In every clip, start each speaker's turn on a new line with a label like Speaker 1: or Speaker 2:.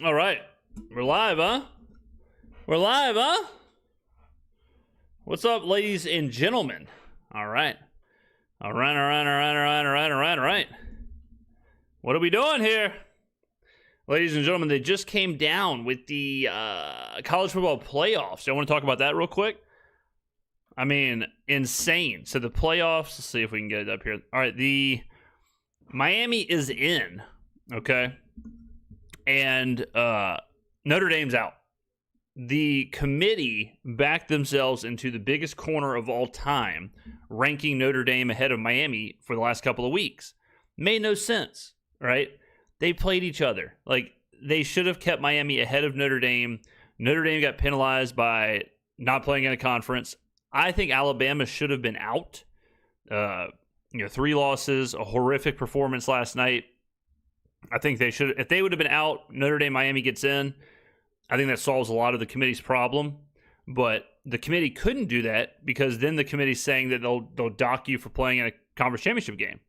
Speaker 1: All right. We're live, huh? We're live, huh? What's up, ladies and gentlemen? All right. All right. What are we doing here? Ladies and gentlemen, they just came down with the college football playoffs. I want to talk about that real quick. I mean, insane. So the playoffs, let's see if we can get it up here. All right, the Miami is in, okay? And Notre Dame's out. The committee backed themselves into the biggest corner of all time, ranking Notre Dame ahead of Miami for the last couple of weeks. Made no sense, right? They played each other. Like, they should have kept Miami ahead of Notre Dame. Notre Dame got penalized by not playing in a conference. I think Alabama should have been out. 3 losses, a horrific performance last night. I think they should, if they would have been out, Notre Dame, Miami gets in. I think that solves a lot of the committee's problem. But the committee couldn't do that because then the committee's saying that they'll dock you for playing in a conference championship game,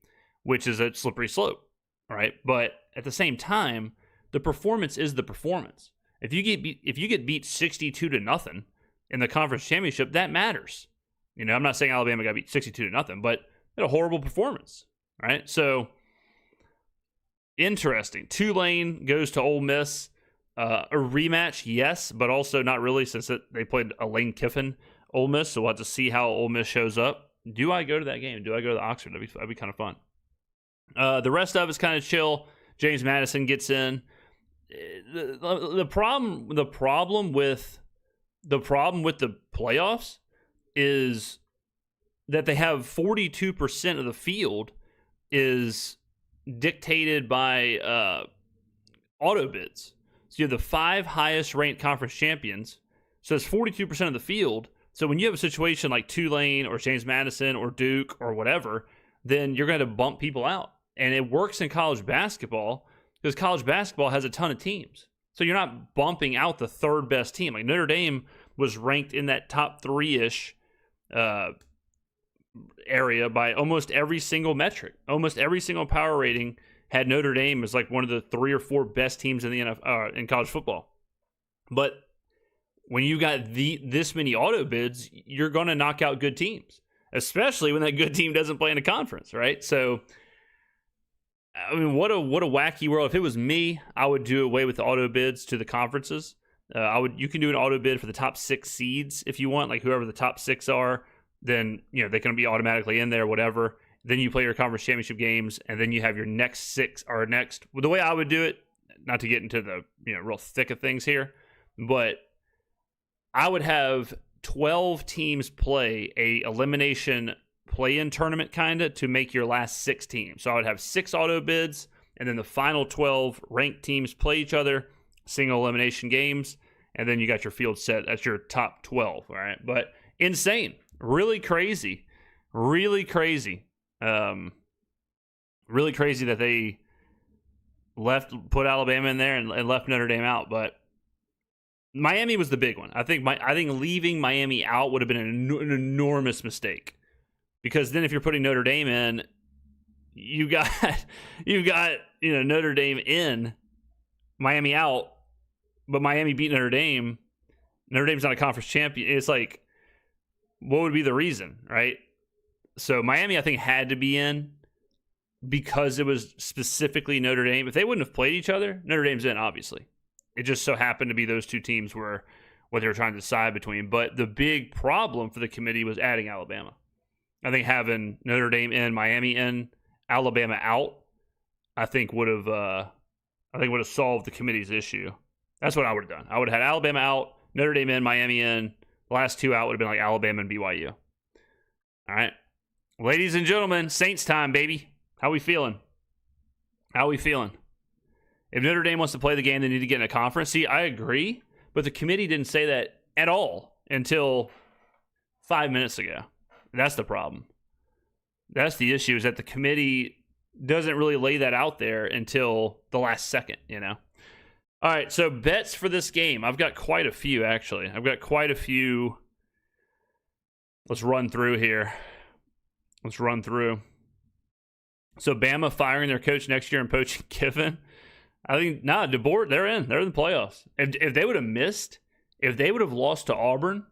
Speaker 1: which is a slippery slope, right? But at the same time, the performance is the performance. If you get beat 62-0 in the conference championship, that matters. I'm not saying Alabama got beat 62-0, but they had a horrible performance, right? So interesting. Tulane goes to Ole Miss. A rematch, yes, but also not really since they played a Lane Kiffin Ole Miss, so we'll have to see how Ole Miss shows up. Do I go to that game? Do I go to Oxford? That'd be kind of fun. The rest of it's kind of chill. James Madison gets in. The problem with the playoffs is that they have 42% of the field is dictated by auto bids. So you have the 5 highest ranked conference champions. So it's 42% of the field. So when you have a situation like Tulane or James Madison or Duke or whatever, then you're going to bump people out. And it works in college basketball because college basketball has a ton of teams. So you're not bumping out the third best team. Like Notre Dame was ranked in that top 3-ish area by almost every single metric. Almost every single power rating had Notre Dame as like one of the 3 or 4 best teams in the NFL in college football. But when you got this many auto bids, you're going to knock out good teams, especially when that good team doesn't play in a conference, right? So, I mean, what a wacky world. If it was me, I would do away with the auto bids to the conferences. You can do an auto bid for the top 6 seeds if you want, like whoever the top 6 are, then they can be automatically in there, whatever. Then you play your conference championship games, and then you have your next 6 or next. Well, the way I would do it, not to get into the real thick of things here, but I would have 12 teams play a elimination play-in tournament kind of to make your last 6 teams. So I would have 6 auto bids, and then the final 12 ranked teams play each other, single elimination games, and then you got your field set. That's your top 12, all right? But insane, really crazy, really crazy. Really crazy that they put Alabama in there and left Notre Dame out, but Miami was the big one. I think leaving Miami out would have been an enormous mistake because then if you're putting Notre Dame in, you got Notre Dame in, Miami out, but Miami beat Notre Dame. Notre Dame's not a conference champion. It's like, what would be the reason, right? So Miami, I think, had to be in because it was specifically Notre Dame. If they wouldn't have played each other, Notre Dame's in, obviously. It just so happened to be those 2 teams were what they were trying to decide between. But the big problem for the committee was adding Alabama. I think having Notre Dame in, Miami in, Alabama out, I think would have solved the committee's issue. That's what I would have done. I would have had Alabama out, Notre Dame in, Miami in. The last 2 out would have been like Alabama and BYU. All right. Ladies and gentlemen, Saints time, baby. How we feeling? If Notre Dame wants to play the game, they need to get in a conference. See, I agree, but the committee didn't say that at all until 5 minutes ago. That's the problem. That's the issue, is that the committee doesn't really lay that out there until the last second, All right, so bets for this game. I've got quite a few, actually. Let's run through here. So Bama firing their coach next year and poaching Kiffin. I think DeBoer, they're in the playoffs. If they would have lost to Auburn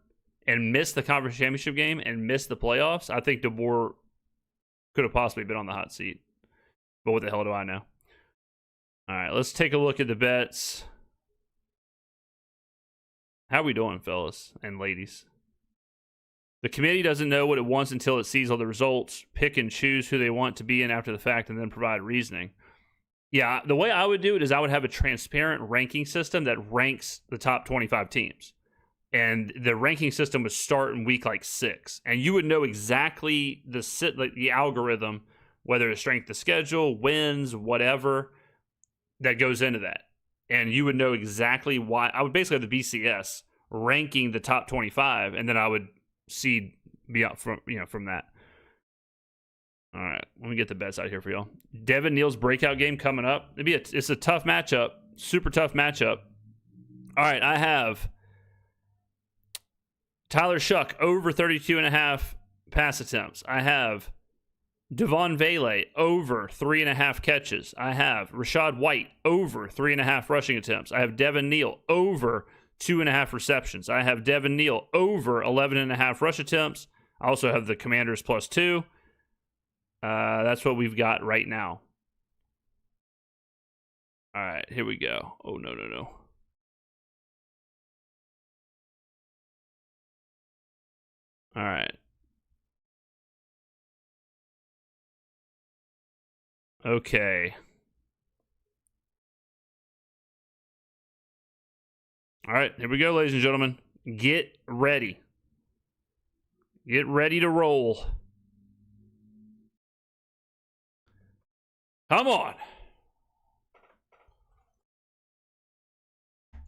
Speaker 1: and missed the conference championship game and missed the playoffs, I think DeBoer could have possibly been on the hot seat. But what the hell do I know? All right, let's take a look at the bets. How we doing, fellas and ladies? The committee doesn't know what it wants until it sees all the results, pick and choose who they want to be in after the fact, and then provide reasoning. Yeah, the way I would do it is I would have a transparent ranking system that ranks the top 25 teams. And the ranking system would start in week 6. And you would know exactly the algorithm, whether it's strength of schedule, wins, whatever, that goes into that. And you would know exactly why. I would basically have the BCS ranking the top 25, and then I would seed from that. All right, let me get the bets out here for y'all. Devin Neal's breakout game coming up. It's a tough matchup, super tough matchup. All right, I have Tyler Shough over 32.5 pass attempts. I have Devon Vele over 3.5 catches. I have Rashad White over 3.5 rushing attempts. I have Devin Neal over 2.5 receptions. I have Devin Neal over 11.5 rush attempts. I also have the Commanders +2. That's what we've got right now. All right, here we go. Oh, no. All right. Okay. All right, here we go, ladies and gentlemen. Get ready. Get ready to roll. Come on.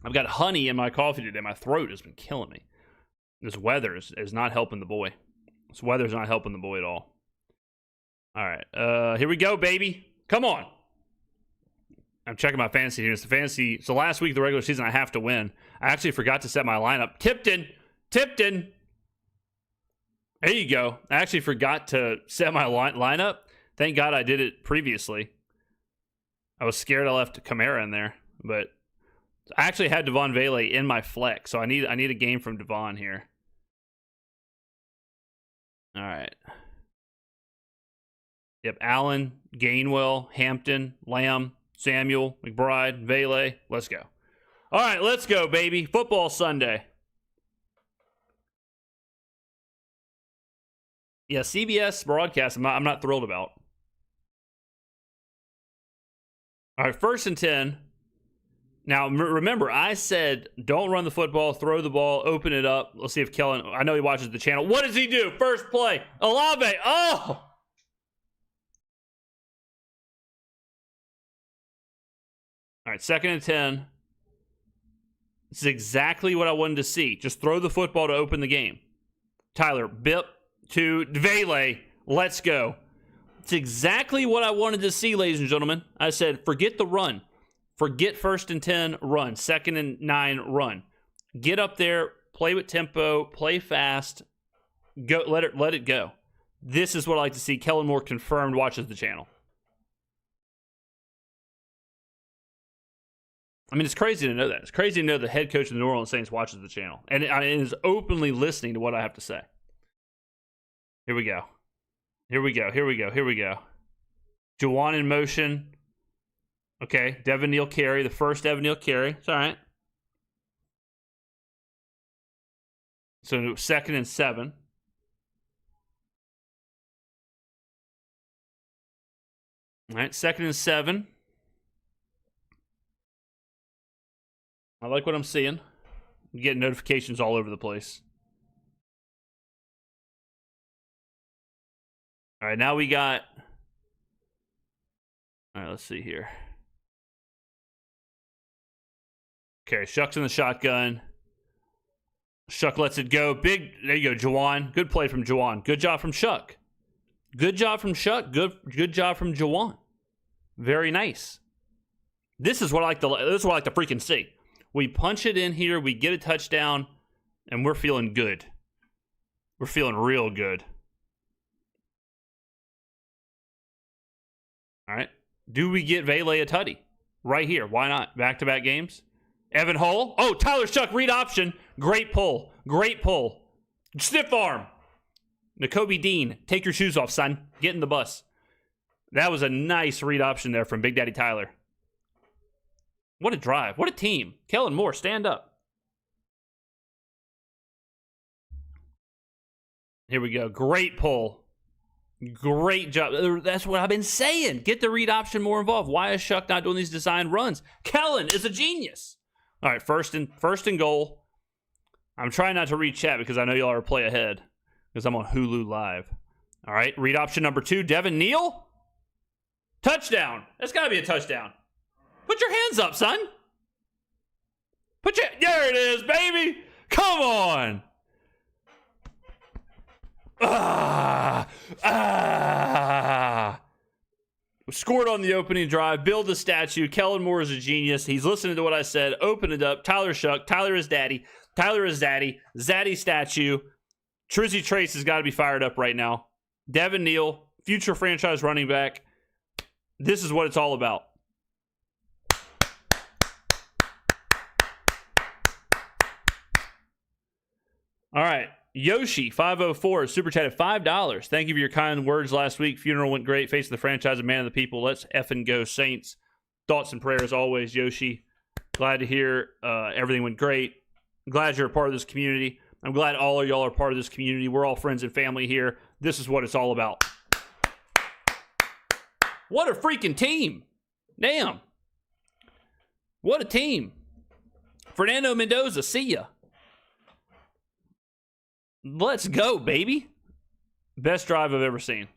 Speaker 1: I've got honey in my coffee today. My throat has been killing me. This weather is not helping the boy. This weather's not helping the boy at all. All right. Here we go, baby. Come on. I'm checking my fantasy here. So last week, the regular season, I have to win. I actually forgot to set my lineup. Tipton. There you go. I actually forgot to set my lineup. Thank God I did it previously. I was scared I left Kamara in there, but I actually had Devon Vele in my flex, so I need a game from Devon here. All right. Yep, Allen, Gainwell, Hampton, Lamb, Samuel, McBride, Vele. Let's go. All right, let's go, baby. Football Sunday. Yeah, CBS broadcast, I'm not thrilled about. All right, 1st and 10. Now, remember, I said don't run the football, throw the ball, open it up. Let's see if Kellen, I know he watches the channel. What does he do? First play, Olave. Oh! All right, 2nd and 10. This is exactly what I wanted to see. Just throw the football to open the game. Tyler, bip to Vele. Let's go. It's exactly what I wanted to see, ladies and gentlemen. I said, forget the run. Forget 1st and 10, run. 2nd and 9, run. Get up there, play with tempo, play fast. Go, let it go. This is what I like to see. Kellen Moore confirmed watches the channel. I mean, it's crazy to know that. It's crazy to know the head coach of the New Orleans Saints watches the channel and is openly listening to what I have to say. Here we go. Juwan in motion. Okay, Devin Neal carry. The first Devin Neal carry. It's all right. So 2nd and 7. All right, 2nd and 7. I like what I'm seeing. I'm getting notifications all over the place. All right, now we got... All right, let's see here. Okay, Shough's in the shotgun. Shough lets it go. There you go, Juwan. Good play from Juwan. Good job from Shough. Good job from Shough. Good job from Juwan. Very nice. This is what I like to freaking see. We punch it in here, we get a touchdown, and we're feeling good. We're feeling real good. All right. Do we get Vele a tutty? Right here. Why not? Back-to-back games. Evan Hull. Oh, Tyler Shough, read option. Great pull. Great pull. Stiff arm. Nakobe Dean, take your shoes off, son. Get in the bus. That was a nice read option there from Big Daddy Tyler. What a drive. What a team. Kellen Moore, stand up. Here we go. Great pull. Great job. That's what I've been saying. Get the read option more involved. Why is Shough not doing these design runs? Kellen is a genius. All right, first and goal. I'm trying not to read chat because I know y'all are play ahead because I'm on Hulu Live. All right, read option number 2. Devin Neal. Touchdown. That's got to be a touchdown. Put your hands up, son. There it is, baby. Come on. Scored on the opening drive. Build a statue. Kellen Moore is a genius. He's listening to what I said. Open it up. Tyler Shough. Tyler is daddy. Tyler is daddy. Zaddy statue. Trizzy Trace has got to be fired up right now. Devin Neal, future franchise running back. This is what it's all about. All right. Yoshi, 504, super chat at $5. Thank you for your kind words last week. Funeral went great. Face of the franchise, a man of the people. Let's effing go, Saints. Thoughts and prayers always, Yoshi. Glad to hear everything went great. Glad you're a part of this community. I'm glad all of y'all are part of this community. We're all friends and family here. This is what it's all about. What a freaking team. Damn. What a team. Fernando Mendoza, see ya. Let's go, baby. Best drive I've ever seen.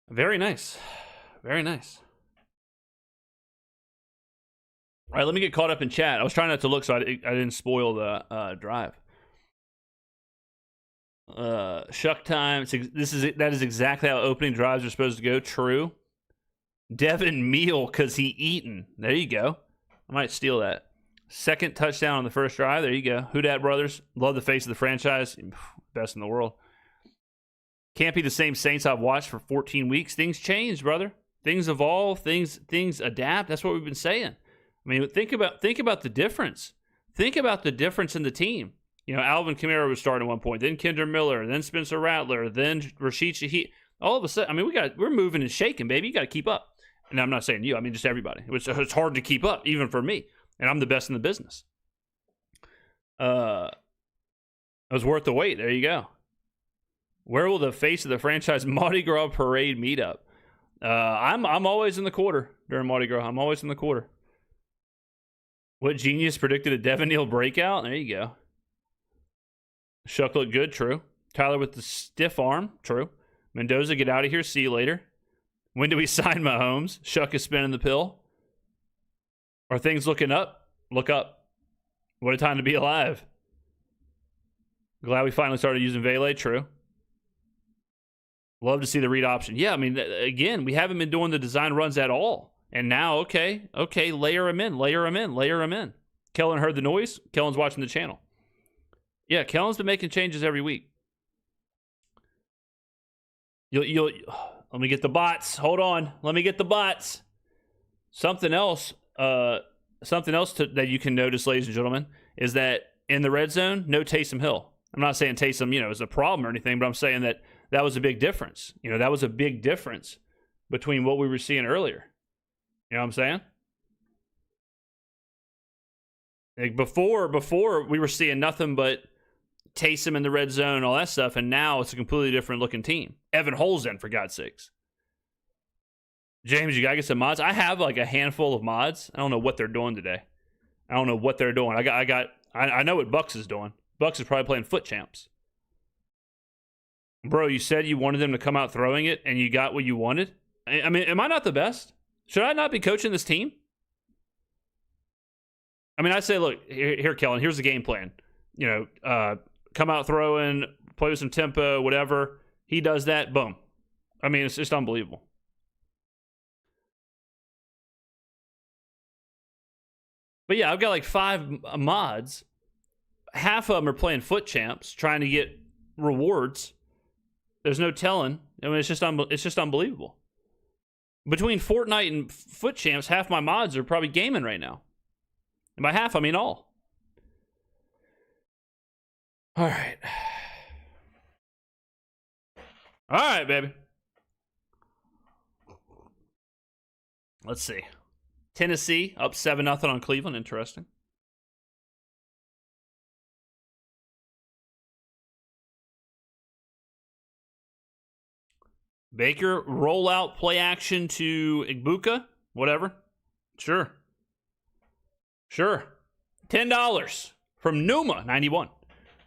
Speaker 1: Very nice. Very nice. All right, let me get caught up in chat. I was trying not to look so I didn't spoil the drive. Shough time. That is exactly how opening drives are supposed to go. True. Devin Meal because he eaten. There you go. I might steal that. Second touchdown on the first drive. There you go. Who Dat brothers? Love the face of the franchise. Best in the world. Can't be the same Saints I've watched for 14 weeks. Things change, brother. Things evolve. Things adapt. That's what we've been saying. I mean, think about the difference. Think about the difference in the team. You know, Alvin Kamara was starting at one point, then Kendra Miller, then Spencer Rattler, then Rashid Shaheed. All of a sudden, I mean, we're moving and shaking, baby. You got to keep up. And I'm not saying you. I mean, just everybody. It's hard to keep up, even for me. And I'm the best in the business. It was worth the wait. There you go. Where will the face of the franchise Mardi Gras parade meet up? I'm always in the quarter during Mardi Gras. I'm always in the quarter. What genius predicted a Devin Neal breakout? There you go. Shough looked good. True. Tyler with the stiff arm. True. Mendoza, get out of here. See you later. When do we sign Mahomes? Shough is spinning the pill. Are things looking up? Look up. What a time to be alive. Glad we finally started using Vele. True. Love to see the read option. Yeah, I mean, again, we haven't been doing the design runs at all. And now, okay, layer them in. Kellen heard the noise. Kellen's watching the channel. Yeah, Kellen's been making changes every week. You'll let me get the bots. Hold on. Let me get the bots. Something else that you can notice, ladies and gentlemen, is that in the red zone, no Taysom Hill. I'm not saying Taysom, is a problem or anything, but I'm saying that was a big difference. That was a big difference between what we were seeing earlier. You know what I'm saying? Like before we were seeing nothing but Taysom in the red zone and all that stuff, and now it's a completely different looking team. Evan Hull's in, for God's sakes. James, you gotta get some mods. I have like a handful of mods. I don't know what they're doing today. I don't know what they're doing. I know what Bucs is doing. Bucs is probably playing foot champs. Bro, you said you wanted them to come out throwing it, and you got what you wanted? I mean, am I not the best? Should I not be coaching this team? I mean, I say, look, here, Kellen, here's the game plan. Come out throwing, play with some tempo, whatever. He does that, boom. I mean, it's just unbelievable. But yeah, I've got like 5 mods. Half of them are playing foot champs, trying to get rewards. There's no telling. I mean, it's just unbelievable. Between Fortnite and Foot Champs, half my mods are probably gaming right now. And by half, I mean all. All right. All right, baby. Let's see. Tennessee up 7-0 on Cleveland. Interesting. Baker, rollout, play action to Igbokwe. Whatever. Sure. $10 from Numa, 91.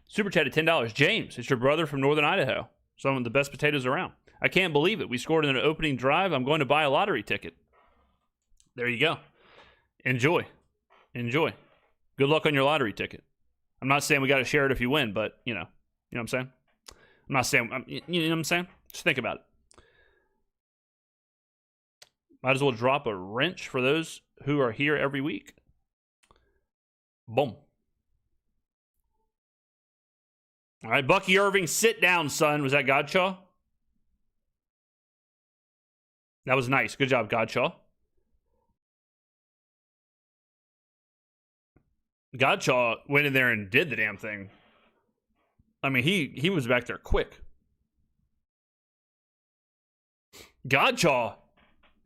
Speaker 1: Super chatted $10. James, it's your brother from Northern Idaho. Some of the best potatoes around. I can't believe it. We scored in an opening drive. I'm going to buy a lottery ticket. There you go. Enjoy. Good luck on your lottery ticket. I'm not saying we got to share it if you win, but, you know what I'm saying? I'm not saying, you know what I'm saying? Just think about it. Might as well drop a wrench for those who are here every week. Boom. All right, Bucky Irving, sit down, son. Was that Godshaw? That was nice. Good job, Godshaw. Godshaw went in there and did the damn thing. I mean, he was back there quick. Godshaw,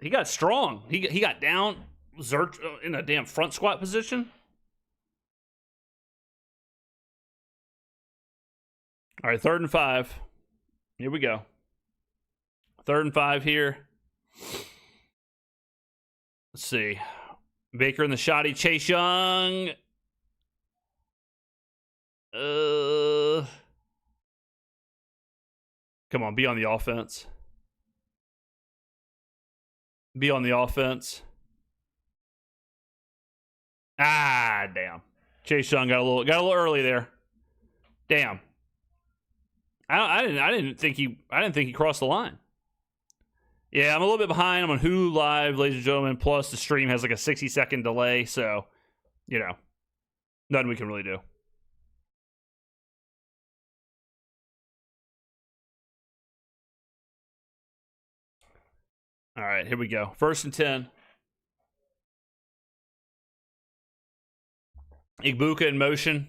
Speaker 1: he got strong. He got down, Zerch in a damn front squat position. All right, 3rd and 5. Here we go. 3rd and 5 here. Let's see. Baker in the shoddy. Chase Young. Come on, be on the offense. Be on the offense. Ah, damn. Chase Young got a little early there. Damn. I didn't think he crossed the line. Yeah, I'm a little bit behind. I'm on Hulu Live, ladies and gentlemen. Plus, the stream has like a 60-second delay, so nothing we can really do. All right, here we go. 1st and 10. Igbokwe in motion.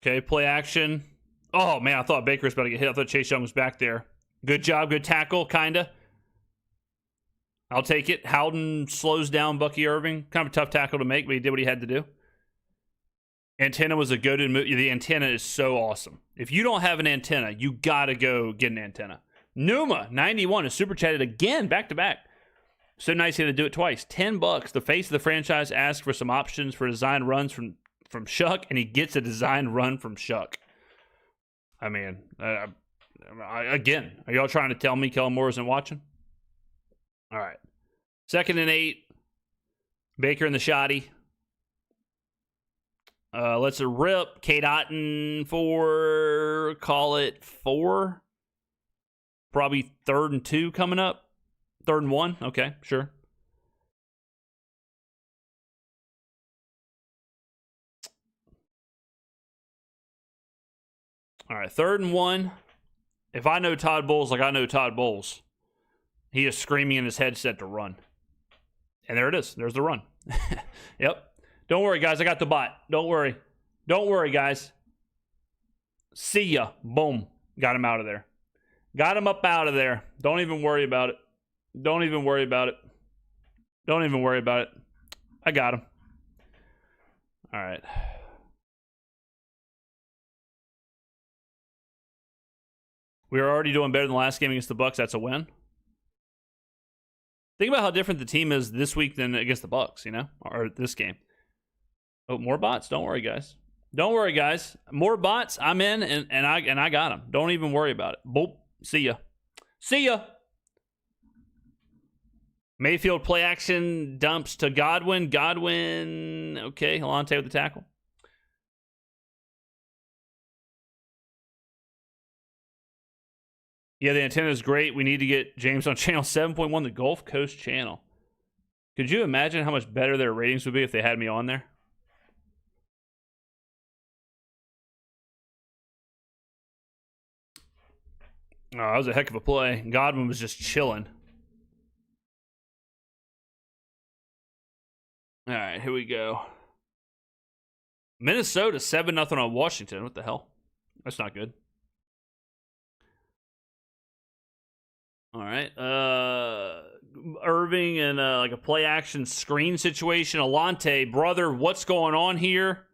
Speaker 1: Okay, play action. Oh, man, I thought Baker was about to get hit. I thought Chase Young was back there. Good job, good tackle, kind of. I'll take it. Howden slows down Bucky Irving. Kind of a tough tackle to make, but he did what he had to do. Antenna was a goated move. The antenna is so awesome. If you don't have an antenna, you got to go get an antenna. Numa, 91, is super chatted again, back-to-back. So nice he had to do it twice. $10. The face of the franchise asked for some options for design runs from Shough, and he gets a design run from Shough. I mean, again, are y'all trying to tell me Kellen Moore isn't watching? All right. 2nd and 8. Baker in the shoddy. Let's rip. Kate Otten for, call it 4. Probably 3rd and 2 coming up. 3rd and 1. Okay, sure. All right, 3rd and 1. If I know Todd Bowles like I know Todd Bowles, he is screaming in his headset to run. And there it is. There's the run. Yep. Don't worry, guys. I got the bot. Don't worry. Don't worry, guys. See ya. Boom. Got him out of there. Got him up out of there. Don't even worry about it. Don't even worry about it. Don't even worry about it. I got him. All right. We were already doing better than the last game against the Bucs. That's a win. Think about how different the team is this week than against the Bucs, or this game. Oh, more bots? Don't worry, guys. Don't worry, guys. More bots. I'm in, and I got them. Don't even worry about it. Boop. See ya. See ya. Mayfield play action dumps to Godwin. Godwin. Okay, Halante with the tackle. Yeah, the antenna is great. We need to get James on channel 7.1, the Gulf Coast channel. Could you imagine how much better their ratings would be if they had me on there? Oh, that was a heck of a play. Godwin was just chilling. All right, here we go. Minnesota 7-0 on Washington. What the hell? That's not good. All right. Irving in like a play action screen situation. Alante, brother, what's going on here?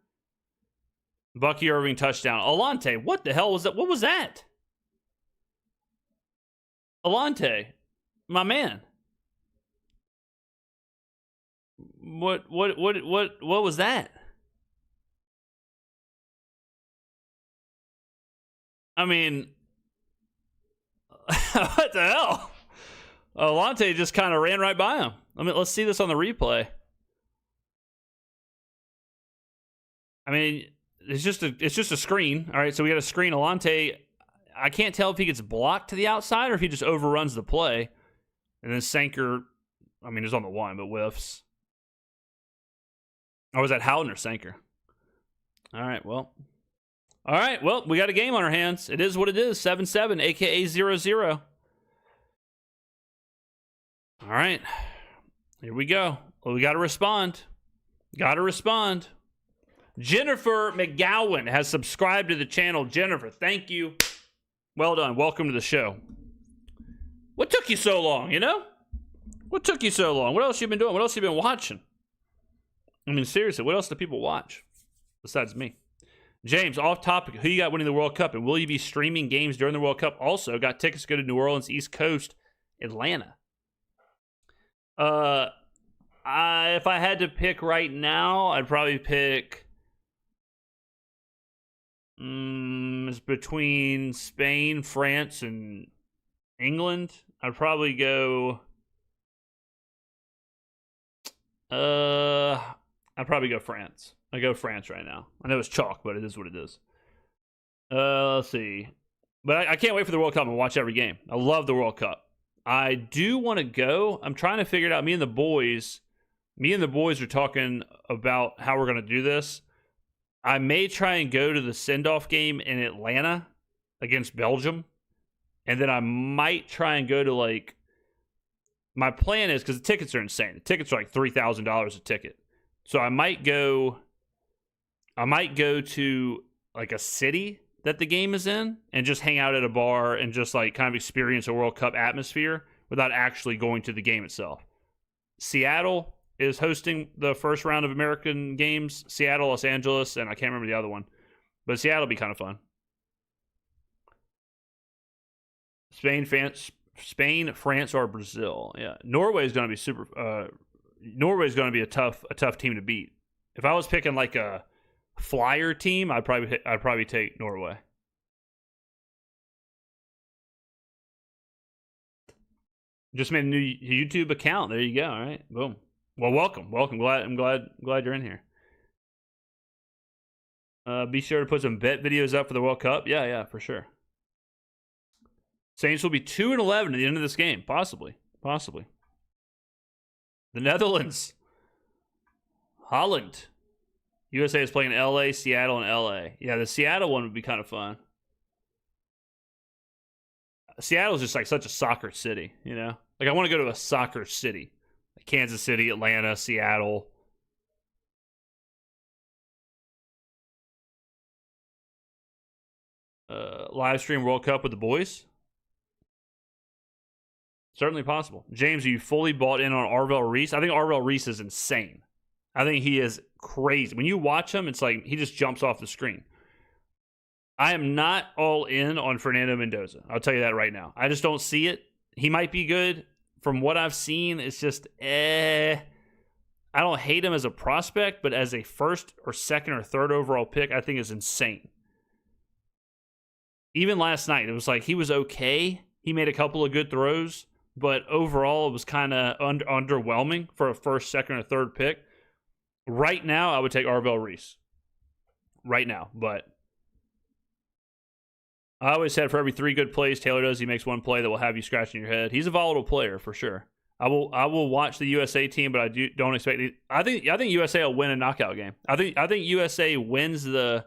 Speaker 1: Bucky Irving touchdown. Alante, what the hell was that? What was that? Alante, my man. What was that? I mean, what the hell? Alante just kind of ran right by him. Let's see this on the replay. I mean, it's just a screen. All right, so we got a screen. Alante, I can't tell if he gets blocked to the outside or if he just overruns the play. And then Sanker, I mean, is on the one, but whiffs. Or was that Howden or Sanker? All right, well, we got a game on our hands. It is what it is, 7-7, a.k.a. 0-0. All right, here we go. Well, we got to respond. Jennifer McGowan has subscribed to the channel. Jennifer, thank you. Well done. Welcome to the show. What took you so long, you know? What took you so long? What else you been doing? What else you been watching? I mean, seriously, what else do people watch besides me? James, off topic, who you got winning the World Cup? And will you be streaming games during the World Cup? Also, got tickets to go to New Orleans, East Coast, Atlanta. If I had to pick right now, I'd probably pick it's between Spain, France, and England. I'd probably go France. I go France right now. I know it's chalk, but it is what it is. Let's see. But I can't wait for the World Cup and watch every game. I love the World Cup. I do want to go. I'm trying to figure it out. Me and the boys are talking about how we're going to do this. I may try and go to the send-off game in Atlanta against Belgium. And then I might try and go to, like, my plan is, because the tickets are insane. The tickets are like $3,000 a ticket. So I might go to, like, a city that the game is in and just hang out at a bar and just, like, kind of experience a World Cup atmosphere without actually going to the game itself. Seattle is hosting the first round of American games. Seattle, Los Angeles, and I can't remember the other one. But Seattle will be kind of fun. Spain, France, or Brazil. Yeah, Norway is going to be Norway is going to be a tough team to beat. If I was picking like a flyer team, I'd probably take Norway. Just made a new YouTube account. There you go. All right, boom. Well, welcome. I'm glad you're in here. Be sure to put some bet videos up for the World Cup. Yeah, for sure. Saints will be 2-11 at the end of this game. Possibly. The Netherlands. Holland. USA is playing LA, Seattle, and LA. Yeah, the Seattle one would be kind of fun. Seattle's just like such a soccer city, you know? Like, I want to go to a soccer city. Like Kansas City, Atlanta, Seattle. Live stream World Cup with the boys. Certainly possible. James, are you fully bought in on Arvell Reese? I think Arvell Reese is insane. I think he is crazy. When you watch him, it's like he just jumps off the screen. I am not all in on Fernando Mendoza. I'll tell you that right now. I just don't see it. He might be good. From what I've seen, it's just, I don't hate him as a prospect, but as a first or second or third overall pick, I think is insane. Even last night, it was like he was okay. He made a couple of good throws, but overall, it was kind of underwhelming for a first, second, or third pick. Right now, I would take Arvell Reese. Right now, but I always said for every 3 good plays Taylor does, he makes one play that will have you scratching your head. He's a volatile player for sure. I will watch the USA team, but I don't expect it. I think USA will win a knockout game. I think USA wins the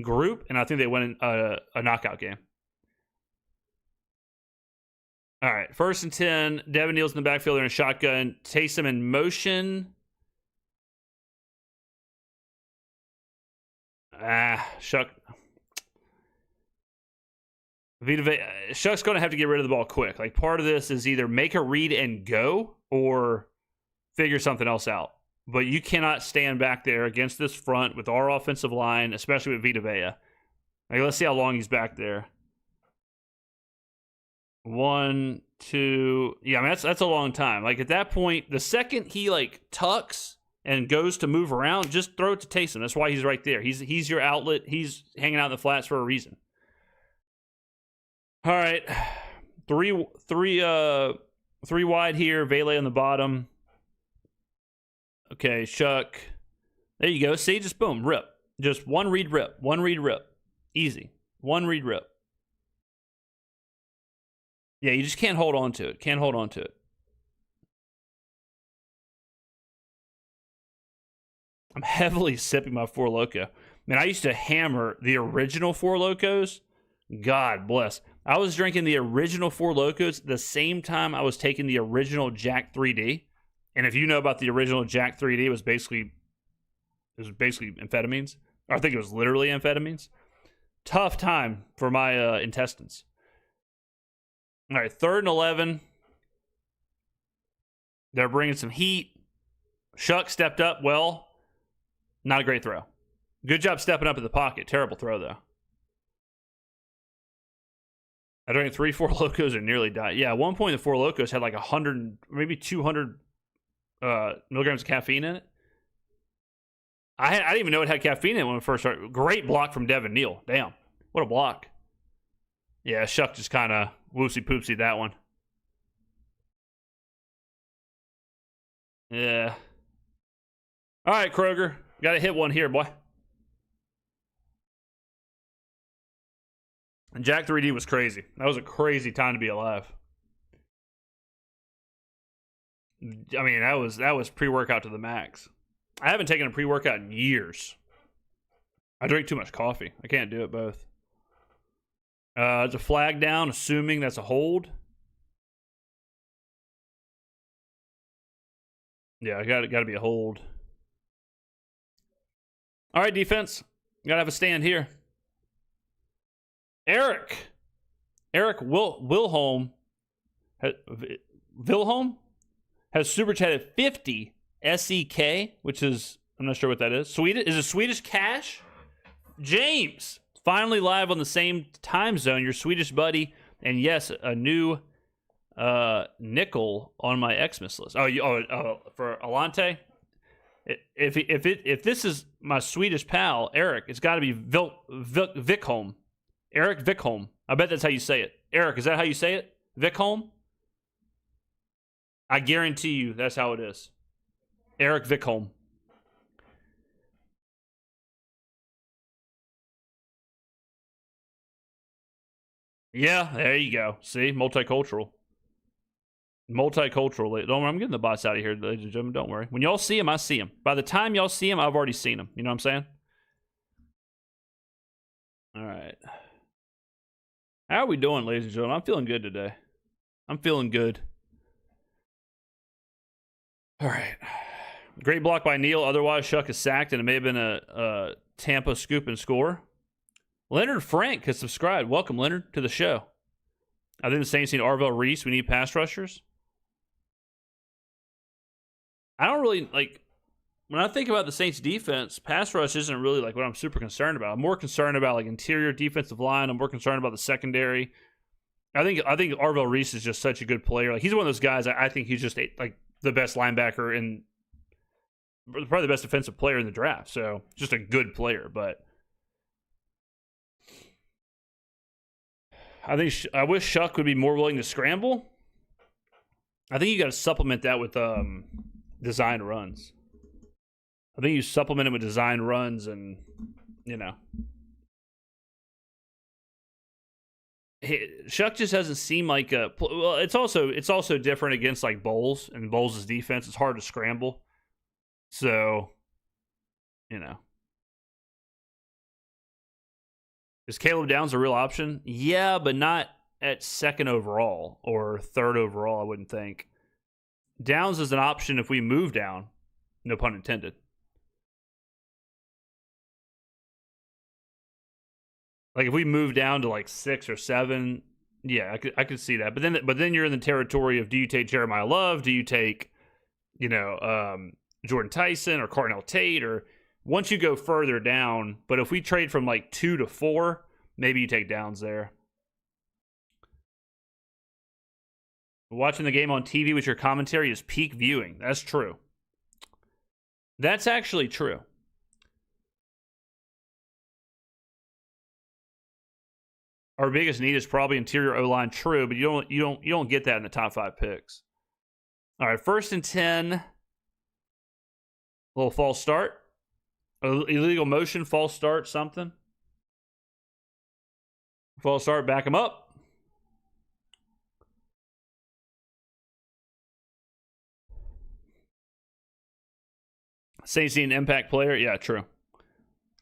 Speaker 1: group, and I think they win a knockout game. All right, 1st and 10. Devin Neal's in the backfield in a shotgun. Taysom in motion. Shough. Shough's going to have to get rid of the ball quick. Like, part of this is either make a read and go or figure something else out. But you cannot stand back there against this front with our offensive line, especially with Vita Vea. Like, let's see how long he's back there. 1, 2. Yeah, I mean, that's a long time. Like, at that point, the second he, like, tucks and goes to move around, just throw it to Taysom. That's why he's right there. He's your outlet. He's hanging out in the flats for a reason. All right. Three wide here. Vele on the bottom. Okay, Shough. There you go. See, just boom, rip. Just one read, rip. One read, rip. Easy. One read, rip. Yeah, you just can't hold on to it. Can't hold on to it. I'm heavily sipping my Four Loko. Man, I used to hammer the original Four Lokos. God bless. I was drinking the original Four Lokos the same time I was taking the original Jack 3D. And if you know about the original Jack 3D, it was basically amphetamines. Or I think it was literally amphetamines. Tough time for my intestines. All right, 3rd and 11. They're bringing some heat. Shough stepped up well. Not a great throw. Good job stepping up in the pocket. Terrible throw, though. I drank 3 Four Lokos and nearly died. Yeah, at one point the Four Lokos had like 100, maybe 200 milligrams of caffeine in it. I didn't even know it had caffeine in it when it first started. Great block from Devin Neal. Damn, what a block. Yeah, Shough just kind of woosy-poopsy that one. Yeah. All right, Kroger. Got to hit one here, boy. And Jack 3D was crazy. That was a crazy time to be alive. I mean, that was pre-workout to the max. I haven't taken a pre-workout in years. I drink too much coffee. I can't do it both. It's a flag down, assuming that's a hold. Yeah, got to be a hold. All right, defense. Got to have a stand here. Eric Wilhelm has super chatted 50 SEK, which is, I'm not sure what that is. Swedish? Is it Swedish cash? James, finally live on the same time zone. Your Swedish buddy, and yes, a new nickel on my Xmas list. For Alante. If this is my Swedish pal Eric, it's got to be Vikholm. Eric Vikholm. I bet that's how you say it. Eric, is that how you say it? Vikholm? I guarantee you that's how it is. Eric Vikholm. Yeah, there you go. See? Multicultural. Don't worry, I'm getting the bots out of here, ladies and gentlemen. Don't worry. When y'all see him, I see him. By the time y'all see him, I've already seen him. You know what I'm saying? All right. How are we doing, ladies and gentlemen? I'm feeling good today. I'm feeling good. All right. Great block by Neal. Otherwise, Shough is sacked, and it may have been a Tampa scoop and score. Leonard Frank has subscribed. Welcome, Leonard, to the show. I think the Saints need Arvell Reese. We need pass rushers. I don't really, like, when I think about the Saints defense, pass rush isn't really, like, what I'm super concerned about. I'm more concerned about, like, interior defensive line. I'm more concerned about the secondary. I think Arvell Reese is just such a good player. Like, he's one of those guys, I think he's just, like, the best linebacker and probably the best defensive player in the draft. So, just a good player, but I wish Shough would be more willing to scramble. I think you got to supplement that with design runs. I think you supplement it with design runs, and Shough just doesn't seem like a. Well, it's also different against like Bowles and Bowles' defense. It's hard to scramble, so is Caleb Downs a real option? Yeah, but not at second overall or third overall, I wouldn't think. Downs is an option if we move down. No pun intended. Like if we move down to like 6 or 7, yeah, I could see that. But then you're in the territory of, do you take Jeremiah Love? Do you take, Jordan Tyson or Cardinal Tate? Or once you go further down, but if we trade from like 2 to 4, maybe you take Downs there. Watching the game on TV with your commentary is peak viewing. That's true. That's actually true. Our biggest need is probably interior O-line. True, but you don't get that in the top 5 picks. All right, 1st and 10. A little false start. Illegal motion, false start, something. False start, back him up. Saints need an impact player. Yeah, true.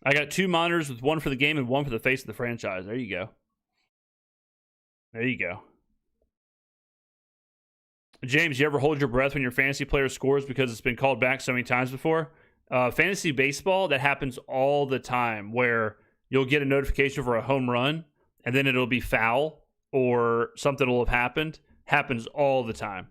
Speaker 1: I got 2 monitors with one for the game and one for the face of the franchise. There you go. There you go. James, you ever hold your breath when your fantasy player scores because it's been called back so many times before? Fantasy baseball, that happens all the time, where you'll get a notification for a home run and then it'll be foul or something will have happened. Happens all the time.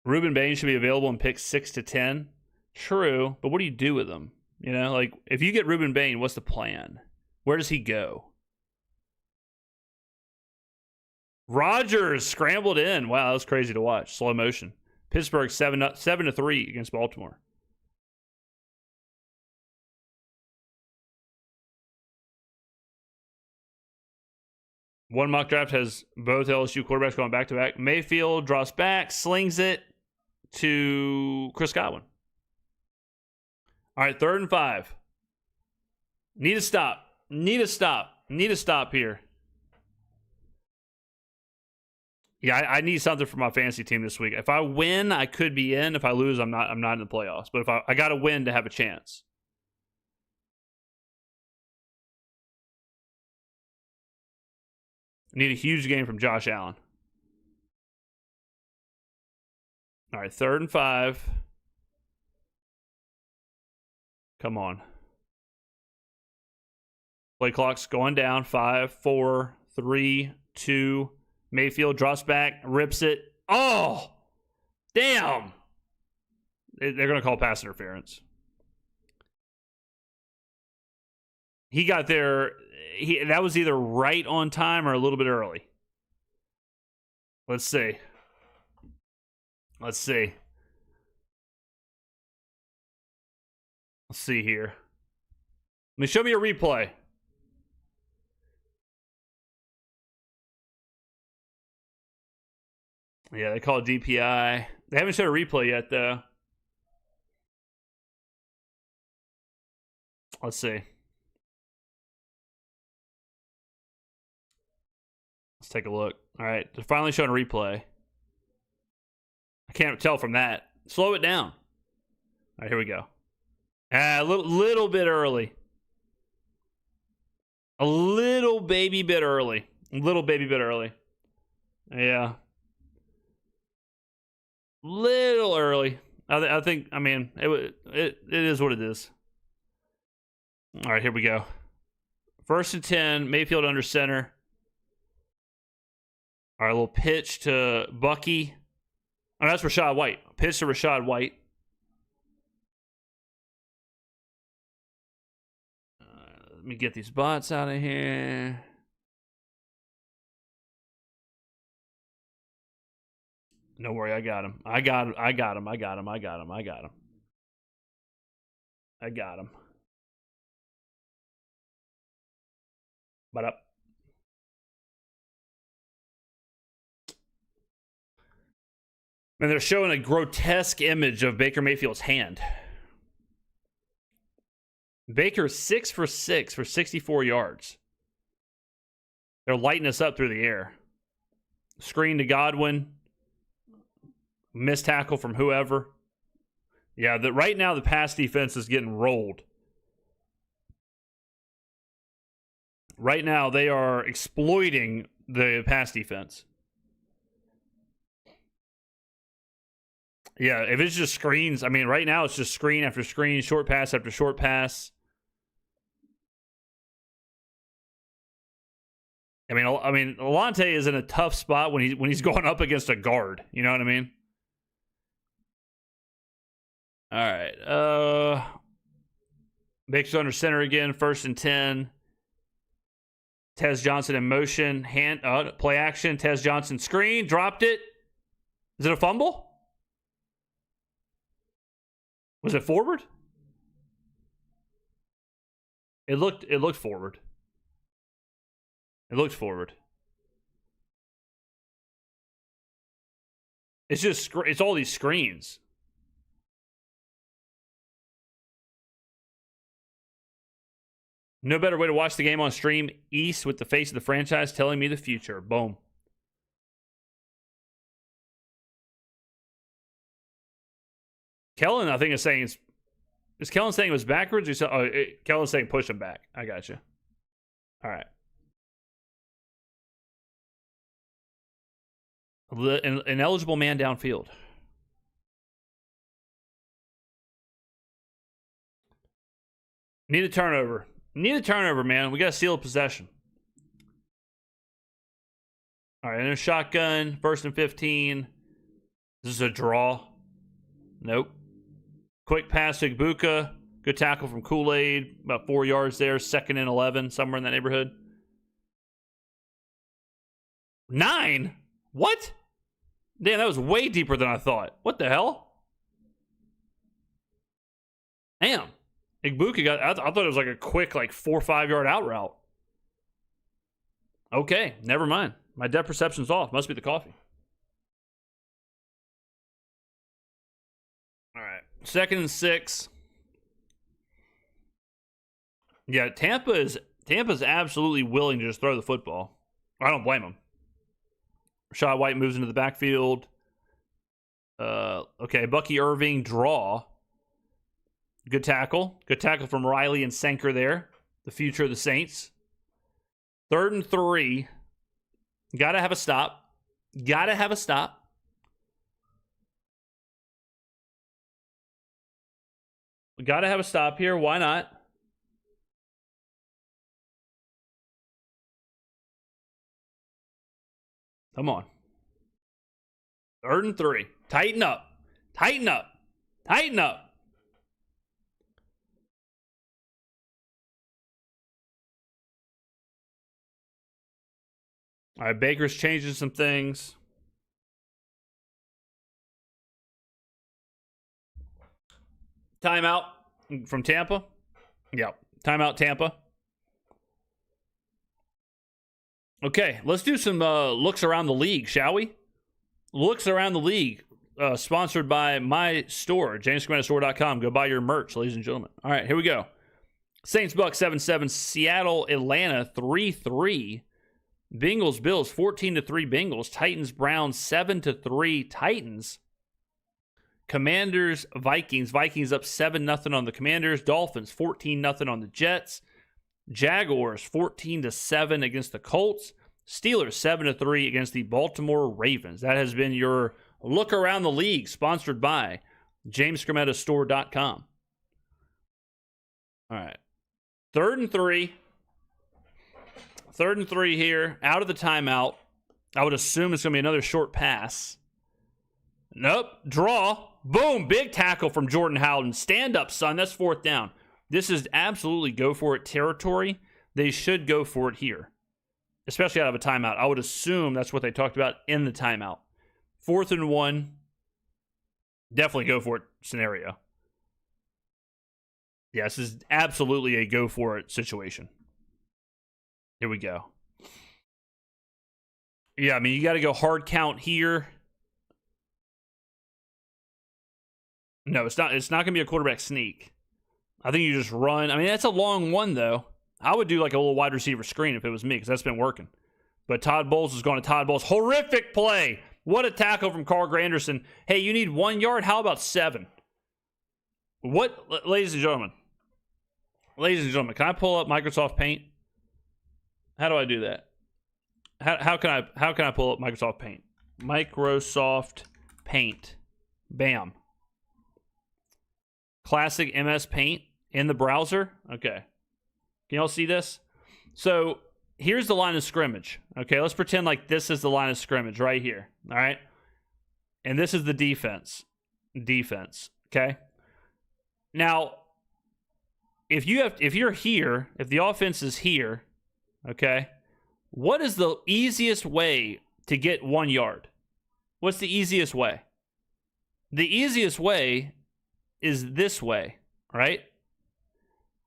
Speaker 1: Ruben Bain should be available in picks 6 to 10. True, but what do you do with them? Like if you get Ruben Bain, what's the plan? Where does he go? Rodgers scrambled in. Wow, that was crazy to watch. Slow motion. Pittsburgh 7 to 3 against Baltimore. One mock draft has both LSU quarterbacks going back to back. Mayfield drops back, slings it to Chris Godwin. All right, 3rd and 5. Need a stop. Need a stop here. Yeah, I need something for my fantasy team this week. If I win, I could be in. If I lose, I'm not in the playoffs. But if I got to win to have a chance. Need a huge game from Josh Allen. All right, 3rd and 5. Come on. Play clock's going down. 5, 4, 3, 2. Mayfield drops back, rips it. Oh, damn. They're going to call pass interference. He got there. That was either right on time or a little bit early. Let's see. Let's see here. Show me a replay. Yeah, they call it DPI. They haven't showed a replay yet, though. Let's see. Let's take a look. All right, they're finally showing a replay. I can't tell from that. Slow it down. All right, here we go. A little bit early. A little baby bit early. Yeah. Little early. I think, it is what it is. All right, here we go. 1st and 10, Mayfield under center. All right, a little pitch to Bucky. Oh, that's Rachaad White. Pitch to Rachaad White. Let me get these bots out of here. Don't worry, I got him. I got him. But up. And they're showing a grotesque image of Baker Mayfield's hand. Baker 6 for 6 for 64 yards. They're lighting us up through the air. Screen to Godwin. Missed tackle from whoever. Yeah, right now the pass defense is getting rolled. Right now, they are exploiting the pass defense. Yeah, if it's just screens, I mean, right now it's just screen after screen, short pass after short pass. I mean, Alante is in a tough spot when he's going up against a guard. You know what I mean? All right. Makes under center again, 1st and 10. Tez Johnson in motion, play action. Tez Johnson screen, dropped it. Is it a fumble? Was it forward? It looked forward. It looked forward. It's all these screens. No better way to watch the game on stream. East with the face of the franchise telling me the future. Boom. Kellen, I think, is saying is Kellen saying it was backwards? Kellen's saying push him back. I got you. All right. An eligible man downfield. Need a turnover. Man. We got to steal a possession. All right, and a shotgun. 1st and 15. This is a draw. Nope. Quick pass to Ibuka. Good tackle from Kool-Aid. About 4 yards there. 2nd and 11. Somewhere in that neighborhood. 9? What? Damn, that was way deeper than I thought. What the hell? Damn. Ibuka I thought it was like a quick 4 or 5 yard out route. Okay, never mind. My depth perception's off. Must be the coffee. All right. 2nd and 6. Yeah, Tampa's absolutely willing to just throw the football. I don't blame them. Rashad White moves into the backfield. Okay, Bucky Irving, draw. Good tackle. Good tackle from Riley and Sanker there. The future of the Saints. 3rd and 3. Gotta have a stop. We gotta have a stop here. Why not? Come on. 3rd and 3. Tighten up. All right, Baker's changing some things. Timeout from Tampa. Yep. Timeout, Tampa. Okay, let's do some looks around the league, shall we? Looks around the league, sponsored by my store, JamesSkrmettaStore.com. Go buy your merch, ladies and gentlemen. All right, here we go. Saints, Bucs, 7-7. Seattle, Atlanta, 3-3. Bengals, Bills, 14-3 Bengals. Titans, Browns, 7-3 Titans. Commanders, Vikings. Vikings up 7-0 on the Commanders. Dolphins, 14-0 on the Jets. Jaguars, 14-7 against the Colts. Steelers, 7-3 against the Baltimore Ravens. That has been your look around the league, sponsored by JamesSkrmettaStore.com. All right. 3rd and 3. 3rd and 3 here. Out of the timeout. I would assume it's going to be another short pass. Nope. Draw. Boom. Big tackle from Jordan Howden. Stand up, son. That's 4th down. This is absolutely go for it territory. They should go for it here, especially out of a timeout. I would assume that's what they talked about in the timeout. 4th and 1. Definitely go for it scenario. Yeah, this is absolutely a go for it situation. Here we go. Yeah, I mean, you got to go hard count here. No, it's not. It's not going to be a quarterback sneak. I think you just run. I mean, that's a long one, though. I would do like a little wide receiver screen if it was me, because that's been working. But Todd Bowles is going to Todd Bowles. Horrific play. What a tackle from Carl Granderson. Hey, you need 1 yard? How about 7? What, ladies and gentlemen? Ladies and gentlemen, can I pull up Microsoft Paint? How do I do that? How can I pull up Microsoft Paint? Microsoft Paint. Bam. Classic MS Paint in the browser. Okay. Can y'all see this? So here's the line of scrimmage. Okay, let's pretend like this is the line of scrimmage right here. All right. And this is the defense. Okay. Now, if you're here, if the offense is here, okay, what is the easiest way to get 1 yard? What's the easiest way? The easiest way is this way, right?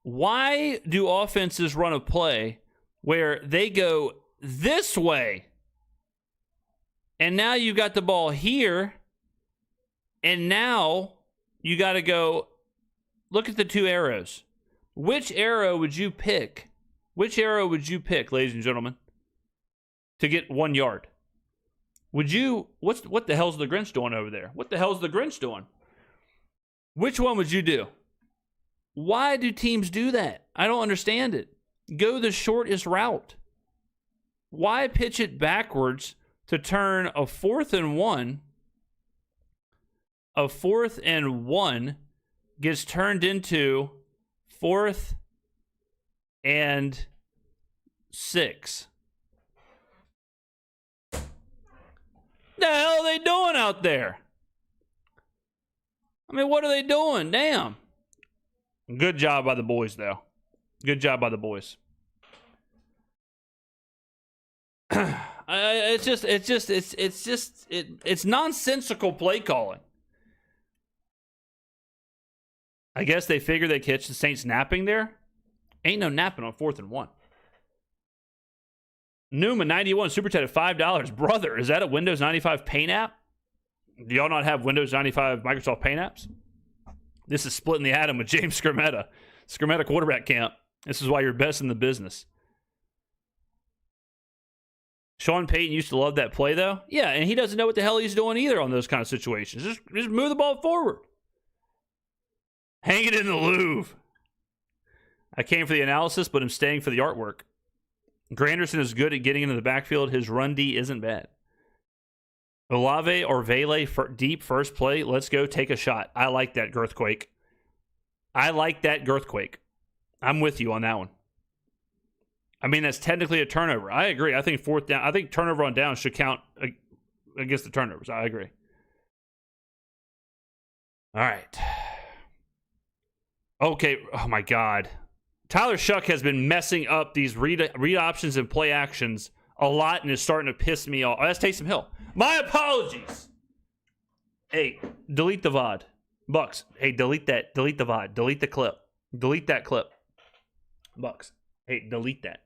Speaker 1: Why do offenses run a play where they go this way? And now you got the ball here, and now you got to go, look at the two arrows. Which arrow would you pick? Which arrow would you pick, ladies and gentlemen, to get 1 yard? Would you, what the hell's the Grinch doing over there? What the hell's the Grinch doing? Which one would you do? Why do teams do that? I don't understand it. Go the shortest route. Why pitch it backwards to turn a 4th and 1? A 4th and 1 gets turned into 4th and 6. The hell are they doing out there? I mean, what are they doing? Damn. Good job by the boys, though. Good job by the boys. It's nonsensical play calling. I guess they figure they catch the Saints napping there. Ain't no napping on 4th and 1. Newman 91 super chat at $5. Brother, is that a Windows 95 Paint app? Do y'all not have Windows 95 Microsoft Paint apps? This is splitting the atom with James Skrmetta. Skrmetta quarterback camp. This is why you're best in the business. Sean Payton used to love that play, though. Yeah, and he doesn't know what the hell he's doing either on those kind of situations. Just move the ball forward. Hang it in the Louvre. I came for the analysis, but I'm staying for the artwork. Granderson is good at getting into the backfield. His run D isn't bad. Olave or Vele for deep first play. Let's go take a shot. I like that, Girthquake. I'm with you on that one. I mean, that's technically a turnover. I agree. I think 4th down. I think turnover on down should count against the turnovers. I agree. All right. Okay. Oh, my God. Tyler Shough has been messing up these read options and play actions a lot and is starting to piss me off. Oh, that's Taysom Hill. My apologies. Hey, delete the VOD. Bucs. Hey, delete that. Delete the VOD. Delete the clip. Delete that clip. Bucs. Hey, delete that.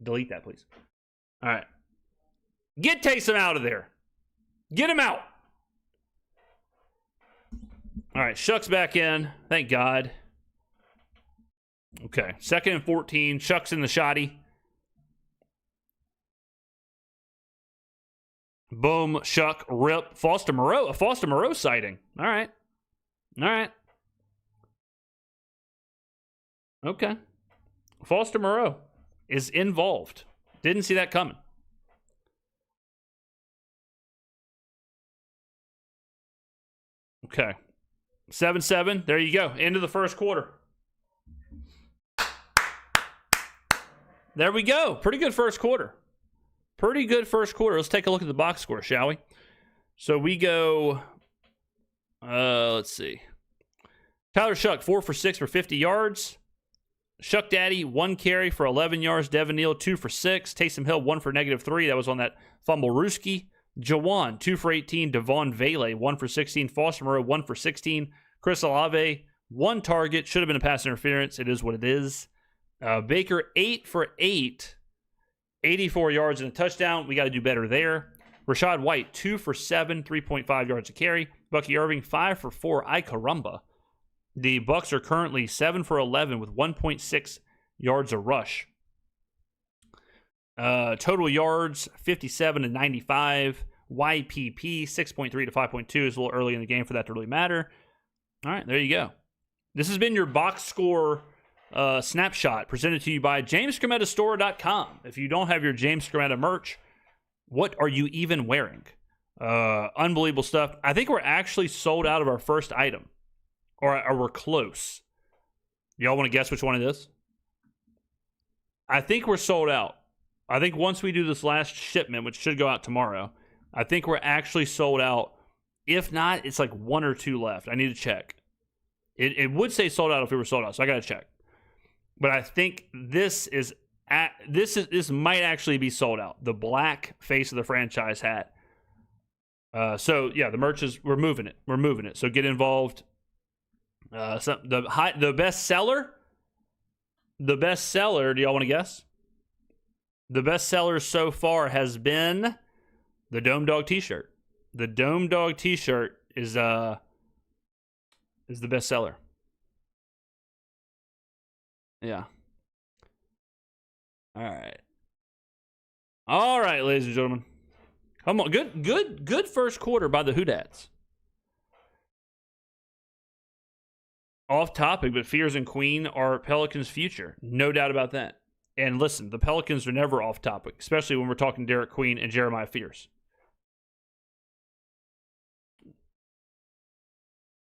Speaker 1: Delete that, please. All right. Get Taysom out of there. Get him out. All right, Shough's back in. Thank God. Okay, 2nd and 14. Shough's in the shoddy. Boom, Shough, rip. Foster Moreau, a Foster Moreau sighting. All right. Okay. Foster Moreau is involved. Didn't see that coming. Okay. 7-7. There you go. End of the first quarter. There we go. Pretty good first quarter. Let's take a look at the box score, shall we? So we go, let's see. Tyler Shough, 4 for 6 for 50 yards. Shough Daddy, 1 carry for 11 yards. Devin Neal, 2 for 6. Taysom Hill, 1 for -3. That was on that fumble Rooski. Jawan, 2 for 18. Devon Vele, 1 for 16. Foster Moreau, 1 for 16. Chris Olave, 1 target. Should have been a pass interference. It is what it is. Baker, 8 for 8. 84 yards and a touchdown. We got to do better there. Rashad White, 2 for 7. 3.5 yards a carry. Bucky Irving, 5 for 4. Ay caramba. The Bucs are currently 7 for 11 with 1.6 yards a rush. Total yards, 57 to 95. YPP, 6.3 to 5.2 is a little early in the game for that to really matter. All right, there you go. This has been your box score snapshot presented to you by JamesSkrmettaStore.com. If you don't have your James Skrmetta merch, what are you even wearing? Unbelievable stuff. I think we're actually sold out of our first item, or we're close. Y'all want to guess which one it is? I think we're sold out. I think once we do this last shipment, which should go out tomorrow, I think we're actually sold out. If not, it's like 1 or 2 left. I need to check. It would say sold out if we were sold out, so I got to check. But I think this might actually be sold out. The black face of the franchise hat. So yeah, the merch is we're moving it. So get involved. The best seller. Do y'all want to guess? The best seller so far has been the Dome Dog T-shirt. The Dome Dog T-shirt is the best seller. Yeah. All right, ladies and gentlemen. Come on, good first quarter by the Hoodats. Off topic, but Fears and Queen are Pelicans' future. No doubt about that. And listen, the Pelicans are never off topic, especially when we're talking Derek Queen and Jeremiah Fears.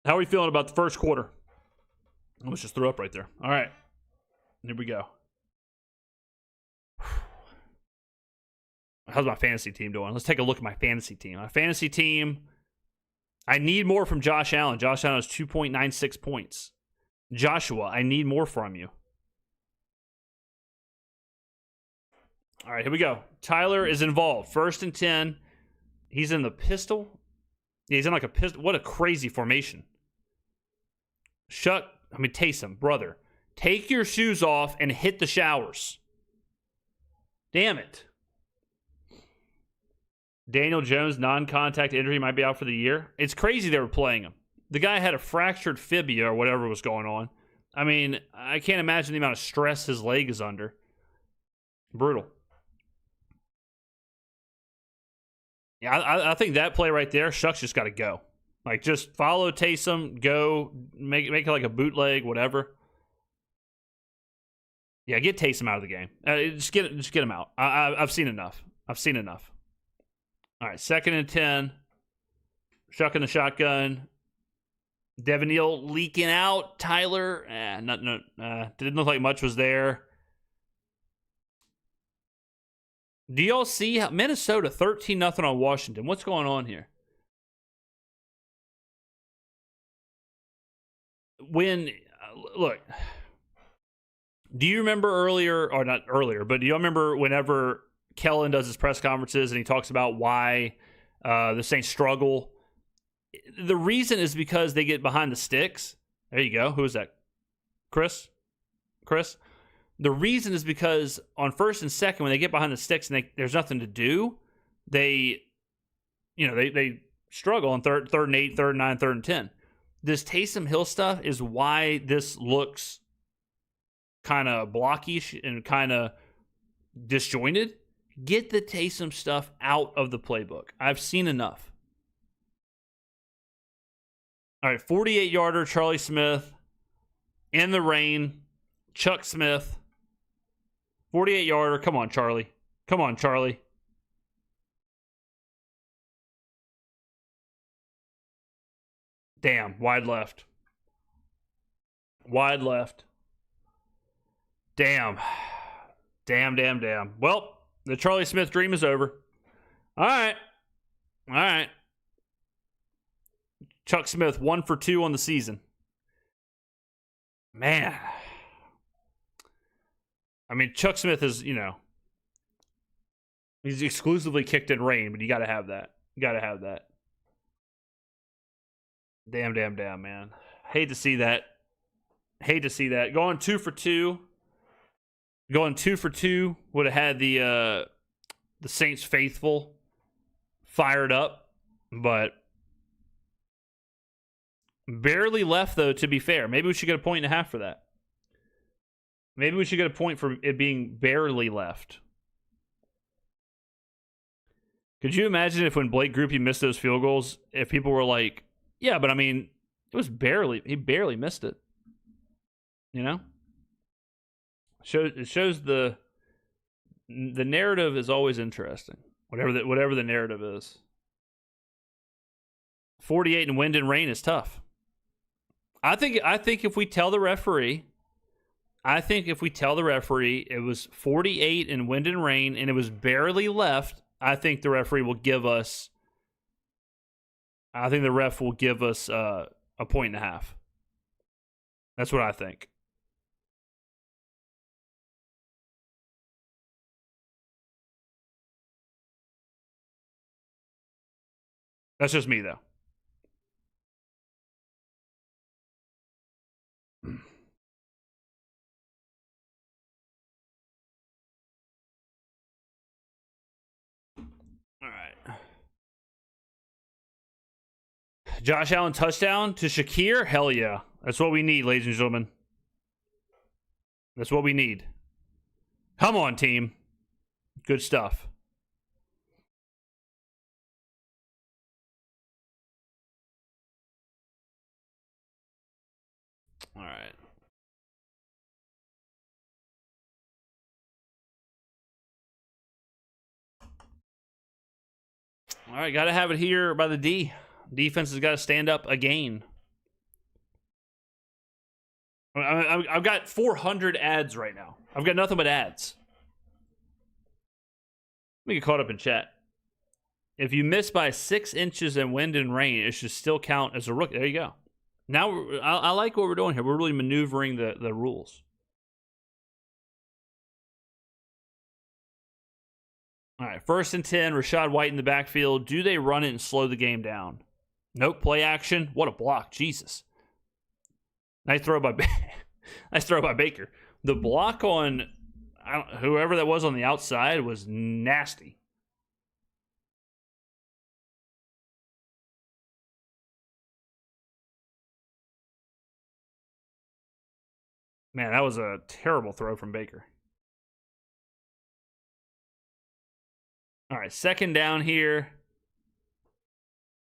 Speaker 1: How are we feeling about the first quarter? I almost just threw up right there. All right. Here we go. How's my fantasy team doing? Let's take a look at my fantasy team. My fantasy team, I need more from Josh Allen. Josh Allen has 2.96 points. Joshua, I need more from you. All right, here we go. Tyler is involved. 1st and 10. He's in the pistol. Yeah, he's in like a pistol. What a crazy formation. Taysom, brother. Take your shoes off and hit the showers. Damn it. Daniel Jones, non-contact injury, might be out for the year. It's crazy they were playing him. The guy had a fractured fibula or whatever was going on. I mean, I can't imagine the amount of stress his leg is under. Brutal. Yeah, I think that play right there, Shuck's just got to go. Like, just follow Taysom, go, make it like a bootleg, whatever. Yeah, get Taysom out of the game. Just get him out. I've seen enough. All right, 2nd and 10. Shuck in the shotgun. Devin Neal leaking out. Tyler, didn't look like much was there. Do y'all see how Minnesota 13-0 on Washington? What's going on here? Look, do you remember earlier, or not earlier, but do you remember whenever Kellen does his press conferences and he talks about why the Saints struggle? The reason is because they get behind the sticks. There you go. Who is that? Chris? The reason is because on 1st and 2nd, when they get behind the sticks and there's nothing to do, they struggle on 3rd and 8, 3rd and 9, 3rd and 10. This Taysom Hill stuff is why this looks kind of blockish and kind of disjointed. Get the Taysom stuff out of the playbook. I've seen enough. All right, 48-yarder, Charlie Smith. In the rain, Chuck Smith. 48-yarder. Come on, Charlie. Damn, wide left. Damn. Well, the Charlie Smith dream is over. All right. Chuck Smith, 1 for 2 on the season. Man. I mean, Chuck Smith is, he's exclusively kicked in rain, but you got to have that. Damn, man. Hate to see that. Going 2 for 2. Would have had the Saints faithful fired up, but barely left, though, to be fair. Maybe we should get a 1.5 for that. Maybe we should get a point for it being barely left. Could you imagine if when Blake Grupe missed those field goals, if people were like, yeah, but I mean, he barely missed it. It shows the narrative is always interesting. Whatever the narrative is. 48 in wind and rain is tough. I think if we tell the referee, it was 48 in wind and rain and it was barely left, I think the referee will give us. I think the ref will give us a point and a half. That's what I think. That's just me, though. All right. Josh Allen touchdown to Shakir? Hell yeah. That's what we need, ladies and gentlemen. That's what we need. Come on, team. Good stuff. All right. All right, got to have it here by the D. Defense has got to stand up again. I've got 400 ads right now. I've got nothing but ads. Let me get caught up in chat. If you miss by 6 inches in wind and rain, it should still count as a rookie. There you go. Now, I like what we're doing here. We're really maneuvering the rules. All right, 1st and 10, Rachaad White in the backfield. Do they run it and slow the game down? Nope, play action. What a block, Jesus. Nice throw by Baker. The block on whoever that was on the outside was nasty. Man, that was a terrible throw from Baker. All right, 2nd down here.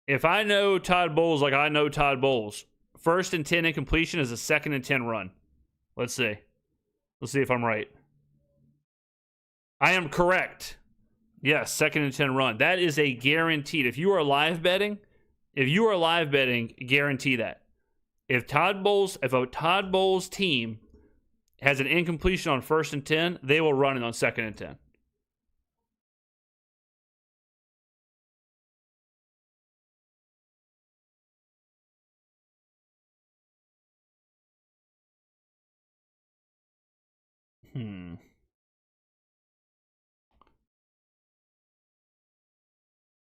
Speaker 1: If I know Todd Bowles like I know Todd Bowles, 1st and 10 incompletion is a 2nd and 10 run. Let's see. Let's see if I'm right. I am correct. Yes, 2nd and 10 run. That is a guaranteed. If you are live betting, guarantee that. If a Todd Bowles team has an incompletion on 1st and 10, they will run it on 2nd and 10.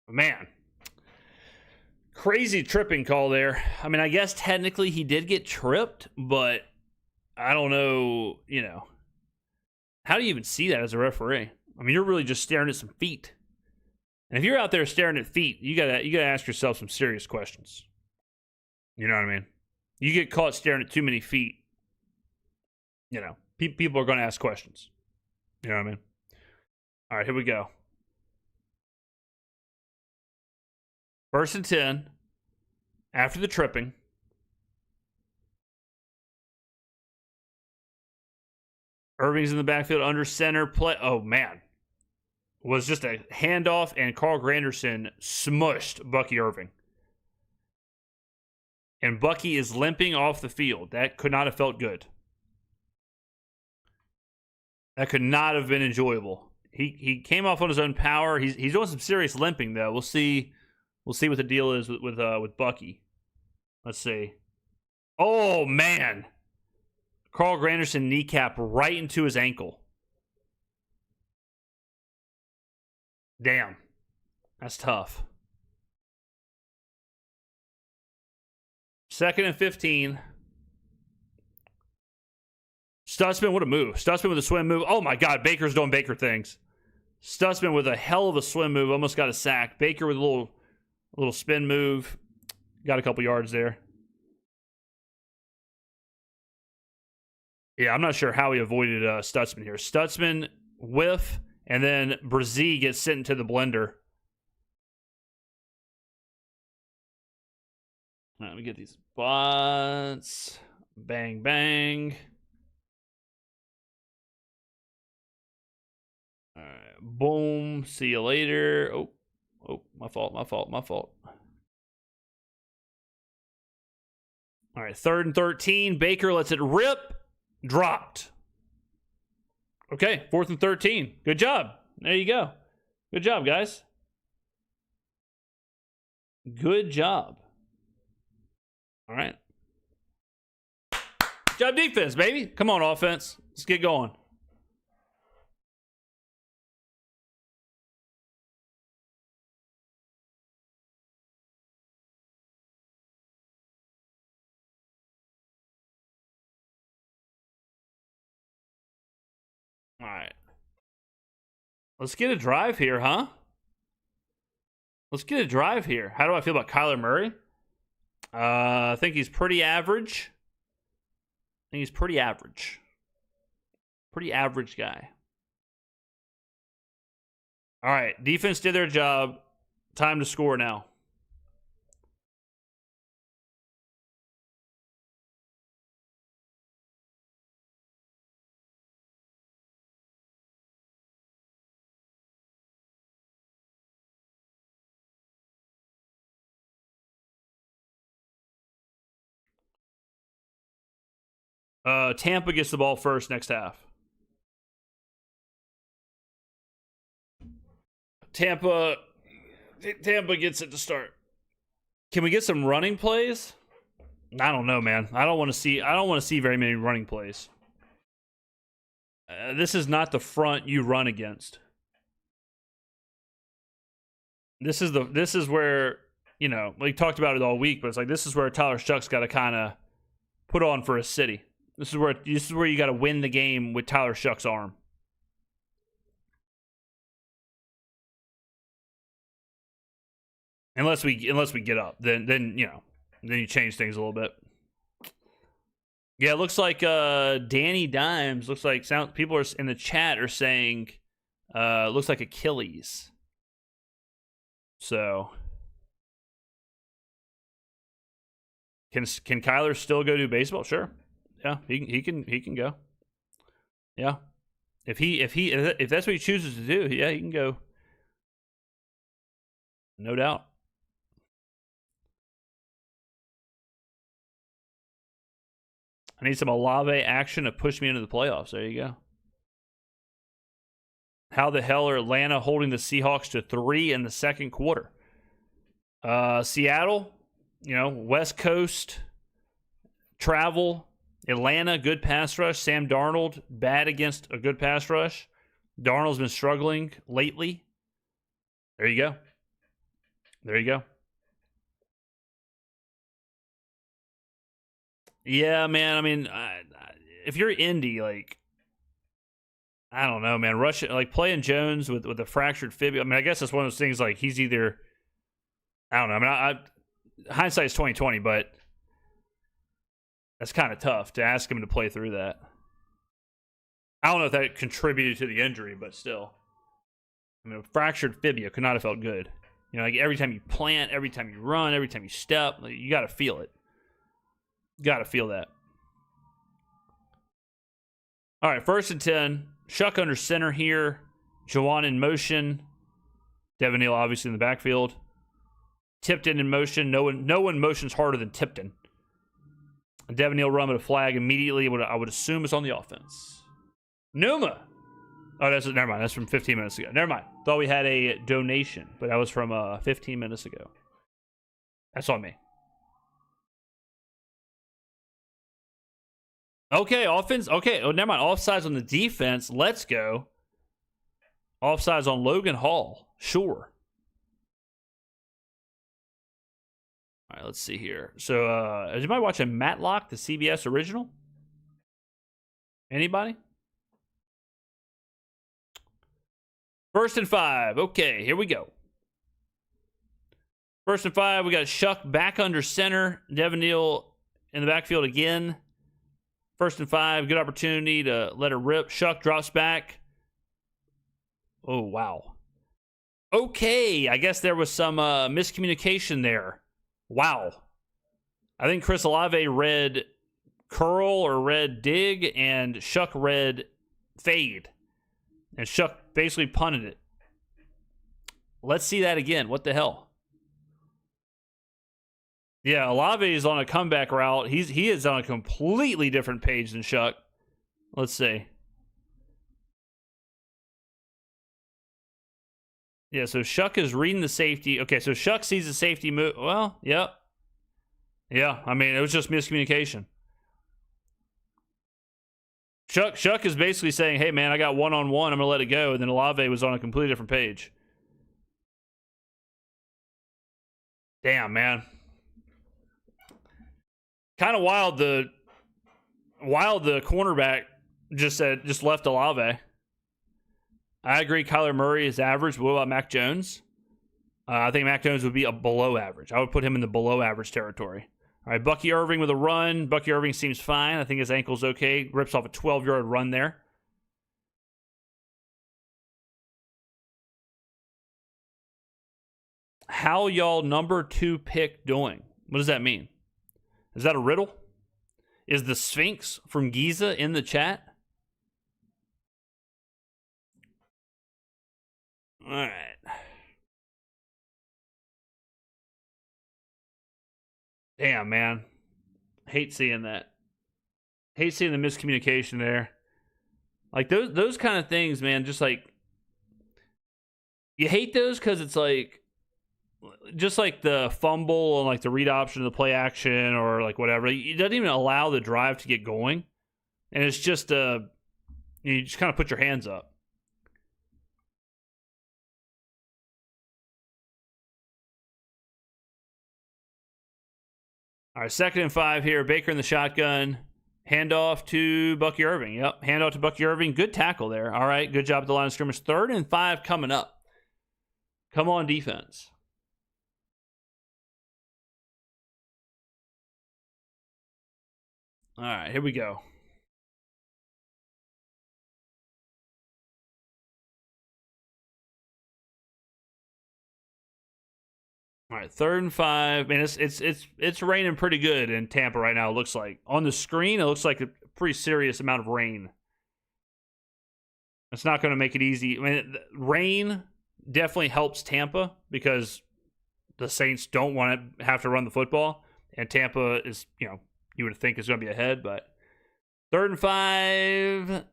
Speaker 1: Man. Crazy tripping call there. I mean, I guess technically he did get tripped, but I don't know, how do you even see that as a referee? I mean, you're really just staring at some feet. And if you're out there staring at feet, you gotta ask yourself some serious questions. You know what I mean? You get caught staring at too many feet, people are going to ask questions. You know what I mean? All right, here we go. 1st and 10. After the tripping. Irving's in the backfield under center. Play. Oh, man. Was just a handoff, and Carl Granderson smushed Bucky Irving. And Bucky is limping off the field. That could not have felt good. That could not have been enjoyable. He came off on his own power. He's doing some serious limping, though. We'll see what the deal is with Bucky. Let's see. Oh, man. Carl Granderson kneecap right into his ankle. Damn. That's tough. 2nd and 15. Stutzman, what a move. Stutzman with a swim move. Oh, my God. Baker's doing Baker things. Stutzman with a hell of a swim move. Almost got a sack. Baker with a little spin move. Got a couple yards there. Yeah, I'm not sure how he avoided Stutzman here. Stutzman, whiff, and then Brzee gets sent into the blender. All right, let me get these spots. Bang, bang. boom. See you later. Oh, my fault. All right, 3rd and 13. Baker lets it rip. Dropped. Okay, 4th and 13. Good job. There you go. Good job, guys. Good job. All right. Good job, defense, baby. Come on, offense. Let's get going. All right. Let's get a drive here, huh? Let's get a drive here. How do I feel about Kyler Murray? I think he's pretty average. Pretty average guy. All right. Defense did their job. Time to score now. Tampa gets the ball first next half. Tampa gets it to start. Can we get some running plays? I don't know, man. I don't want to see very many running plays. This is not the front you run against. This is where, you know, we talked about it all week, but it's like this is where Tyler Shough's got to kind of put on for a city. This is where you got to win the game with Tyler Shoug's arm. Unless we get up, then you know, then you change things a little bit. Yeah, it looks like Danny Dimes looks like people are in the chat are saying looks like Achilles. So can Kyler still go do baseball? Sure. Yeah, he can go. Yeah. If that's what he chooses to do, yeah, he can go. No doubt. I need some Olave action to push me into the playoffs. There you go. How the hell are Atlanta holding the Seahawks to 3 in the second quarter? Seattle, you know, West Coast travel. Atlanta, good pass rush. Sam Darnold, bad against a good pass rush. Darnold's been struggling lately. There you go. There you go. Yeah, man. I mean, if you're Indy, like, I don't know, man. Rush, like playing Jones with a fractured fibula. I mean, I guess it's one of those things. Like he's either, I don't know. I mean, hindsight is 20/20, but that's kind of tough to ask him to play through that. I don't know if that contributed to the injury, but still, I mean, a fractured fibula could not have felt good. You know, like every time you plant, every time you run, every time you step, like, you got to feel it. Got to feel that. All right, 1st and 10. Shough under center here. Juwan in motion. Devin Neal obviously in the backfield. Tipton in motion. No one motions harder than Tipton. And Devin Neal run with a flag immediately. I would assume it's on the offense. Numa. Oh, never mind. That's from 15 minutes ago. Never mind. Thought we had a donation, but that was from 15 minutes ago. That's on me. Okay, offense. Okay, oh, never mind. Offsides on the defense. Let's go. Offsides on Logan Hall. Sure. All right, let's see here. So, is anybody watching Matlock, the CBS original? Anybody? 1st and 5. Okay, here we go. 1st and 5. We got Shough back under center. Devin Neal in the backfield again. 1st and 5, good opportunity to let her rip. Shough drops back. Oh, wow. Okay, I guess there was some miscommunication there. Wow. I think Chris Olave read curl or read dig, and Shough read fade. And Shough basically punted it. Let's see that again. What the hell? Yeah, Olave is on a comeback route. He is on a completely different page than Shough. Let's see. Yeah, so Shough is reading the safety. Okay, so Shough sees the safety move. Well, yep. Yeah, I mean, it was just miscommunication. Shough is basically saying, hey, man, I got one-on-one. I'm going to let it go. And then Olave was on a completely different page. Damn, man. Kind of wild the cornerback just left Olave. I agree Kyler Murray is average. What about Mac Jones? I think Mac Jones would be a below average. I would put him in the below average territory. All right, Bucky Irving with a run. Bucky Irving seems fine. I think his ankle's okay. Rips off a 12-yard run there. How y'all number 2 pick doing? What does that mean? Is that a riddle? Is the Sphinx from Giza in the chat? All right. Damn, man. Hate seeing that. Hate seeing the miscommunication there. Like those kind of things, man, just like you hate those because it's like just like the fumble and like the read option of the play action or like whatever. It doesn't even allow the drive to get going. And it's just you just kind of put your hands up. All right, 2nd and 5 here. Baker in the shotgun. Handoff to Bucky Irving. Yep, handoff to Bucky Irving. Good tackle there. All right, good job at the line of scrimmage. 3rd and 5 coming up. Come on, defense. All right, here we go. All right, 3rd and 5. Man, it's raining pretty good in Tampa right now. It looks like on the screen, it looks like a pretty serious amount of rain. It's not going to make it easy. I mean, rain definitely helps Tampa because the Saints don't want to have to run the football, and Tampa is, you would think is going to be ahead. But 3rd and 5.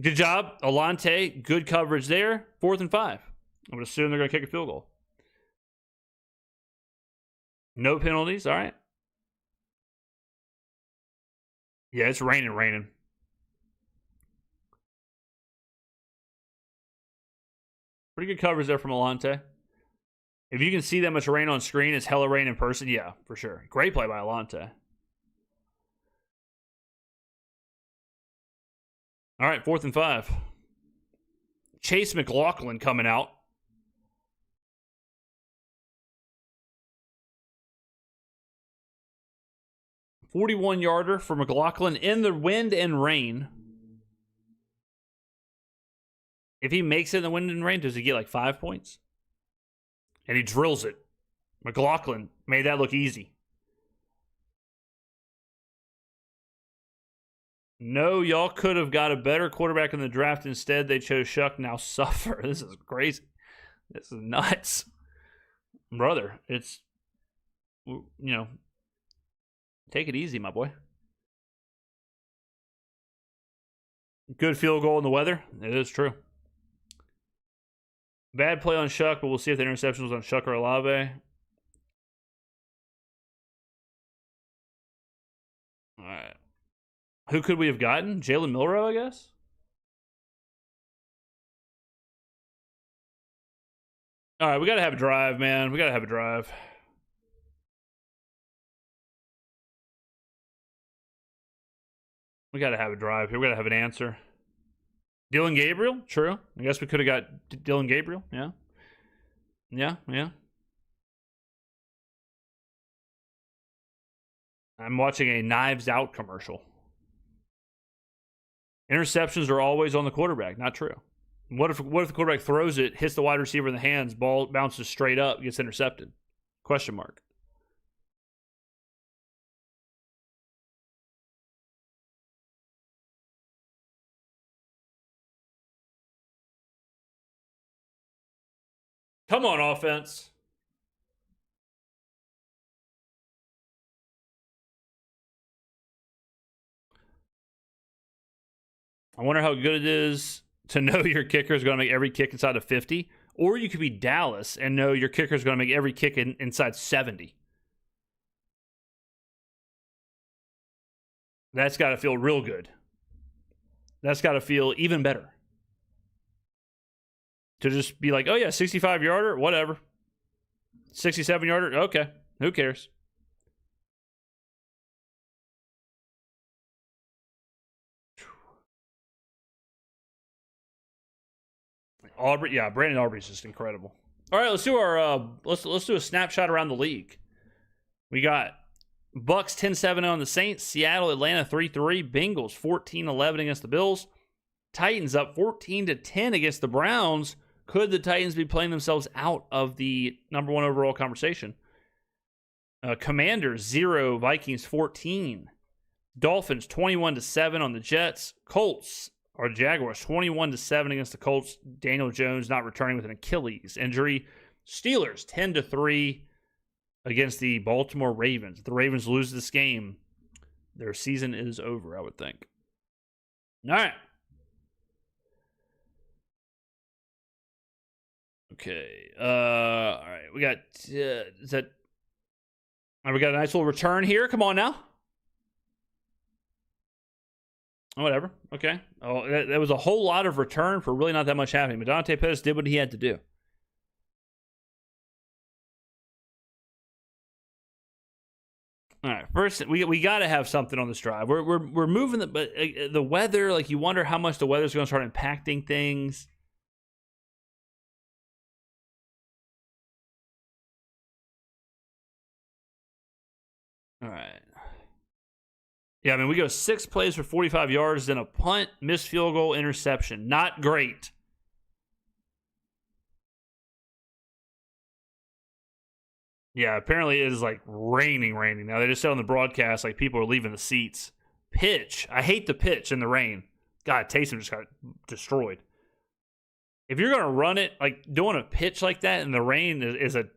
Speaker 1: Good job, Alante. Good coverage there. 4th and 5. I would assume they're going to kick a field goal. No penalties. All right. Yeah, it's raining. Pretty good coverage there from Alante. If you can see that much rain on screen, it's hella rain in person. Yeah, for sure. Great play by Alante. All right, 4th and 5. Chase McLaughlin coming out. $41-yarder for McLaughlin in the wind and rain. If he makes it in the wind and rain, does he get like 5 points? And he drills it. McLaughlin made that look easy. No, y'all could have got a better quarterback in the draft. Instead, they chose Shough. Now suffer. This is crazy. This is nuts. Brother, it's, take it easy, my boy. Good field goal in the weather. It is true. Bad play on Shough, but we'll see if the interception was on Shough or Olave. All right. Who could we have gotten? Jalen Milroe, I guess? All right, we got to have a drive, man. We got to have a drive. We got to have a drive here. We got to have an answer. Dylan Gabriel? True. I guess we could have got Dylan Gabriel. Yeah. Yeah. I'm watching a Knives Out commercial. Interceptions are always on the quarterback. Not true. What if the quarterback throws it, hits the wide receiver in the hands, ball bounces straight up, gets intercepted? Question mark. Come on, offense. I wonder how good it is to know your kicker is going to make every kick inside of 50. Or you could be Dallas and know your kicker is going to make every kick inside 70. That's got to feel real good. That's got to feel even better. To just be like, oh yeah, 65-yarder, whatever. 67-yarder, okay. Who cares? Aubrey, yeah, Brandon Aubrey's just incredible. All right, let's do our let's do a snapshot around the league. We got Bucs 10-7 on the Saints, Seattle, Atlanta 3-3, Bengals 14-11 against the Bills, Titans up 14-10 against the Browns. Could the Titans be playing themselves out of the number one overall conversation? Commanders 0, Vikings 14, Dolphins 21-7 on the Jets, Colts or Jaguars 21-7 against the Colts. Daniel Jones not returning with an Achilles injury. Steelers 10-3 against the Baltimore Ravens. If the Ravens lose this game, their season is over, I would think. All right. Okay. All right. We got we got a nice little return here. Come on now. Whatever. Okay. Oh, that was a whole lot of return for really not that much happening. But Dante Pettis did what he had to do. All right. First, we got to have something on this drive. We're moving but the weather. Like, you wonder how much the weather's going to start impacting things. All right. Yeah, I mean, we go 6 plays for 45 yards, then a punt, missed field goal, interception. Not great. Yeah, apparently it is like raining. Now, they just said on the broadcast, like, people are leaving the seats. Pitch. I hate the pitch in the rain. God, Taysom just got destroyed. If you're going to run it, like, doing a pitch like that in the rain is a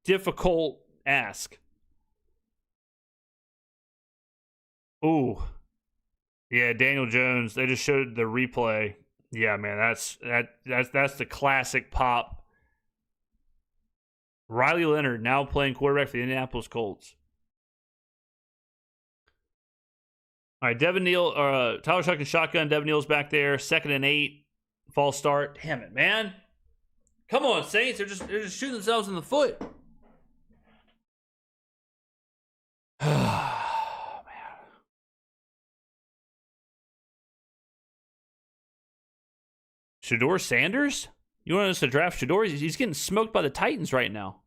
Speaker 1: difficult ask. Ooh. Yeah, Daniel Jones, they just showed the replay. Yeah, man, that's the classic pop. Riley Leonard now playing quarterback for the Indianapolis Colts. All right, Tyler Shough and shotgun. Devin Neal's back there. 2nd and 8. False start. Damn it, man. Come on, Saints. They're just shooting themselves in the foot. Shedeur Sanders? You want us to draft Shedeur? He's getting smoked by the Titans right now.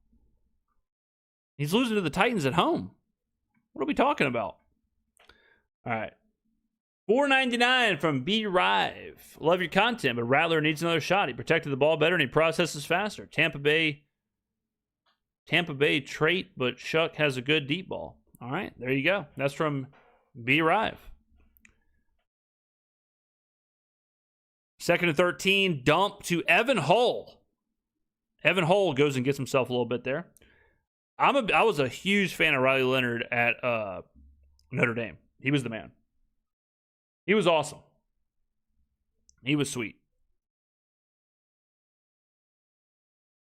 Speaker 1: He's losing to the Titans at home. What are we talking about? All right. $4.99 from B Rive. Love your content, but Rattler needs another shot. He protected the ball better and he processes faster. Tampa Bay trait, but Shough has a good deep ball. All right, there you go. That's from B Rive. 2nd and 13, dump to Evan Hull. Evan Hull goes and gets himself a little bit there. I was a huge fan of Riley Leonard at Notre Dame. He was the man. He was awesome. He was sweet.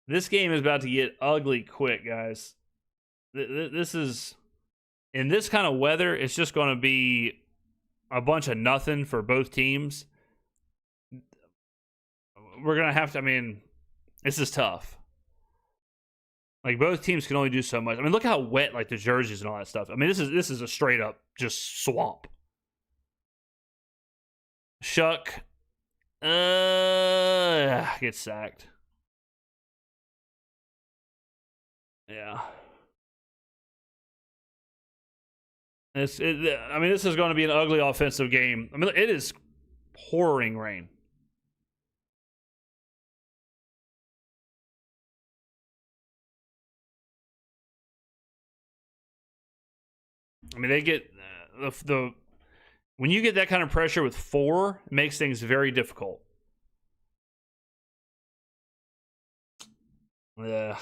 Speaker 1: This game is about to get ugly quick, guys. This is, in this kind of weather, it's just going to be a bunch of nothing for both teams. We're going to have to, I mean, this is tough. Like, both teams can only do so much. I mean, look how wet, like, the jerseys and all that stuff. I mean, this is a straight up just swamp. Shough gets sacked. Yeah. I mean, this is going to be an ugly offensive game. I mean, it is pouring rain. I mean, they get the when you get that kind of pressure with 4, it makes things very difficult. Yeah.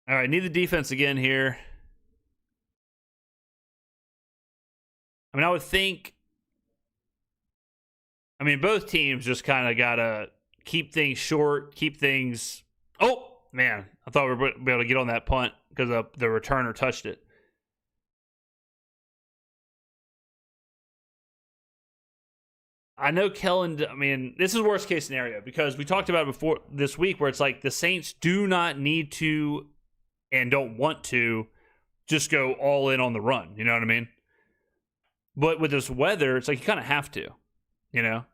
Speaker 1: All right, need the defense again here. I mean, I would think. I mean, both teams just kind of gotta keep things short, keep things. Oh man, I thought we were be able to get on that punt because the returner touched it. I know Kellen. I mean, this is worst case scenario because we talked about it before this week, where it's like the Saints do not need to and don't want to just go all in on the run. You know what I mean? But with this weather, it's like you kind of have to. You know,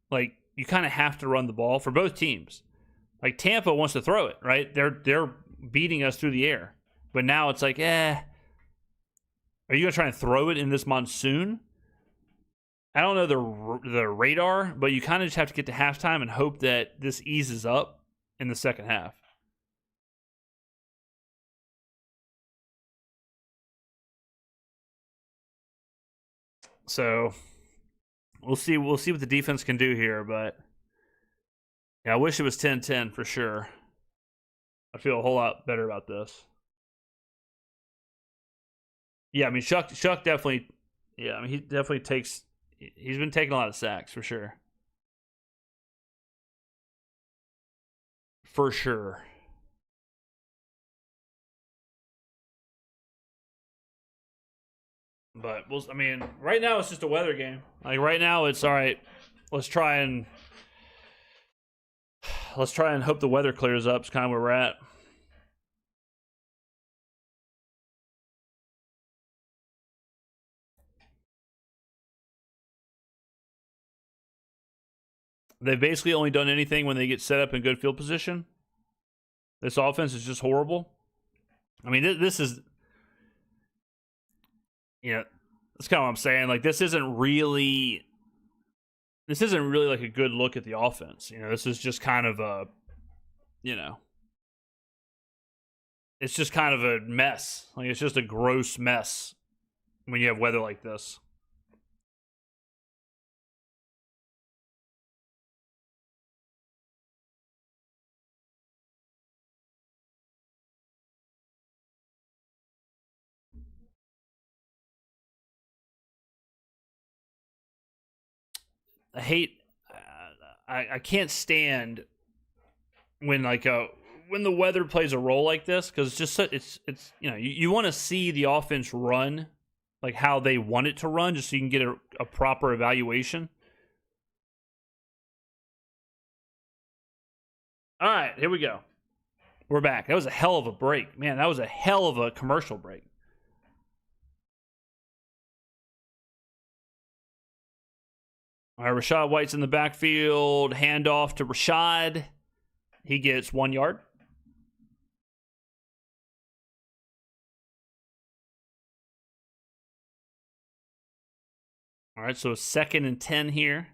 Speaker 1: like you kind of have to run the ball for both teams. Like Tampa wants to throw it, right? They're beating us through the air, but now it's like, are you gonna try and throw it in this monsoon? I don't know the radar, but you kind of just have to get to halftime and hope that this eases up in the second half. So we'll see. We'll see what the defense can do here, but yeah, I wish it was 10-10 for sure. I feel a whole lot better about this. Yeah, I mean, Shough definitely. Yeah, I mean, he definitely takes. He's been taking a lot of sacks for sure. For sure. But I mean, right now it's just a weather game. Like right now, it's all right. Let's try and hope the weather clears up. It's kind of where we're at. They've basically only done anything when they get set up in good field position. This offense is just horrible. I mean, this is, you know, that's kind of what I'm saying. Like, this isn't really like a good look at the offense. You know, this is just kind of a, you know, it's just kind of a mess. Like, it's just a gross mess when you have weather like this. I can't stand when when the weather plays a role like this, because it's just it's you know, you want to see the offense run like how they want it to run, just so you can get a proper evaluation. All right, here we go. We're back. That was a hell of a break, man. That was a hell of a commercial break. All right, Rachaad White's in the backfield. Handoff to Rachaad. He gets 1 yard. All right, so 2nd and 10 here.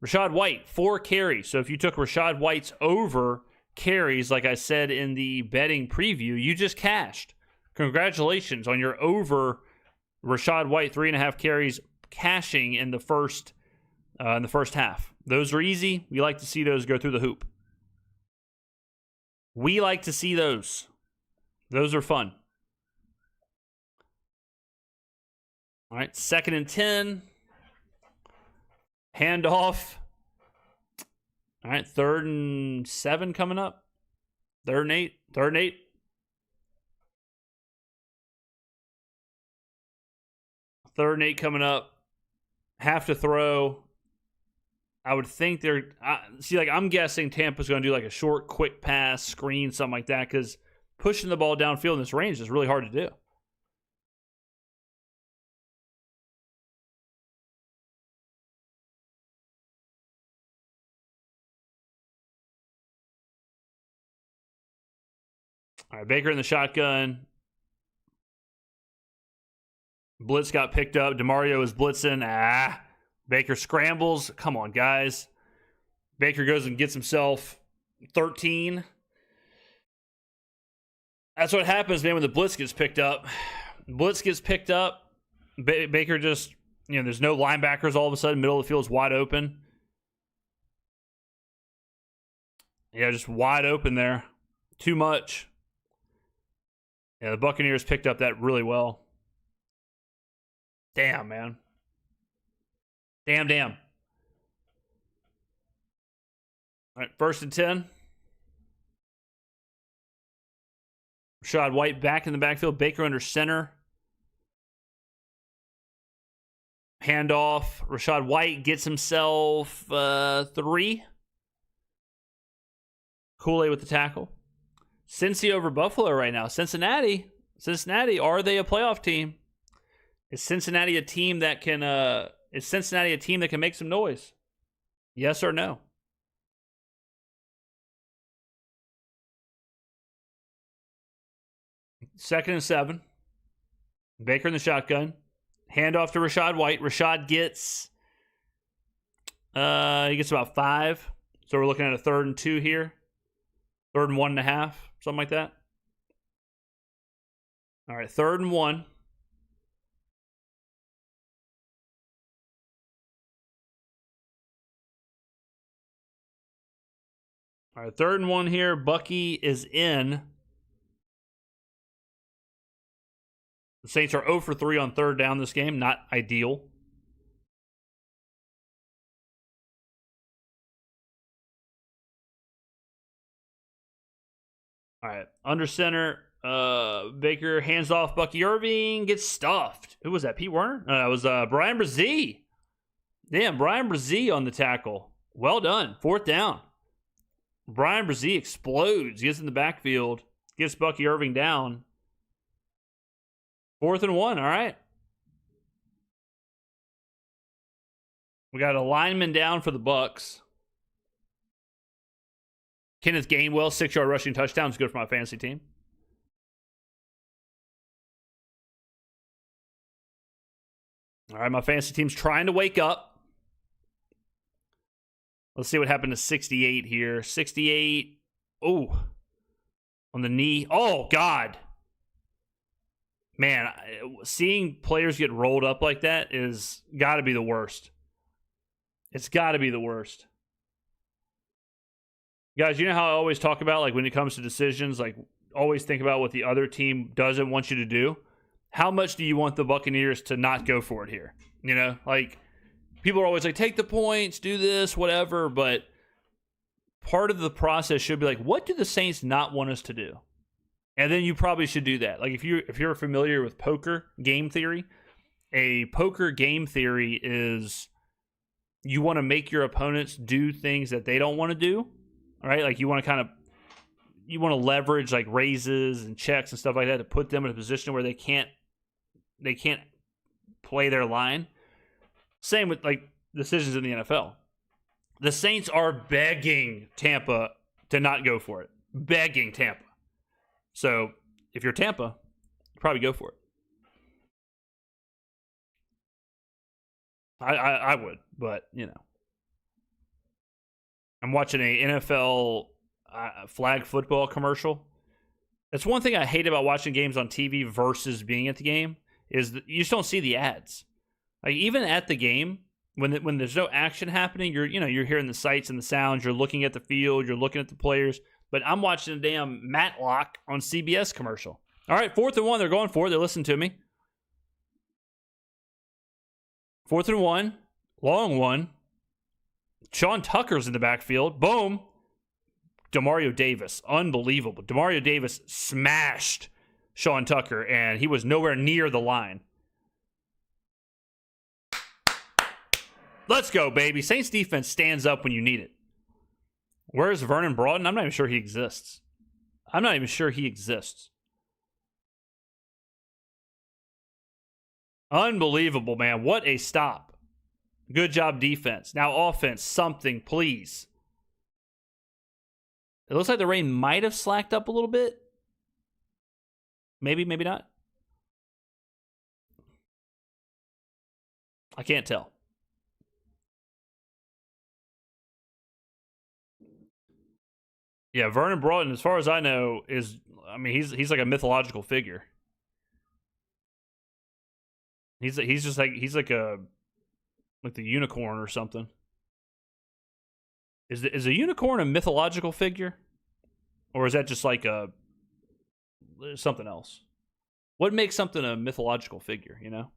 Speaker 1: Rachaad White, 4 carries. So if you took Rachaad White's over carries, like I said in the betting preview, you just cashed. Congratulations on your over Rachaad White 3.5 carries cashing in the first half. Those are easy. We like to see those go through the hoop. We like to see those. Those are fun. All right, 2nd and 10. Handoff. All right, 3rd and 7 coming up. 3rd and 8. 3rd and 8. Third and 8 coming up. Have to throw. I would think I'm guessing Tampa's going to do like a short, quick pass, screen, something like that, because pushing the ball downfield in this range is really hard to do. All right, Baker in the shotgun. Blitz got picked up. DeMario is blitzing. Baker scrambles. Come on, guys. Baker goes and gets himself 13. That's what happens, man, when the blitz gets picked up. Blitz gets picked up. Baker just, there's no linebackers all of a sudden. Middle of the field is wide open. Yeah, just wide open there. Too much. Yeah, the Buccaneers picked up that really well. Damn, man. Damn. All right, 1st and 10. Rachaad White back in the backfield. Baker under center. Handoff. Rachaad White gets himself 3. Kool-Aid with the tackle. Cincy over Buffalo right now. Cincinnati, are they a playoff team? Is Cincinnati a team that can make some noise? Yes or no? Second and 7. Baker in the shotgun. Handoff to Rachaad White. Rachaad gets about 5. So we're looking at a 3rd and 2 here. 3rd and 1.5, something like that. All right, 3rd and 1. All right, 3rd and 1 here. Bucky is in. The Saints are 0 for 3 on 3rd down this game. Not ideal. All right, under center. Baker hands off. Bucky Irving gets stuffed. Who was that? Pete Werner? It was Brian Brzee. Damn, Brian Brzee on the tackle. Well done. 4th down. Brian Brzee explodes. Gets in the backfield. Gets Bucky Irving down. 4th and 1. All right. We got a lineman down for the Bucs. Kenneth Gainwell, 6-yard rushing touchdown. Is good for my fantasy team. All right, my fantasy team's trying to wake up. Let's see what happened to 68 here. 68. Oh, on the knee. Oh, God. Man, seeing players get rolled up like that is got to be the worst. It's got to be the worst. Guys, you know how I always talk about, like, when it comes to decisions, like, always think about what the other team doesn't want you to do. How much do you want the Buccaneers to not go for it here? You know, like, people are always like, take the points, do this, whatever. But part of the process should be like, what do the Saints not want us to do? And then you probably should do that. Like, if you're familiar with poker game theory, a poker game theory is you want to make your opponents do things that they don't want to do. All right, like you want to leverage like raises and checks and stuff like that to put them in a position where they can't play their line. Same with like decisions in the NFL. The Saints are begging Tampa to not go for it. Begging Tampa. So if you're Tampa, you probably go for it. I would, but you know. I'm watching a NFL flag football commercial. That's one thing I hate about watching games on TV versus being at the game is that you just don't see the ads. Like even at the game, when there's no action happening, you're hearing the sights and the sounds. You're looking at the field. You're looking at the players. But I'm watching a damn Matlock on CBS commercial. All right, 4th and 1. They're going for it. They're listening to me. 4th and 1. Long one. Sean Tucker's in the backfield. Boom. Demario Davis. Unbelievable. Demario Davis smashed Sean Tucker, and he was nowhere near the line. Let's go, baby. Saints defense stands up when you need it. Where's Vernon Broughton? I'm not even sure he exists. Unbelievable, man. What a stop. Good job, defense. Now, offense, something, please. It looks like the rain might have slacked up a little bit. Maybe, maybe not. I can't tell. Yeah, Vernon Broughton, as far as I know, he's like a mythological figure. He's like the unicorn or something. Is a unicorn a mythological figure? Or is that just like something else? What makes something a mythological figure, you know?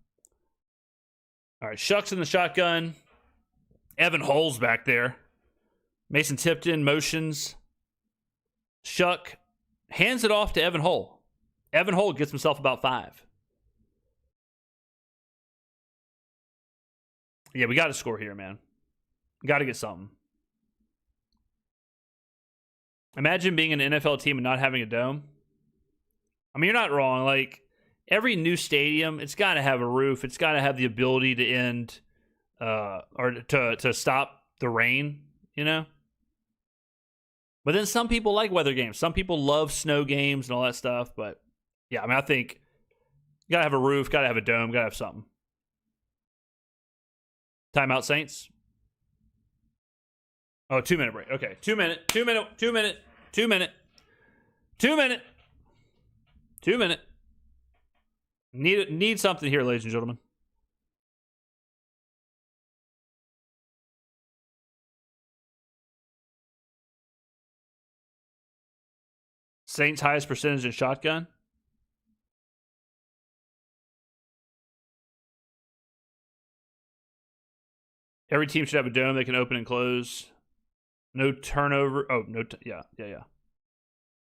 Speaker 1: All right, Shough's in the shotgun. Evan Hull's back there. Mason Tipton motions. Shough hands it off to Evan Hull. Evan Hull gets himself about 5. Yeah, we got to score here, man. Got to get something. Imagine being an NFL team and not having a dome. I mean, you're not wrong. Like, every new stadium, it's got to have a roof. It's got to have the ability to end or to stop the rain, you know? But then some people like weather games. Some people love snow games and all that stuff. But, yeah, I mean, I think you got to have a roof, got to have a dome, got to have something. Timeout, Saints. Oh, 2-minute break. Okay, 2 minute. Need something here, ladies and gentlemen. Saints' highest percentage in shotgun. Every team should have a dome they can open and close. No turnover. Oh, no. Yeah.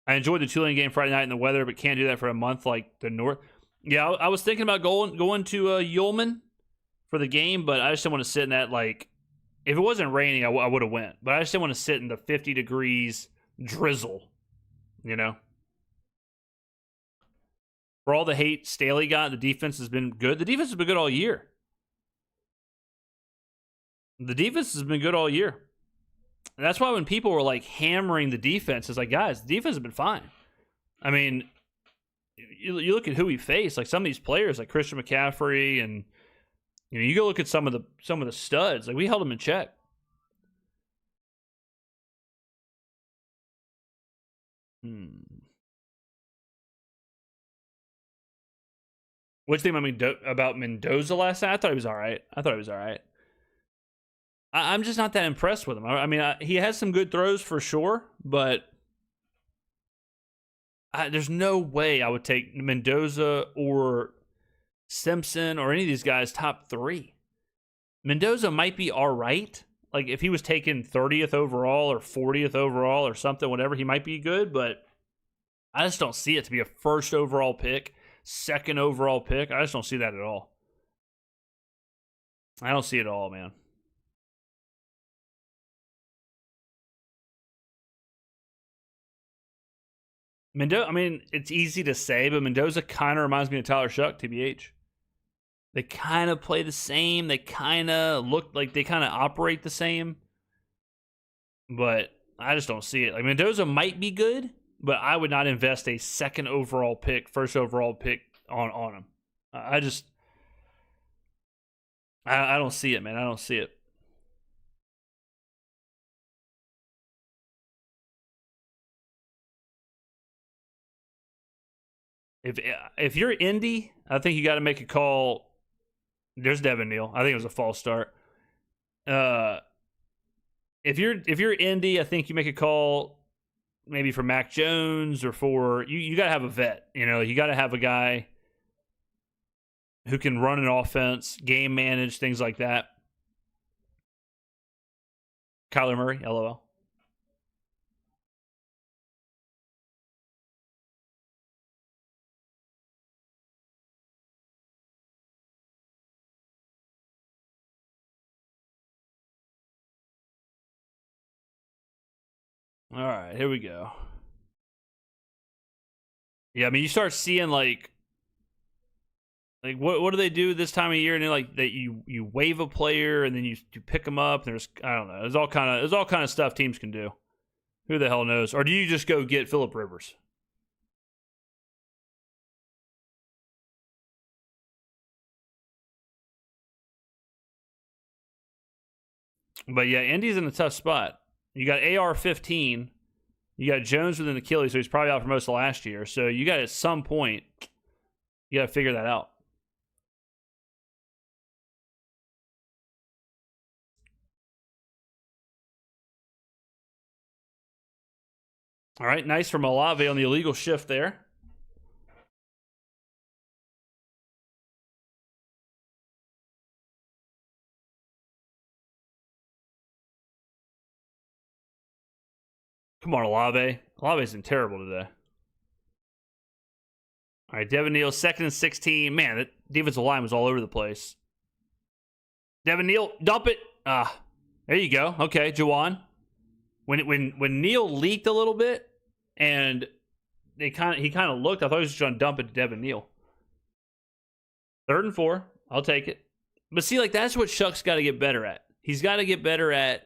Speaker 1: I enjoyed the Tulane game Friday night in the weather, but can't do that for a month like the North. Yeah, I was thinking about going to Ullman for the game, but I just didn't want to sit in that, like, if it wasn't raining, I would have went. But I just didn't want to sit in the 50 degrees drizzle, you know? For all the hate Staley got, the defense has been good. The defense has been good all year. The defense has been good all year. And that's why when people were, like, hammering the defense, it's like, guys, the defense has been fine. I mean, you look at who we faced, like some of these players, like Christian McCaffrey, and you know, you go look at some of the studs. Like, we held them in check. What do you think about Mendoza last night? I thought he was all right. I'm just not that impressed with him. I mean, he has some good throws for sure, but there's no way I would take Mendoza or Simpson or any of these guys top 3. Mendoza might be all right. Like, if he was taken 30th overall or 40th overall or something, whatever, he might be good, but I just don't see it to be a first overall pick, second overall pick. I just don't see that at all. I don't see it at all, man. Mendoza, I mean, it's easy to say, but Mendoza kind of reminds me of Tyler Shough, TBH. They kind of play the same. They kind of look like they kind of operate the same. But I just don't see it. Like, Mendoza might be good, but I would not invest a second overall pick, first overall pick on him. I don't see it, man. I don't see it. If you're Indy, I think you got to make a call. There's Devin Neal. I think it was a false start. If you're Indy, I think you make a call maybe for Mac Jones or for you got to have a vet. You know, you got to have a guy who can run an offense, game manage, things like that. Kyler Murray, LOL. All right, here we go. Yeah, I mean, you start seeing like what do they do this time of year? And like that you waive a player and then you pick them up. There's, I don't know. There's all kind of stuff teams can do. Who the hell knows? Or do you just go get Phillip Rivers? But yeah, Indy's in a tough spot. You got AR-15. You got Jones with an Achilles, so he's probably out for most of last year. So you got, at some point, you got to figure that out. All right, nice from Olave on the illegal shift there. Come on, Olave. Olave's been terrible today. All right, Devin Neal, 2nd and 16. Man, that defensive line was all over the place. Devin Neal, dump it. There you go. Okay, Juwan. When Neal leaked a little bit, and he kind of looked, I thought he was just trying to dump it to Devin Neal. 3rd and 4. I'll take it. But see, like, that's what Shough's got to get better at. He's got to get better at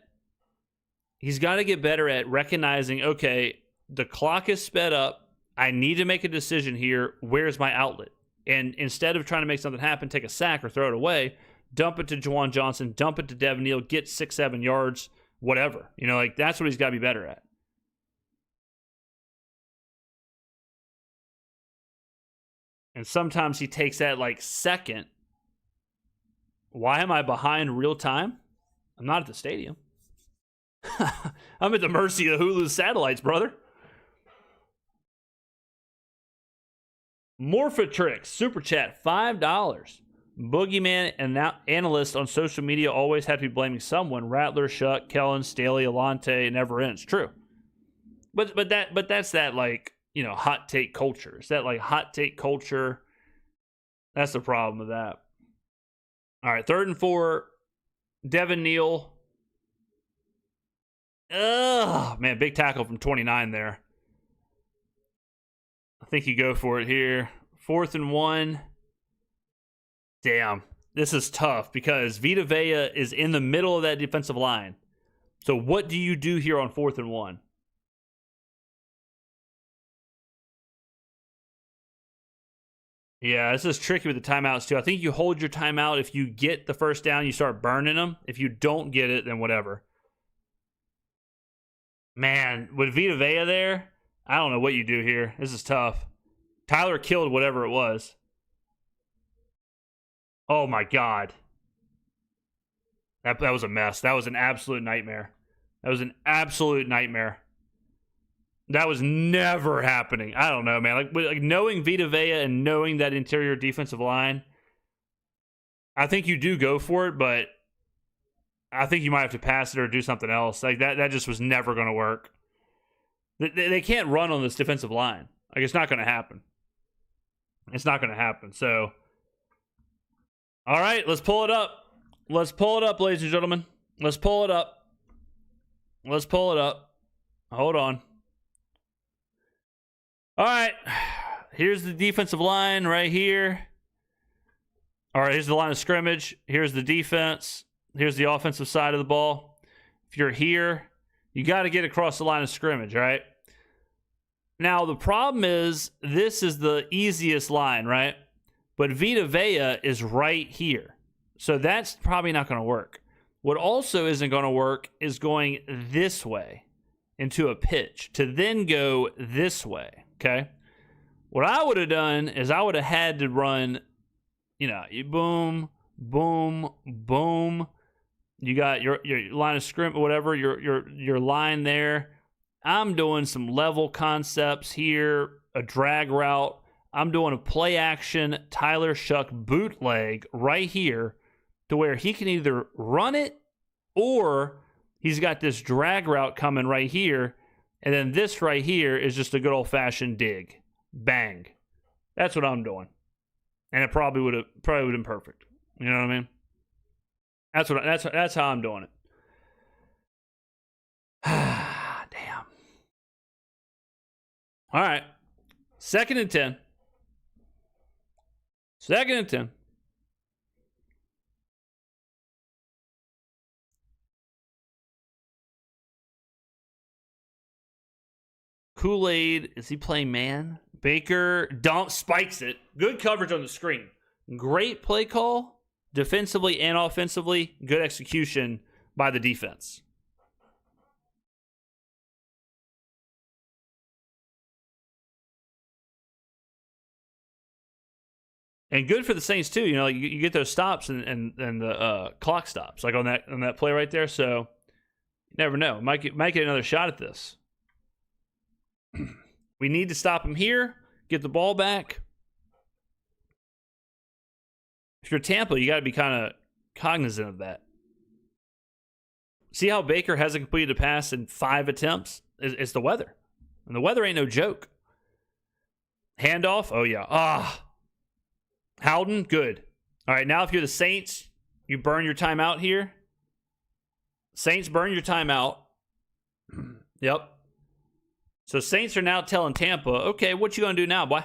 Speaker 1: recognizing, okay, the clock is sped up. I need to make a decision here. Where's my outlet? And instead of trying to make something happen, take a sack or throw it away, dump it to Juwan Johnson, dump it to Devin Neal, get 6-7 yards, whatever. You know, like, that's what he's got to be better at. And sometimes he takes that, like, second. Why am I behind real time? I'm not at the stadium. I'm at the mercy of Hulu's satellites, brother. Morphatrix, super chat, $5. Boogeyman and analysts on social media always have to be blaming someone. Rattler, Shough, Kellen, Staley, Alante, it never ends. True. But that's that, like, you know, hot take culture. It's that, like, hot take culture. That's the problem with that. All right, 3rd and 4. Devin Neal. Man, big tackle from 29 there. I think you go for it here. 4th and 1. Damn, this is tough because Vita Vea is in the middle of that defensive line. So what do you do here on 4th and 1? Yeah, this is tricky with the timeouts too. I think you hold your timeout. If you get the first down, you start burning them. If you don't get it, then whatever. Man, with Vita Vea there, I don't know what you do here. This is tough. Tyler killed whatever it was. Oh, my God. That was a mess. That was an absolute nightmare. That was an absolute nightmare. That was never happening. I don't know, man. Like knowing Vita Vea and knowing that interior defensive line, I think you do go for it, but I think you might have to pass it or do something else. Like that just was never going to work. They can't run on this defensive line. Like, it's not going to happen. It's not going to happen. So, all right, let's pull it up. Let's pull it up, ladies and gentlemen. Let's pull it up. Let's pull it up. Hold on. All right. Here's the defensive line right here. All right, here's the line of scrimmage. Here's the defense. Here's the offensive side of the ball. If you're here, you got to get across the line of scrimmage, right? Now, the problem is this is the easiest line, right? But Vita Vea is right here. So that's probably not going to work. What also isn't going to work is going this way into a pitch to then go this way, okay? What I would have done is I would have had to run, you know, boom, boom, boom. You got your line of scrimmage, whatever, your line there. I'm doing some level concepts here, a drag route. I'm doing a play action Tyler Shough bootleg right here to where he can either run it or he's got this drag route coming right here. And then this right here is just a good old fashioned dig. Bang. That's what I'm doing. And it probably would have been perfect. You know what I mean? That's how I'm doing it. Damn. All right. 2nd and 10. 2nd and 10. Kool-Aid, is he playing man? Baker spikes it. Good coverage on the screen. Great play call, defensively and offensively. Good execution by the defense. And good for the Saints too. You know, you get those stops and the clock stops, like on that play right there. So you never know. Might get another shot at this. We need to stop him here, get the ball back. If you're Tampa, you got to be kind of cognizant of that. See how Baker hasn't completed a pass in 5 attempts? It's the weather. And the weather ain't no joke. Handoff? Oh, yeah. Howden? Good. All right, now if you're the Saints, you burn your timeout here. Saints, burn your timeout. Yep. So Saints are now telling Tampa, okay, what you going to do now, boy?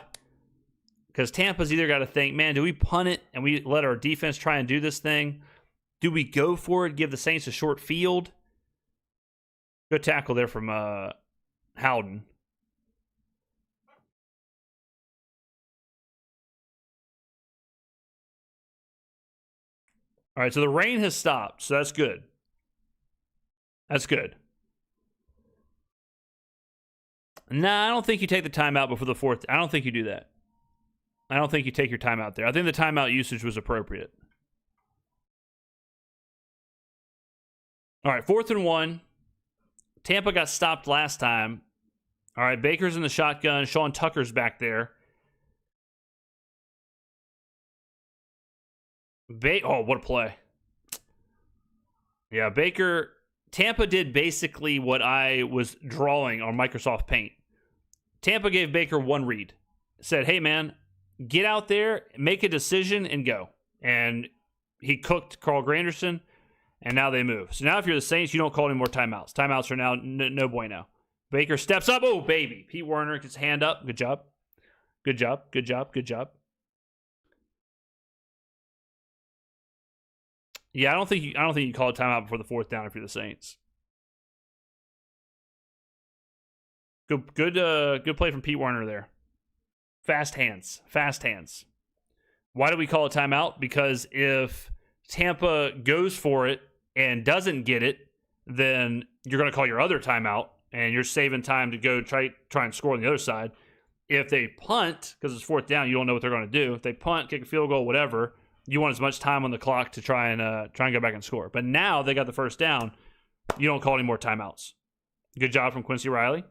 Speaker 1: Because Tampa's either got to think, man, do we punt it and we let our defense try and do this thing? Do we go for it, give the Saints a short field? Good tackle there from Howden. All right, so the rain has stopped, so that's good. That's good. Nah, I don't think you take the timeout before the 4th. I don't think you do that. I don't think you take your timeout there. I think the timeout usage was appropriate. All right, 4th and 1. Tampa got stopped last time. All right, Baker's in the shotgun. Sean Tucker's back there. Oh, what a play. Yeah, Baker. Tampa did basically what I was drawing on Microsoft Paint. Tampa gave Baker one read. Said, hey, man, get out there, make a decision, and go. And he cooked Carl Granderson, and now they move. So now if you're the Saints, you don't call any more timeouts. Timeouts are now no bueno. Baker steps up. Oh, baby. Pete Werner gets a hand up. Good job. Good job. Good job. Good job. Yeah, I don't think you call a timeout before the 4th down if you're the Saints. Good play from Pete Werner there. Fast hands. Why do we call a timeout? Because if Tampa goes for it and doesn't get it, then you're going to call your other timeout, and you're saving time to go try and score on the other side. If they punt, because it's 4th down, you don't know what they're going to do. If they punt, kick a field goal, whatever, you want as much time on the clock to try and go back and score. But now they got the 1st down. You don't call any more timeouts. Good job from Quincy Riley.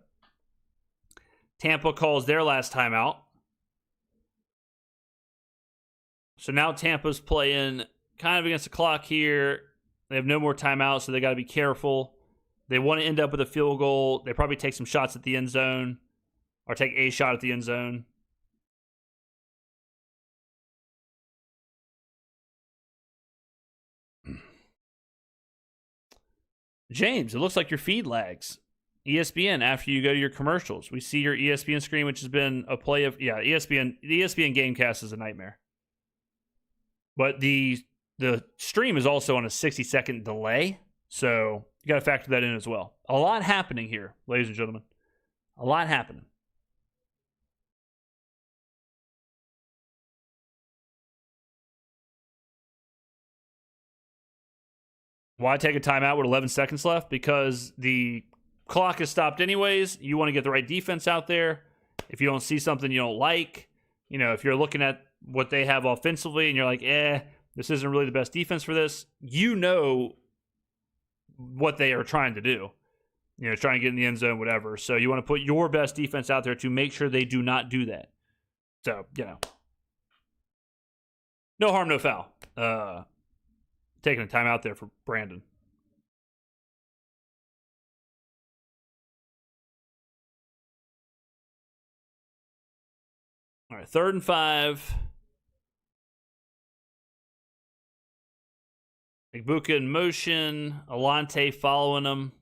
Speaker 1: Tampa calls their last timeout. So now Tampa's playing kind of against the clock here. They have no more timeouts, so they got to be careful. They want to end up with a field goal. They probably take some shots at the end zone or take a shot at the end zone. James, it looks like your feed lags. ESPN, after you go to your commercials, we see your ESPN screen, which has been a play of, yeah, ESPN. The ESPN Gamecast is a nightmare. But the stream is also on a 60-second delay, so you got to factor that in as well. A lot happening here, ladies and gentlemen. A lot happening. Why take a timeout with 11 seconds left? Because the clock is stopped anyways. You want to get the right defense out there. If you don't see something you don't like, if you're looking at what they have offensively and you're like, this isn't really the best defense for this, you know what they are trying to do. Trying to get in the end zone, whatever. So you want to put your best defense out there to make sure they do not do that. So, no harm, no foul. Taking a time out there for Brandon. All right, 3rd and 5. Igbuka in motion. Alante following him.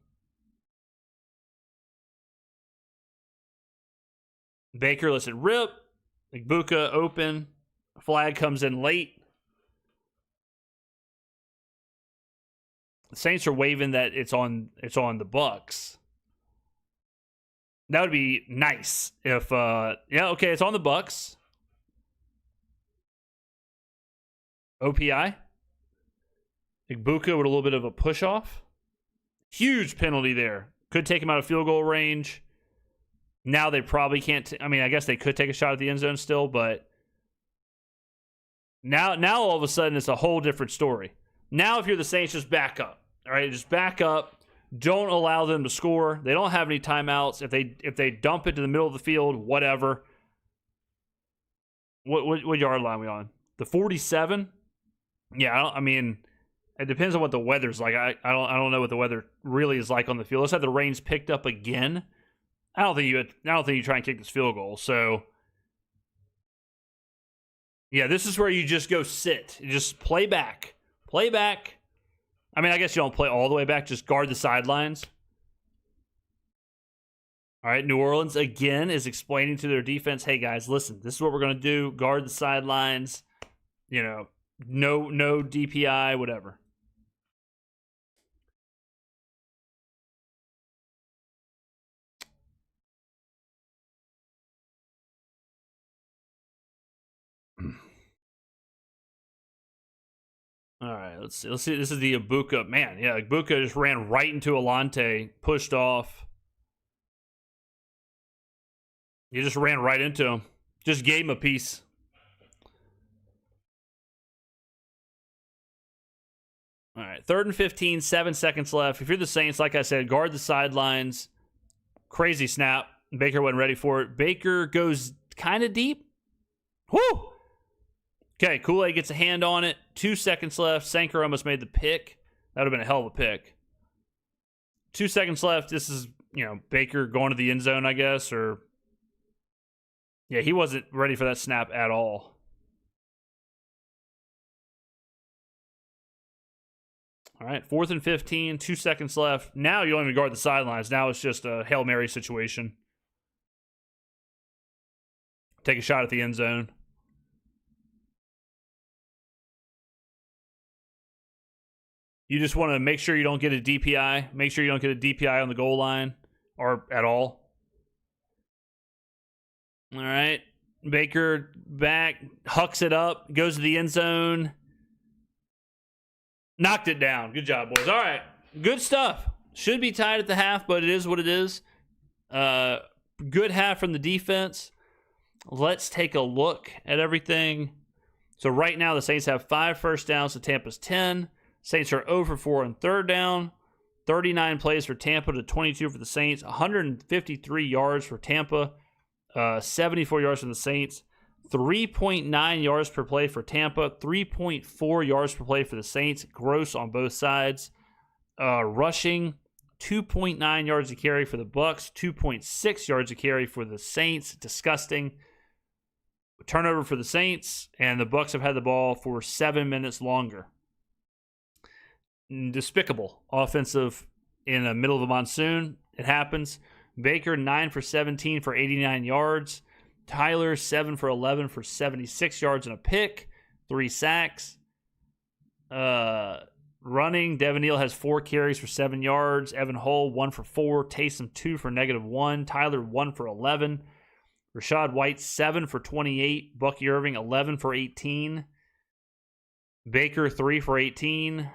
Speaker 1: Baker lets it rip. Igbuka open. Flag comes in late. The Saints are waving that it's on the Bucs. That would be nice if it's on the Bucs. OPI. Igbuka with a little bit of a push off. Huge penalty there. Could take him out of field goal range. Now they probably can't. I guess they could take a shot at the end zone still, but now all of a sudden it's a whole different story. Now if you're the Saints, just back up. All right, just back up. Don't allow them to score. They don't have any timeouts. If they dump it to the middle of the field, whatever. What yard line are we on? The 47? Yeah, I mean, it depends on what the weather's like. I don't know what the weather really is like on the field. Let's have the rain's picked up again. I don't think you try and kick this field goal. So yeah, this is where you just go sit. You just play back. Play back. I mean, I guess you don't play all the way back. Just guard the sidelines. All right, New Orleans, again, is explaining to their defense, hey, guys, listen, this is what we're going to do. Guard the sidelines. You know, no DPI, whatever. All right, let's see. This is the Ibuka. Man, yeah, Ibuka just ran right into Alante, pushed off. He just ran right into him. Just gave him a piece. All right, 3rd and 15, 7 seconds left. If you're the Saints, like I said, guard the sidelines. Crazy snap. Baker wasn't ready for it. Baker goes kind of deep. Whoo! Okay, Kool-Aid gets a hand on it. 2 seconds left. Sanker almost made the pick. That would have been a hell of a pick. 2 seconds left. This is, Baker going to the end zone, I guess, or... Yeah, he wasn't ready for that snap at all. All right, 4th and 15, 2 seconds left. Now you don't even guard the sidelines. Now it's just a Hail Mary situation. Take a shot at the end zone. You just want to make sure you don't get a DPI. Make sure you don't get a DPI on the goal line or at all. All right. Baker back, hucks it up, goes to the end zone. Knocked it down. Good job, boys. All right. Good stuff. Should be tied at the half, but it is what it is. Good half from the defense. Let's take a look at everything. So right now the Saints have 5 first downs to Tampa's 10. Saints are 0 for 4 on 3rd down. 39 plays for Tampa to 22 for the Saints. 153 yards for Tampa. 74 yards for the Saints. 3.9 yards per play for Tampa. 3.4 yards per play for the Saints. Gross on both sides. Rushing, 2.9 yards a carry for the Bucs. 2.6 yards a carry for the Saints. Disgusting. Turnover for the Saints, and the Bucs have had the ball for 7 minutes longer. Despicable offensive in the middle of a monsoon. It happens. Baker 9 for 17 for 89 yards. Tyler 7 for 11 for 76 yards and a pick. 3 sacks. Running, Devin Neal has 4 carries for 7 yards. Evan Hull 1 for 4. Taysom 2 for -1. Tyler 1 for 11. Rashad White 7 for 28. Bucky Irving 11 for 18. Baker 3 for 18.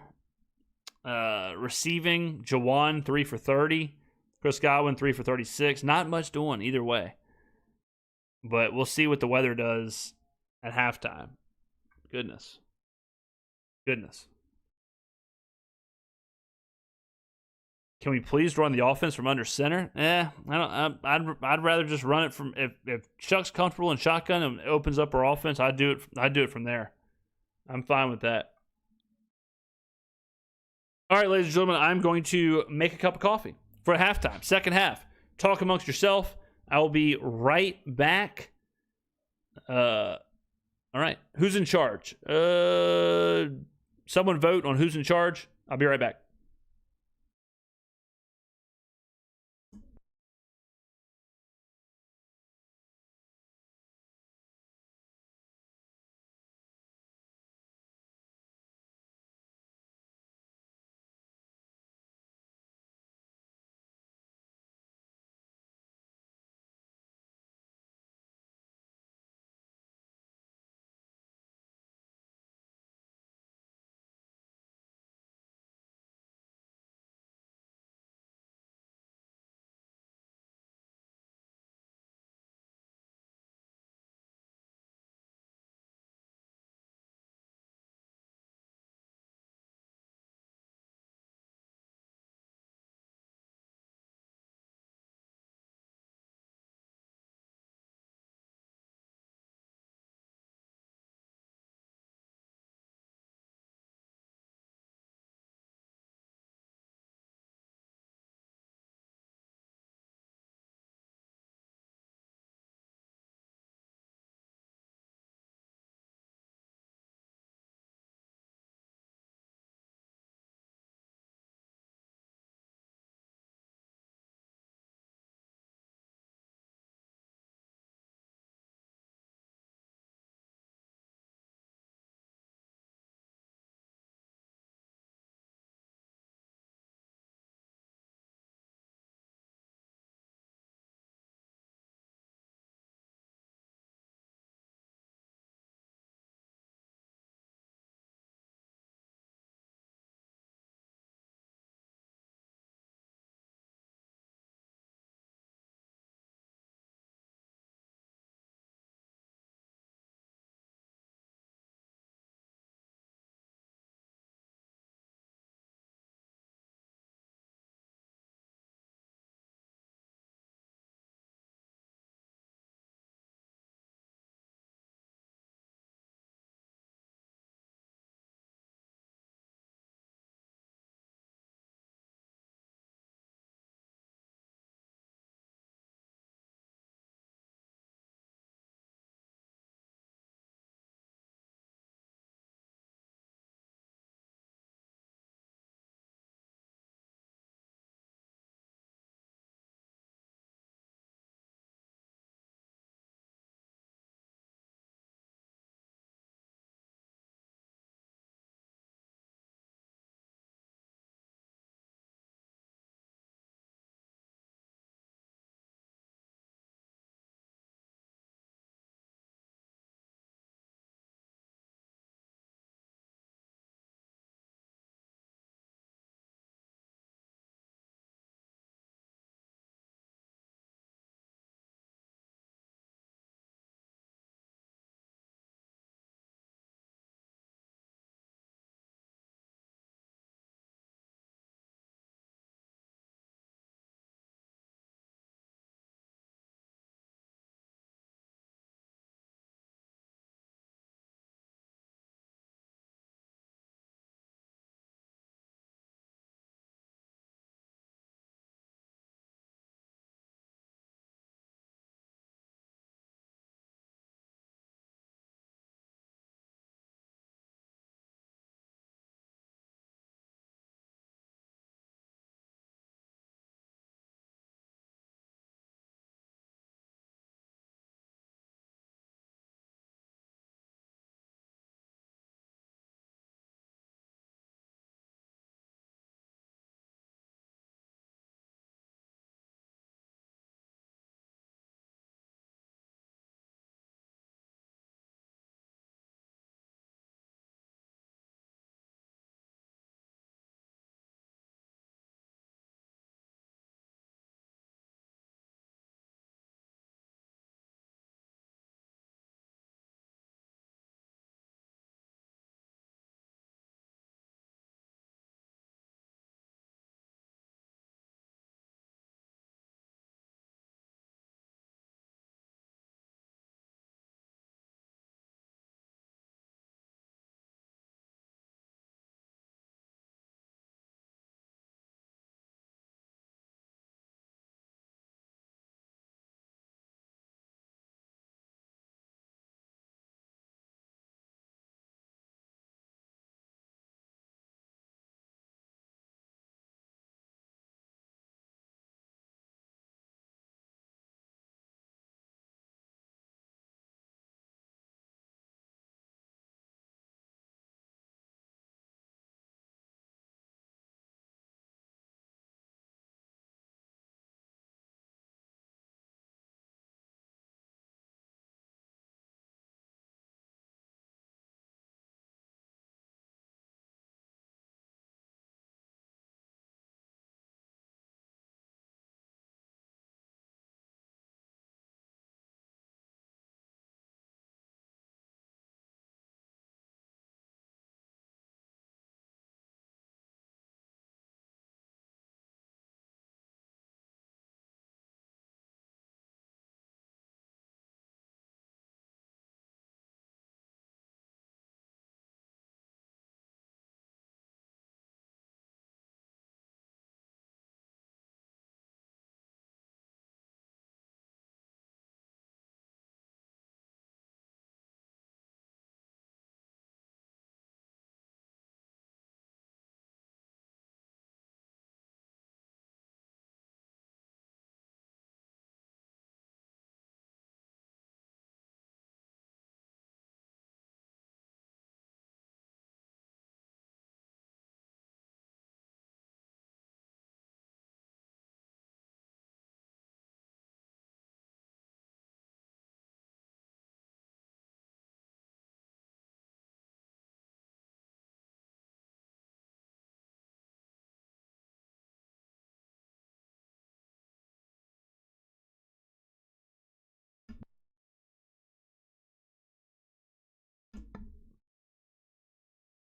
Speaker 1: Receiving, Jawan 3 for 30. Chris Godwin 3 for 36. Not much doing either way. But we'll see what the weather does at halftime. Goodness. Can we please run the offense from under center? I'd rather just run it from if Chuck's comfortable in shotgun and opens up our offense, I'd do it from there. I'm fine with that. All right, ladies and gentlemen, I'm going to make a cup of coffee for halftime, second half. Talk amongst yourself. I will be right back. All right, who's in charge? Someone vote on who's in charge. I'll be right back.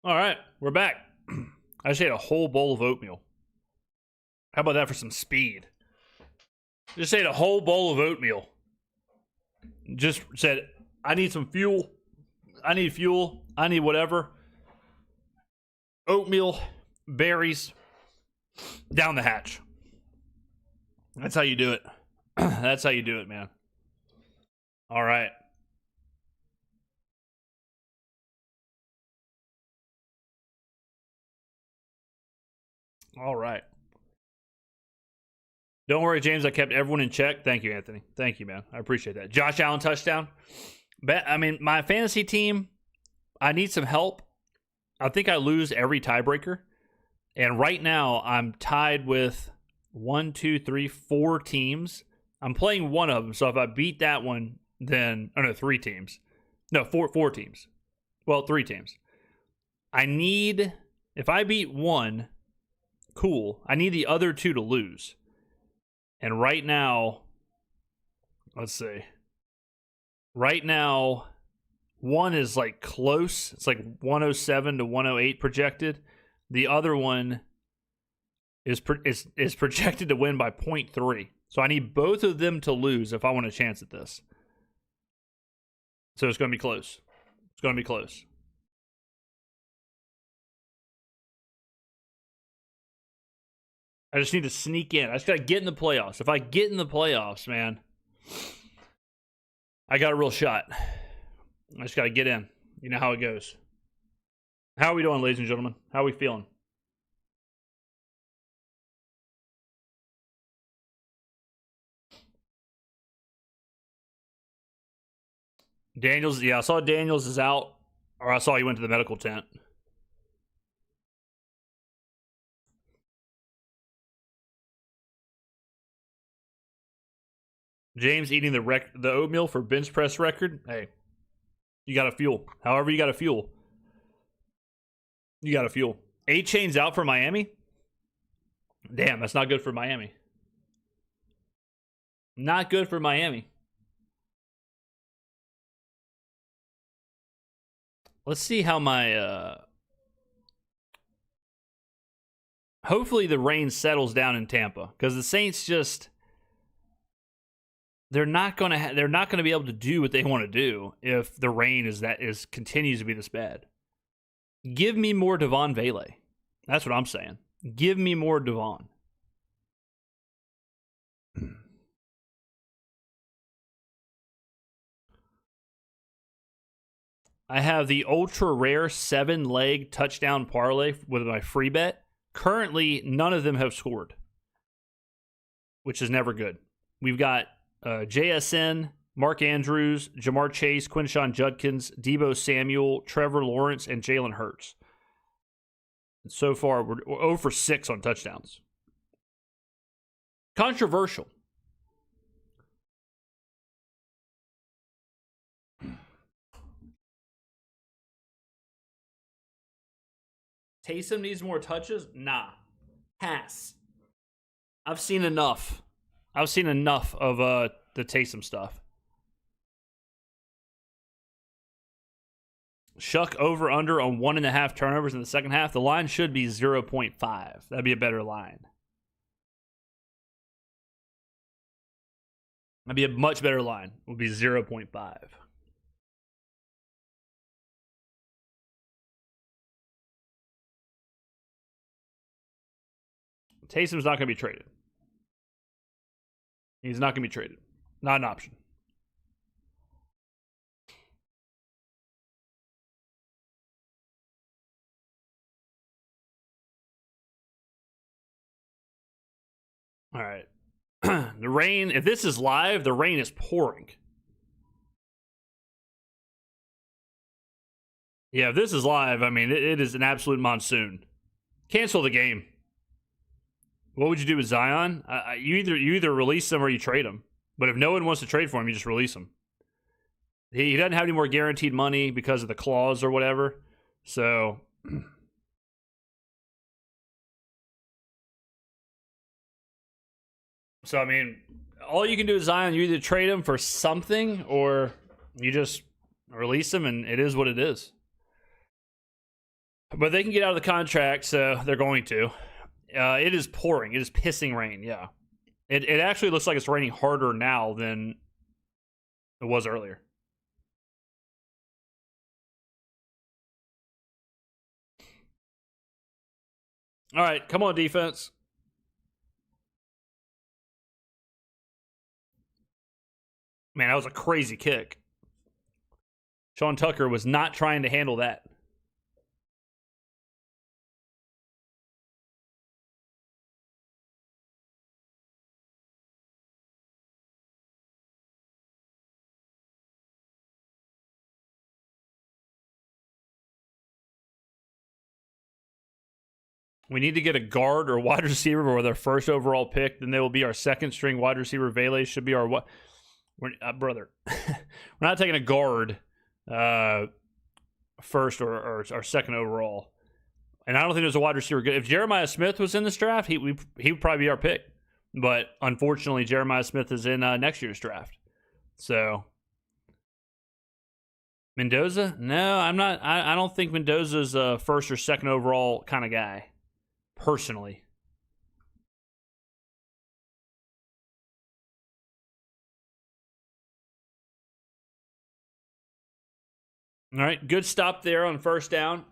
Speaker 1: All right, we're back. I just ate a whole bowl of oatmeal. How about that for some speed? Just ate a whole bowl of oatmeal. Just said, I need some fuel. I need fuel. I need whatever. Oatmeal, berries, down the hatch. That's how you do it. That's how you do it, man. All right. All right. Don't worry, James. I kept everyone in check. Thank you, Anthony. Thank you, man. I appreciate that. Josh Allen touchdown. I mean, my fantasy team, I need some help. I think I lose every tiebreaker. And right now, I'm tied with 4 teams. I'm playing one of them. So if I beat that one, then, oh no, 3 teams. No, four teams. Well, 3 teams. I need, if I beat one, cool. I need the other 2 to lose. And right now, let's see. Right now, one is like close. It's like 107 to 108 projected. The other one is projected to win by 0.3. So I need both of them to lose if I want a chance at this. So it's going to be close. It's going to be close. I just need to sneak in. I just got to get in the playoffs. If I get in the playoffs, man, I got a real shot. I just got to get in. You know how it goes. How are we doing, ladies and gentlemen? How are we feeling? Daniels, yeah, I saw Daniels is out, or I saw he went to the medical tent. James eating the oatmeal for bench press record. Hey, you got to fuel. However, you got to fuel. You got to fuel. 8 chains out for Miami. Damn, that's not good for Miami. Not good for Miami. Let's see how my hopefully the rain settles down in Tampa, because the Saints just they're not going to be able to do what they want to do if the rain continues to be this bad. Give me more Devon Vele. That's what I'm saying. Give me more Devon. I have the ultra rare 7-leg touchdown parlay with my free bet. Currently, none of them have scored, which is never good. We've got JSN, Mark Andrews, Jamar Chase, Quinshon Judkins, Deebo Samuel, Trevor Lawrence, and Jalen Hurts. And so far, we're 0 for 6 on touchdowns. Controversial. Taysom needs more touches? Nah. Pass. I've seen enough. I've seen enough of the Taysom stuff. Shough over under on 1.5 turnovers in the second half. The line should be 0.5. That'd be a better line. That'd be a much better line. It would be 0.5. Taysom's not going to be traded. He's not going to be traded. Not an option. All right. The rain, if this is live, the rain is pouring. Yeah, if this is live, I mean, it is an absolute monsoon. Cancel the game. What would you do with Zion? You either release him or you trade him. But if no one wants to trade for him, you just release him. He doesn't have any more guaranteed money because of the clause or whatever. So I mean, all you can do is Zion. You either trade him for something or you just release him, and it is what it is. But they can get out of the contract, so they're going to. It is pouring. It is pissing rain, yeah. It actually looks like it's raining harder now than it was earlier. All right, come on, defense. Man, that was a crazy kick. Sean Tucker was not trying to handle that. We need to get a guard or wide receiver or their first overall pick. Then they will be our second string wide receiver. Vele should be our what? Brother, we're not taking a guard first or second overall. And I don't think there's a wide receiver good. If Jeremiah Smith was in this draft, he would probably be our pick. But unfortunately, Jeremiah Smith is in next year's draft. So Mendoza? No, I'm not. I don't think Mendoza's a first or second overall kind of guy. Personally. All right, good stop there on first down.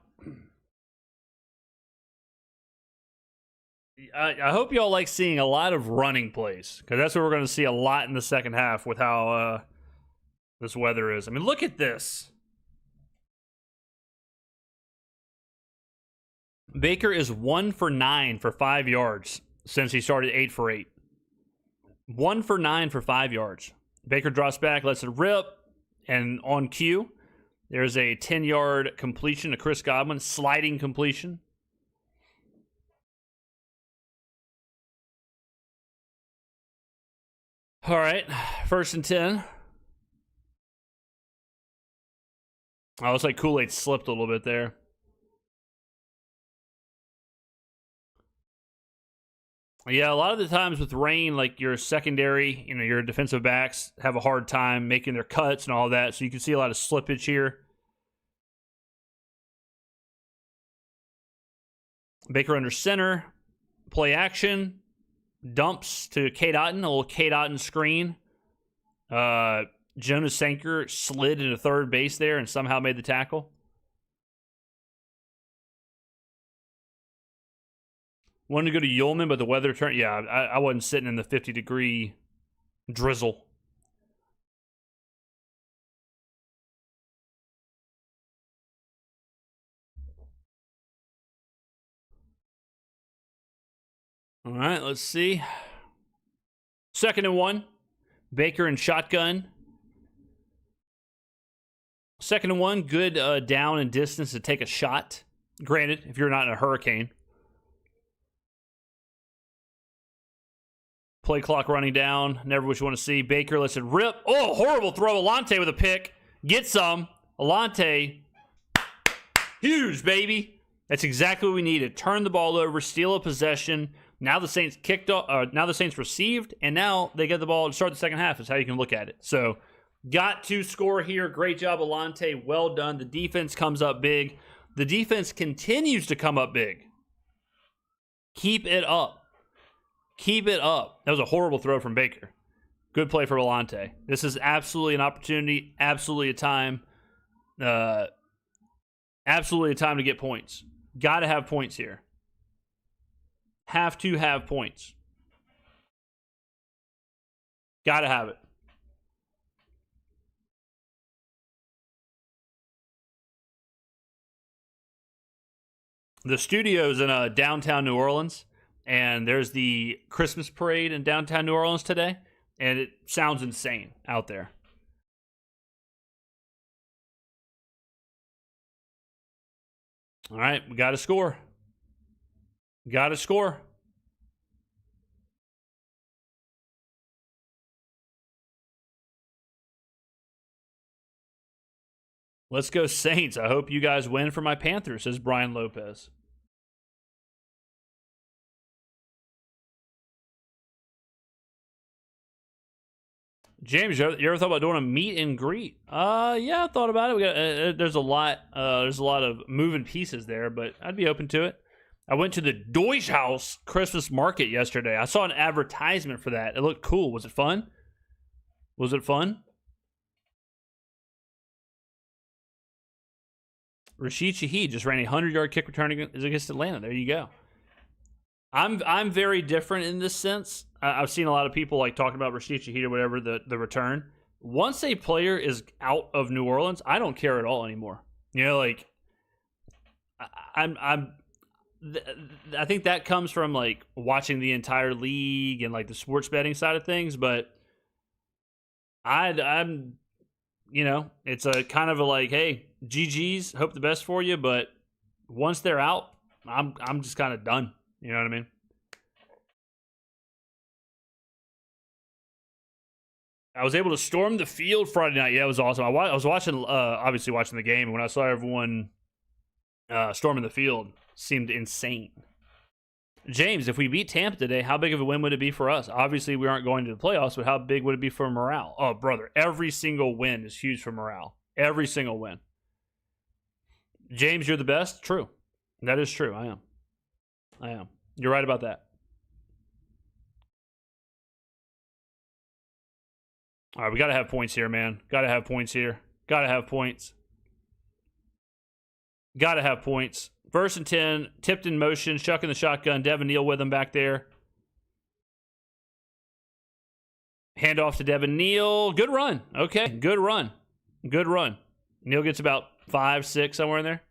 Speaker 1: I hope y'all like seeing a lot of running plays, because that's what we're going to see a lot in the second half with how this weather is. I mean, look at this. Baker is 1 for 9 for 5 yards since he started 8 for 8. 1 for 9 for 5 yards. Baker drops back, lets it rip, and on cue, there's a 10-yard completion to Chris Godwin, sliding completion. All right, 1st and 10. Oh, looks like Kool-Aid slipped a little bit there. Yeah, a lot of the times with rain, like your secondary, your defensive backs have a hard time making their cuts and all that. So you can see a lot of slippage here. Baker under center. Play action. Dumps to Kate Otten. A little Kate Otten screen. Jonas Sanker slid into third base there and somehow made the tackle. Wanted to go to Ullman, but the weather turned. Yeah, I wasn't sitting in the 50-degree drizzle. All right, let's see. 2nd and 1. Baker and shotgun. 2nd and 1. Good down and distance to take a shot. Granted, if you're not in a hurricane. Play clock running down. Never what you want to see. Baker lets it rip. Oh, horrible throw. Alante with a pick. Get some. Alante. Huge, baby. That's exactly what we needed. Turn the ball over. Steal a possession. Now the Saints kicked off. Now the Saints received. And now they get the ball to start the second half is how you can look at it. So, got to score here. Great job, Alante. Well done. The defense comes up big. The defense continues to come up big. Keep it up. Keep it up. That was a horrible throw from Baker. Good play for Alante. This is absolutely an opportunity, absolutely a time to get points. Got to have points here. Have to have points. Got to have it. The studio's in downtown New Orleans. And there's the Christmas parade in downtown New Orleans today. And it sounds insane out there. All right, we got to score. Got to score. Let's go Saints. I hope you guys win for my Panthers, says Brian Lopez. James, you ever thought about doing a meet and greet? Yeah, I thought about it. We got there's a lot of moving pieces there, but I'd be open to it. I went to the Deutsch House Christmas market yesterday. I saw an advertisement for that. It looked cool. Was it fun? Was it fun? Rashid Shaheed just ran a 100-yard kick return against Atlanta. There you go. I'm very different in this sense. I've seen a lot of people like talking about Rashid Shaheed or whatever, the return. Once a player is out of New Orleans, I don't care at all anymore. You know, like I think that comes from like watching the entire league and like the sports betting side of things. But I'm, you know, it's a kind of a like, hey, GG's, hope the best for you. But once they're out, I'm just kind of done. You know what I mean? I was able to storm the field Friday night. Yeah, it was awesome. I was watching, obviously watching the game, and when I saw everyone storming the field, seemed insane. James, if we beat Tampa today, how big of a win would it be for us? Obviously, we aren't going to the playoffs, but how big would it be for morale? Oh, brother, every single win is huge for morale. Every single win. James, you're the best? True. That is true. I am. You're right about that. All right, we got to have points here, man. Got to have points here. Got to have points. Got to have points. First and 10, tipped in motion, shucking the shotgun. Devin Neal with him back there. Handoff to Devin Neal. Good run. Okay, good run. Good run. Neal gets about 5, 6, somewhere in there.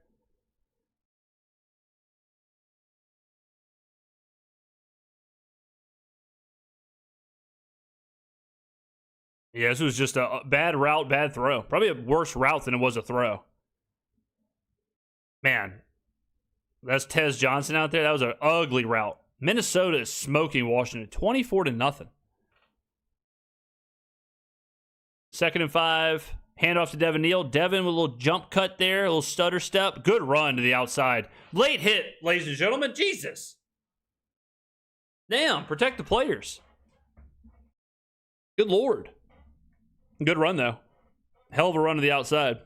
Speaker 1: Yeah, this was just a bad route, bad throw. Probably a worse route than it was a throw. Man, that's Tez Johnson out there. That was an ugly route. Minnesota is smoking Washington 24-0. 2nd and 5. Handoff to Devin Neal. Devin with a little jump cut there, a little stutter step. Good run to the outside. Late hit, ladies and gentlemen. Jesus. Damn, protect the players. Good Lord. Good run, though. Hell of a run to the outside.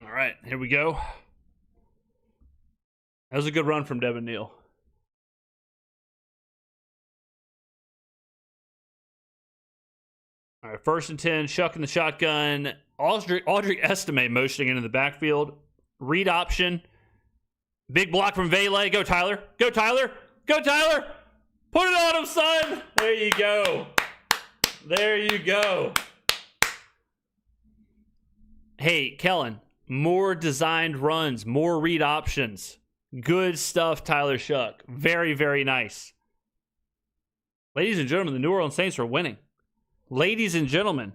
Speaker 1: All right, here we go. That was a good run from Devin Neal. All right, 1st and 10, shucking the shotgun. Audrey Estime motioning into the backfield. Read option. Big block from Vele. Go, Tyler. Go, Tyler. Go, Tyler. Put it on him, son. There you go. There you go. Hey, Kellen, more designed runs, more read options. Good stuff, Tyler Shough. Very, very nice. Ladies and gentlemen, the New Orleans Saints are winning. Ladies and gentlemen,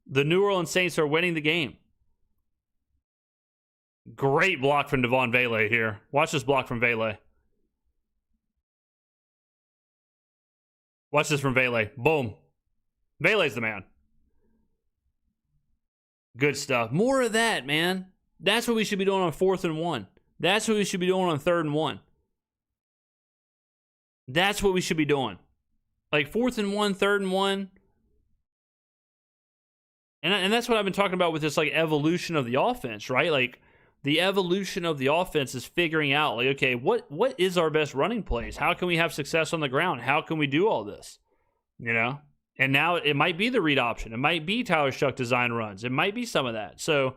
Speaker 1: the New Orleans Saints are winning the game. Great block from Devon Vele here. Watch this block from Vele. Watch this from Vele. Boom. Vele's the man. Good stuff. More of that, man. That's what we should be doing on 4th and 1. That's what we should be doing on 3rd and 1. That's what we should be doing. Like 4th and 1, 3rd and 1. And that's what I've been talking about with this like evolution of the offense, right? Like the evolution of the offense is figuring out like, okay, what is our best running plays? How can we have success on the ground? How can we do all this? You know? And now it might be the read option. It might be Tyler Shough design runs. It might be some of that. So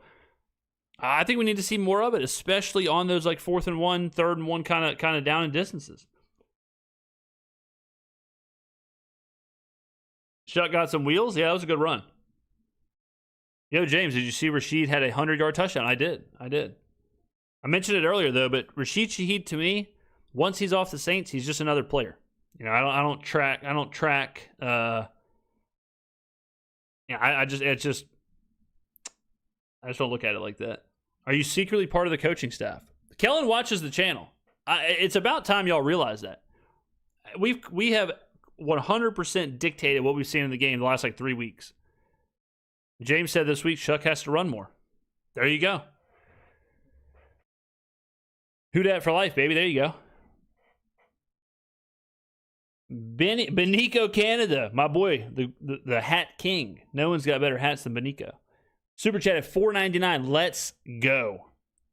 Speaker 1: I think we need to see more of it, especially on those like 4th and 1, 3rd and 1 kind of down and distances. Shough got some wheels. Yeah, that was a good run. Yo, James, did you see Rashid had a 100-yard touchdown? I did. I mentioned it earlier, though, but Rashid Shaheed, to me, once he's off the Saints, he's just another player. You know, I don't track. I just don't look at it like that. Are you secretly part of the coaching staff? Kellen watches the channel. It's about time y'all realize that. We have 100% dictated what we've seen in the game the last like 3 weeks. James said this week Shough has to run more. There you go. Who dat for life, baby? There you go. Benico Canada, my boy, the hat king. No one's got better hats than Benico. Super chat at $4.99. Let's go.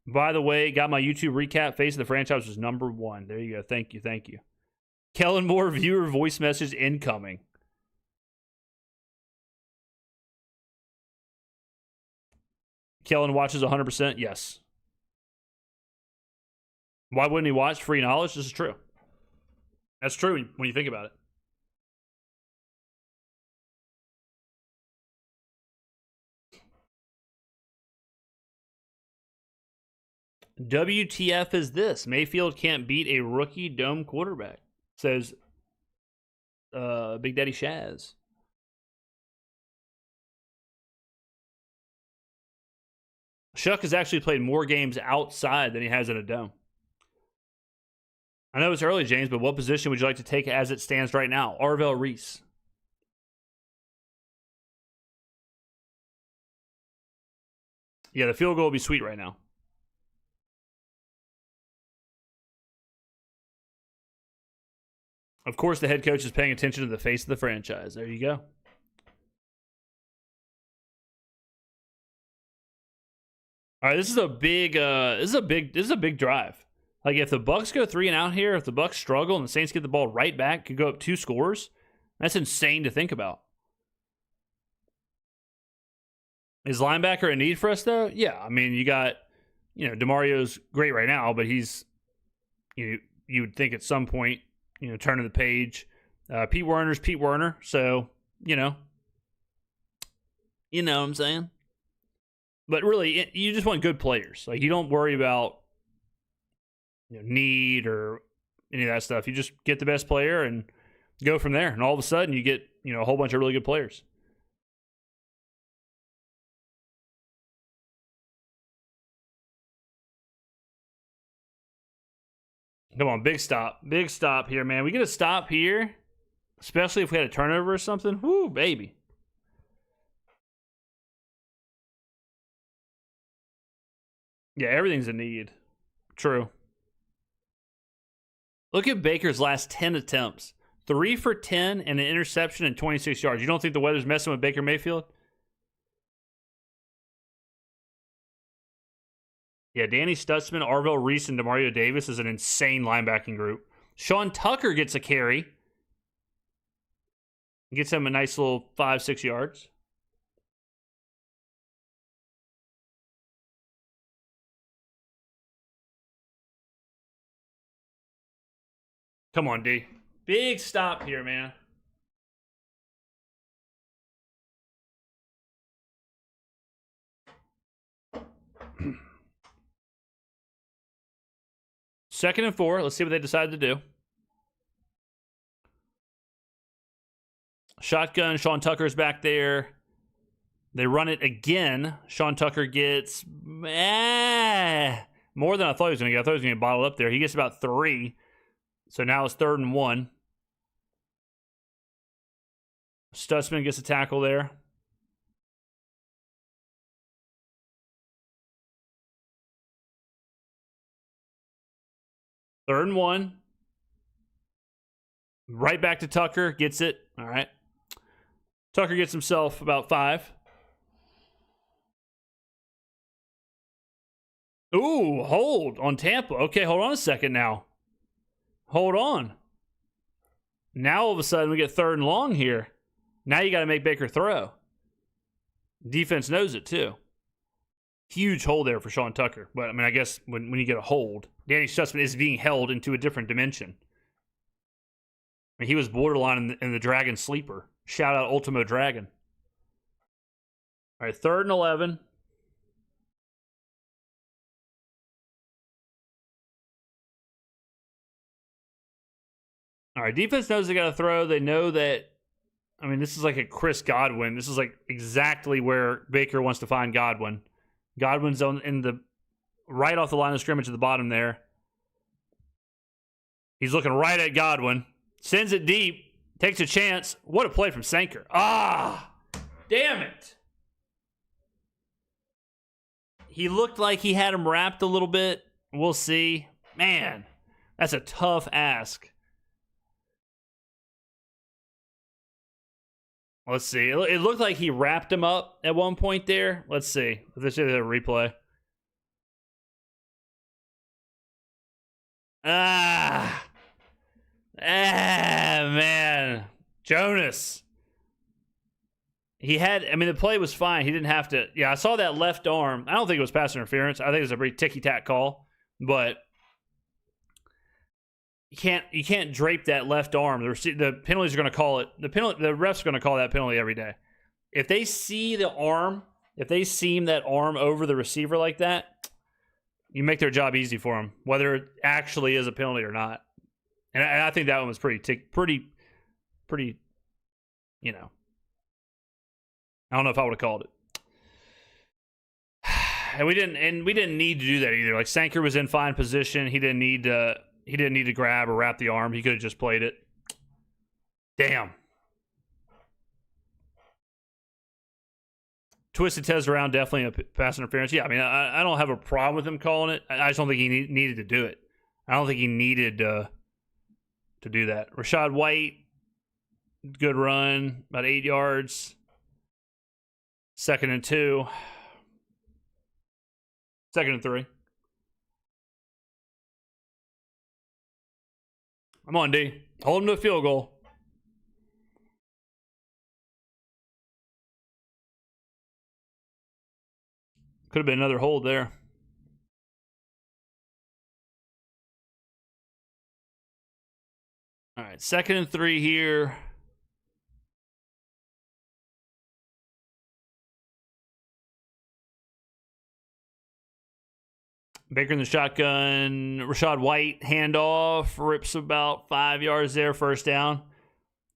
Speaker 1: By the way, got my YouTube recap. Face of the franchise was #1. There you go. Thank you. Thank you. Kellen Moore viewer voice message incoming. Kellen watches 100%. Yes. Why wouldn't he watch? Free knowledge? This is true. That's true when you think about it. WTF is this? Mayfield can't beat a rookie dome quarterback, says Big Daddy Shaz. Shough has actually played more games outside than he has in a dome. I know it's early, James, but what position would you like to take as it stands right now? Arvell Reese. Yeah, the field goal will be sweet right now. Of course, the head coach is paying attention to the face of the franchise. There you go. All right, this is a big drive. Like, if the Bucs go 3 and out here, if the Bucs struggle and the Saints get the ball right back, could go up 2 scores. That's insane to think about. Is linebacker a need for us, though? Yeah, I mean, you got, DeMario's great right now, but he's, you would think at some point, turning the page. Pete Werner's Pete Werner, so, you know what I'm saying? But really, you just want good players. Like, you don't worry about need or any of that stuff. You just get the best player and go from there. And all of a sudden, you get a whole bunch of really good players. Come on, big stop. Big stop here, man. We get a stop here, especially if we had a turnover or something. Woo, baby. Yeah, everything's a need. True. Look at Baker's last 10 attempts. 3 for 10 and an interception and 26 yards. You don't think the weather's messing with Baker Mayfield? Yeah, Danny Stutzman, Arvell Reese, and Demario Davis is an insane linebacking group. Sean Tucker gets a carry. Gets him a nice little 5-6 yards. Come on, D. Big stop here, man. Second and 4. Let's see what they decide to do. Shotgun. Sean Tucker's back there. They run it again. Sean Tucker gets more than I thought he was going to get. I thought he was going to get bottled up there. He gets about 3. So now it's 3rd and 1. Stutzman gets a tackle there. Third and 1. Right back to Tucker. Gets it. All right. Tucker gets himself about 5. Ooh, hold on Tampa. Okay, hold on a second now. Hold on. Now all of a sudden we get 3rd and long here. Now you got to make Baker throw. Defense knows it too. Huge hold there for Sean Tucker. But, I mean, I guess when you get a hold, Danny Stutzman is being held into a different dimension. I mean, he was borderline in the Dragon Sleeper. Shout out Ultimo Dragon. All right, 3rd and 11. All right, defense knows they got to throw. They know that, I mean, this is like a Chris Godwin. This is like exactly where Baker wants to find Godwin. Godwin's in the right off the line of scrimmage at the bottom there. He's looking right at Godwin. Sends it deep. Takes a chance. What a play from Sanker. Ah, damn it. He looked like he had him wrapped a little bit. We'll see. Man, that's a tough ask. Let's see. It looked like he wrapped him up at one point there. Let's see. Let's do a replay. Man. Jonas. He had, I mean, the play was fine. He didn't have to. Yeah, I saw that left arm. I don't think it was pass interference. I think it was a pretty ticky-tack call. But you can't drape that left arm. The penalties are going to call it. The refs are going to call that penalty every day. If they see the arm, if they seam that arm over the receiver like that, you make their job easy for them, whether it actually is a penalty or not. And I think that one was pretty, you know. I don't know if I would have called it. And we didn't need to do that either. Like, Sanker was in fine position. He didn't need to grab or wrap the arm. He could have just played it. Damn. Twisted Tez around, definitely a pass interference. Yeah, I mean, I don't have a problem with him calling it. I just don't think he needed to do it. I don't think he needed to do that. Rachaad White, good run, about 8 yards. 2nd and 2. 2nd and 3. Come on, D. Hold him to a field goal. Could have been another hold there. All right, 2nd and 3 here. Baker in the shotgun. Rachaad White, handoff, rips about 5 yards there, first down.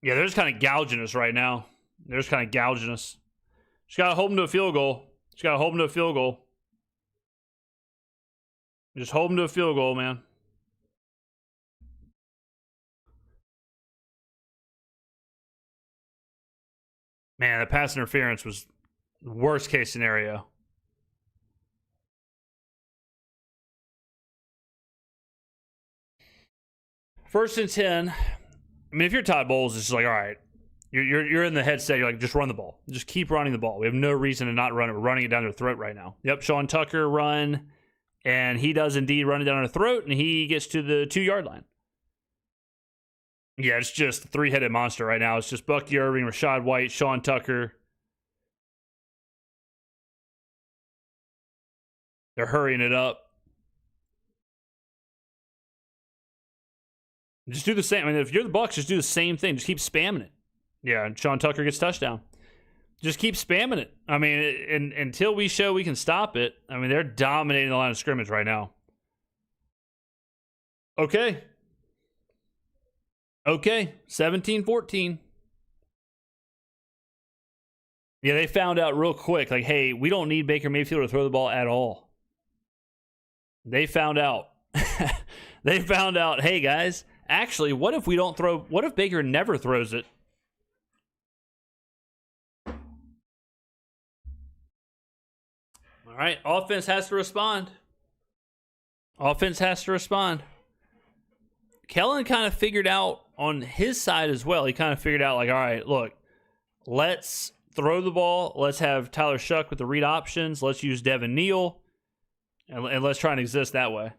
Speaker 1: Yeah, they're just kind of gouging us right now. They're just kind of gouging us. Just got to hold them to a field goal. Just got to hold them to a field goal. Just hold them to a field goal, man. Man, the pass interference was the worst case scenario. First and 10. I mean, if you're Todd Bowles, it's just like, all right, you're in the headset. You're like, just run the ball. Just keep running the ball. We have no reason to not run it. We're running it down their throat right now. Yep, Sean Tucker run, and he does indeed run it down their throat, and he gets to the 2-yard line. Yeah, it's just a three-headed monster right now. It's just Bucky Irving, Rachaad White, Sean Tucker. They're hurrying it up. Just do the same. I mean, if you're the Bucs, just do the same thing. Just keep spamming it. Yeah, and Sean Tucker gets touchdown. Just keep spamming it. I mean, until we show we can stop it, I mean, they're dominating the line of scrimmage right now. Okay. 17-14. Yeah, they found out real quick, like, hey, we don't need Baker Mayfield to throw the ball at all. They found out. They found out, hey, guys, actually, what if Baker never throws it? All right, offense has to respond. Kellen kind of figured out on his side as well. He kind of figured out, like, all right, look, let's throw the ball. Let's have Tyler Shough with the read options. Let's use Devin Neal, and let's try and exist that way.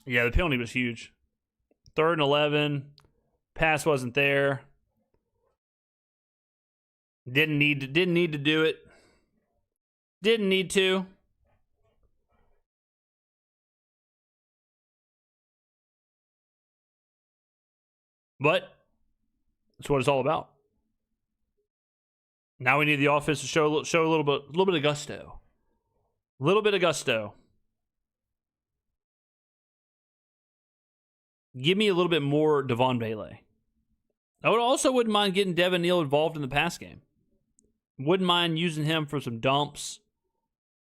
Speaker 1: Yeah, the penalty was huge. 3rd and 11. Pass wasn't there. Didn't need to do it. Didn't need to. But that's what it's all about. Now we need the offense to show a little bit of gusto. A little bit of gusto. Give me a little bit more Devon Bailey. I wouldn't mind getting Devin Neal involved in the pass game. Wouldn't mind using him for some dumps,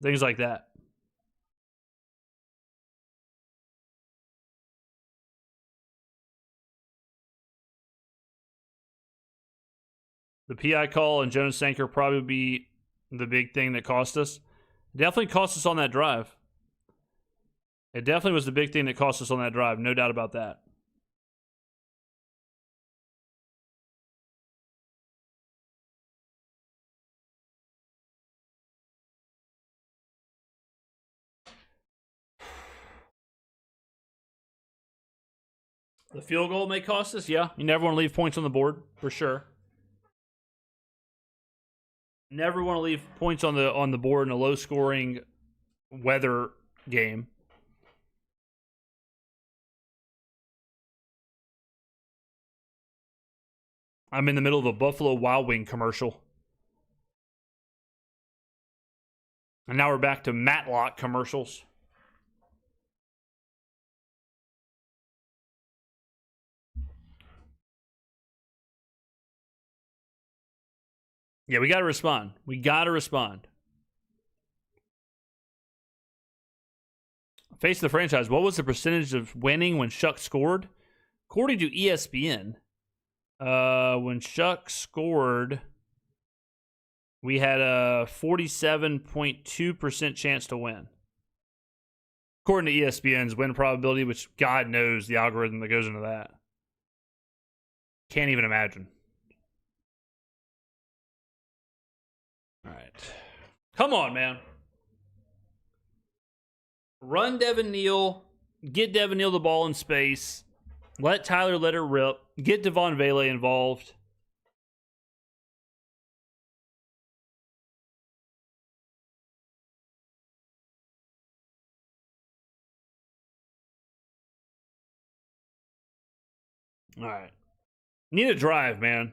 Speaker 1: things like that. The PI call and Jonas Sanker probably be the big thing that cost us. Definitely cost us on that drive. It definitely was the big thing that cost us on that drive. No doubt about that. The field goal may cost us. Yeah, you never want to leave points on the board, for sure. Never want to leave points on the board in a low-scoring weather game. I'm in the middle of a Buffalo Wild Wing commercial. And now we're back to Matlock commercials. Yeah, we got to respond. We got to respond. Face of the franchise. What was the percentage of winning when Shough scored? According to ESPN, when Shough scored, we had a 47.2% chance to win. According to ESPN's win probability, which God knows the algorithm that goes into that. Can't even imagine. All right. Come on, man. Run Devin Neal. Get Devin Neal the ball in space. Let Tyler let it rip. Get Devon Vele involved. All right. Need a drive, man.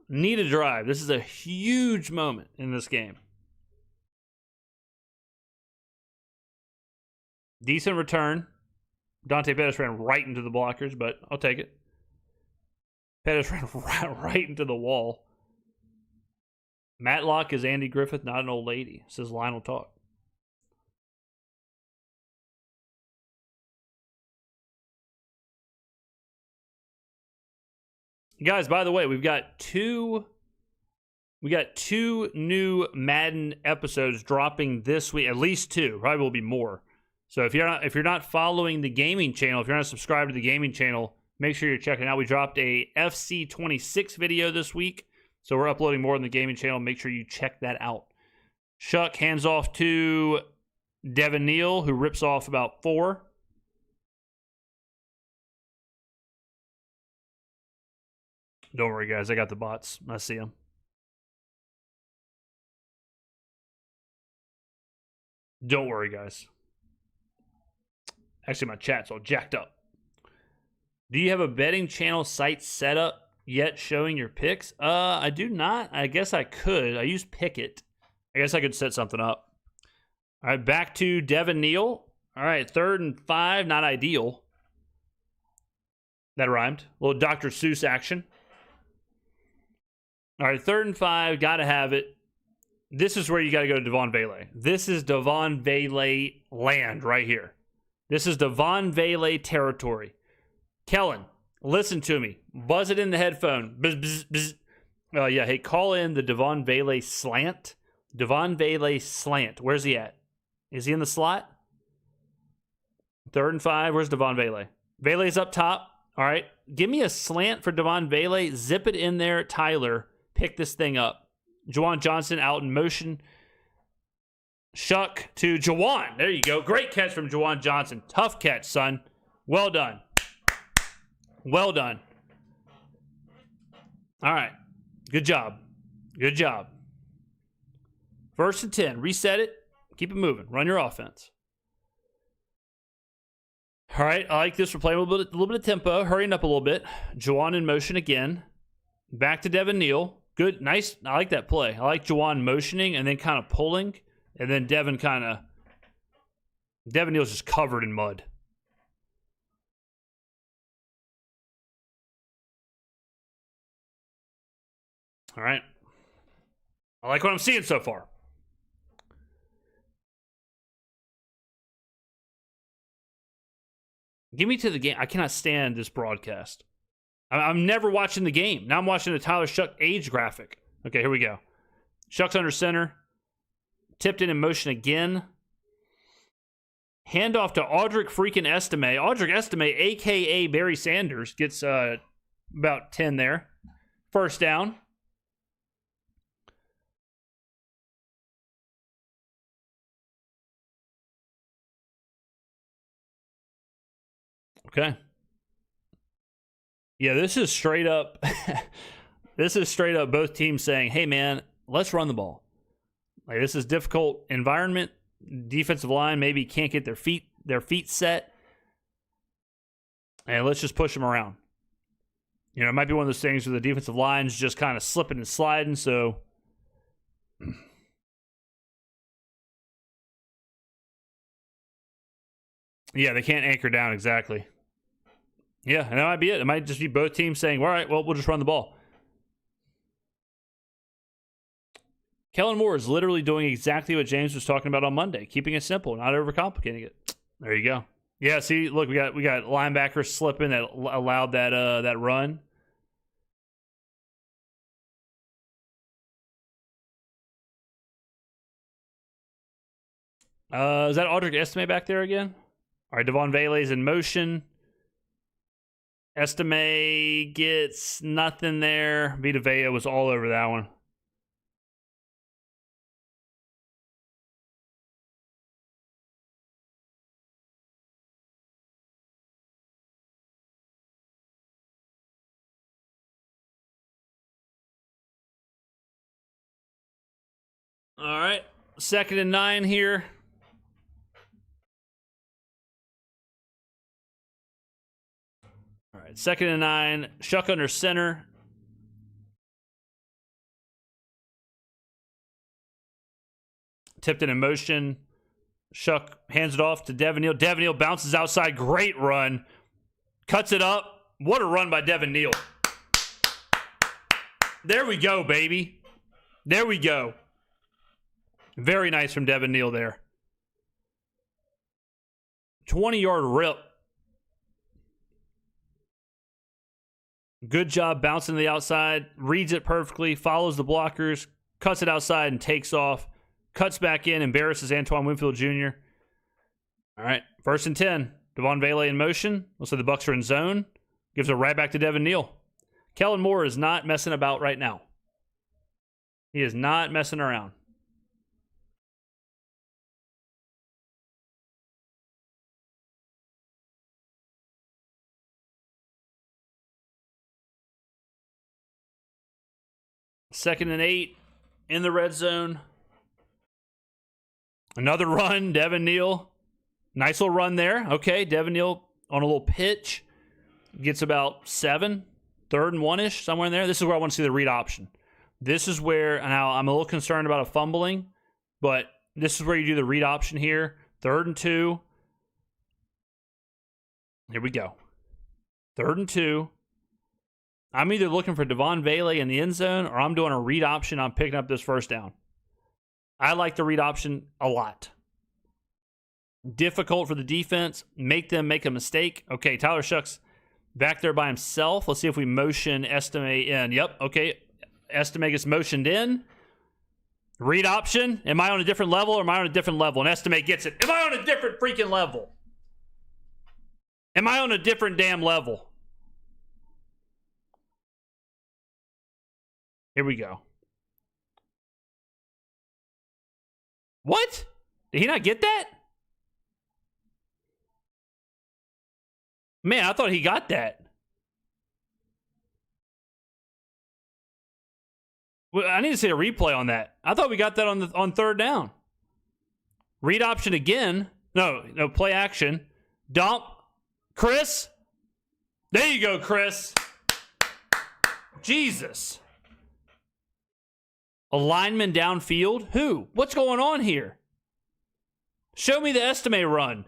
Speaker 1: Need a drive. This is a huge moment in this game. Decent return. Dante Pettis ran right into the blockers, but I'll take it. Pettis ran right into the wall. Matlock is Andy Griffith, not an old lady, says Lionel Talk. Guys, by the way, we got two new Madden episodes dropping this week, at least two. Probably will be more. So if you're not following the gaming channel, if you're not subscribed to the gaming channel, make sure you're checking out. We dropped a FC 26 video this week, so we're uploading more on the gaming channel. Make sure you check that out. Shough hands off to Devin Neal, who rips off about 4. Don't worry, guys. I got the bots. I see them. Don't worry, guys. Actually, my chat's all jacked up. Do you have a betting channel site set up yet showing your picks? I do not. I guess I could. I use Pickett. I guess I could set something up. All right, back to Devin Neal. All right, 3rd and 5. Not ideal. That rhymed. A little Dr. Seuss action. All right, 3rd and 5. Got to have it. This is where you got to go to Devon Vele. This is Devon Vele land right here. This is Devon Vele territory. Kellen, listen to me. Buzz it in the headphone. Bzz, bzz, bzz. Yeah, hey, call in the Devon Vele slant. Devon Vele slant. Where's he at? Is he in the slot? 3rd and 5. Where's Devon Vele? Vele's up top. All right. Give me a slant for Devon Vele. Zip it in there, Tyler. Pick this thing up. Juwan Johnson out in motion. Shough to Juwan. There you go. Great catch from Juwan Johnson. Tough catch, son. Well done. Well done. All right. Good job. Good job. 1st and 10. Reset it. Keep it moving. Run your offense. All right. I like this. We're playing a little bit of tempo. Hurrying up a little bit. Juwan in motion again. Back to Devin Neal. Good. Nice. I like that play. I like Juwan motioning and then kind of pulling. And then Devin Neal's just covered in mud. All right. I like what I'm seeing so far. Give me to the game. I cannot stand this broadcast. I'm never watching the game. Now I'm watching the Tyler Shough age graphic. Okay, here we go. Shough's under center. Tipped in motion again. Handoff to Audric freaking Estime. Audric Estime, a.k.a. Barry Sanders, gets about 10 there. First down. Okay. Yeah, this is straight up. This is straight up both teams saying, hey, man, let's run the ball. Like, this is difficult environment. Defensive line maybe can't get their feet set. And let's just push them around. You know, it might be one of those things where the defensive line's just kind of slipping and sliding, so yeah, they can't anchor down exactly. Yeah, and that might be it. It might just be both teams saying, all right, well, we'll just run the ball. Kellen Moore is literally doing exactly what James was talking about on Monday, keeping it simple, not overcomplicating it. There you go. Yeah, see, look, we got linebackers slipping that allowed that run. Is that Audric Estime back there again? All right, Devon Vele's in motion. Estime gets nothing there. Vita Vea was all over that one. All right, 2nd and 9 here. All right, 2nd and 9. Shough under center. Tipped in motion. Shough hands it off to Devin Neal. Devin Neal bounces outside. Great run. Cuts it up. What a run by Devin Neal. There we go, baby. There we go. Very nice from Devin Neal there. 20-yard rip. Good job bouncing to the outside. Reads it perfectly. Follows the blockers. Cuts it outside and takes off. Cuts back in. Embarrasses Antoine Winfield Jr. All right. 1st and 10. Devon Vele in motion. Looks like the Bucs are in zone. Gives it right back to Devin Neal. Kellen Moore is not messing about right now. He is not messing around. Second and 8 in the red zone. Another run, Devin Neal. Nice little run there. Okay, Devin Neal on a little pitch. Gets about 7. 3rd and 1-ish, somewhere in there. This is where I want to see the read option. This is where, now I'm a little concerned about a fumbling, but this is where you do the read option here. 3rd and 2. Here we go. 3rd and 2. I'm either looking for Devon Vele in the end zone or I'm doing a read option. I'm picking up this first down. I like the read option a lot. Difficult for the defense. Make them make a mistake. Okay, Tyler Shough's back there by himself. Let's see if we motion Estime in. Yep, okay. Estime gets motioned in. Read option. Am I on a different level or am I on a different level? And Estime gets it. Am I on a different freaking level? Am I on a different damn level? Here we go. What? Did he not get that? Man, I thought he got that. Well, I need to see a replay on that. I thought we got that on 3rd down. Read option again. No, play action. Dump. Chris. There you go, Chris. Jesus. A lineman downfield? Who? What's going on here? Show me the Estime run.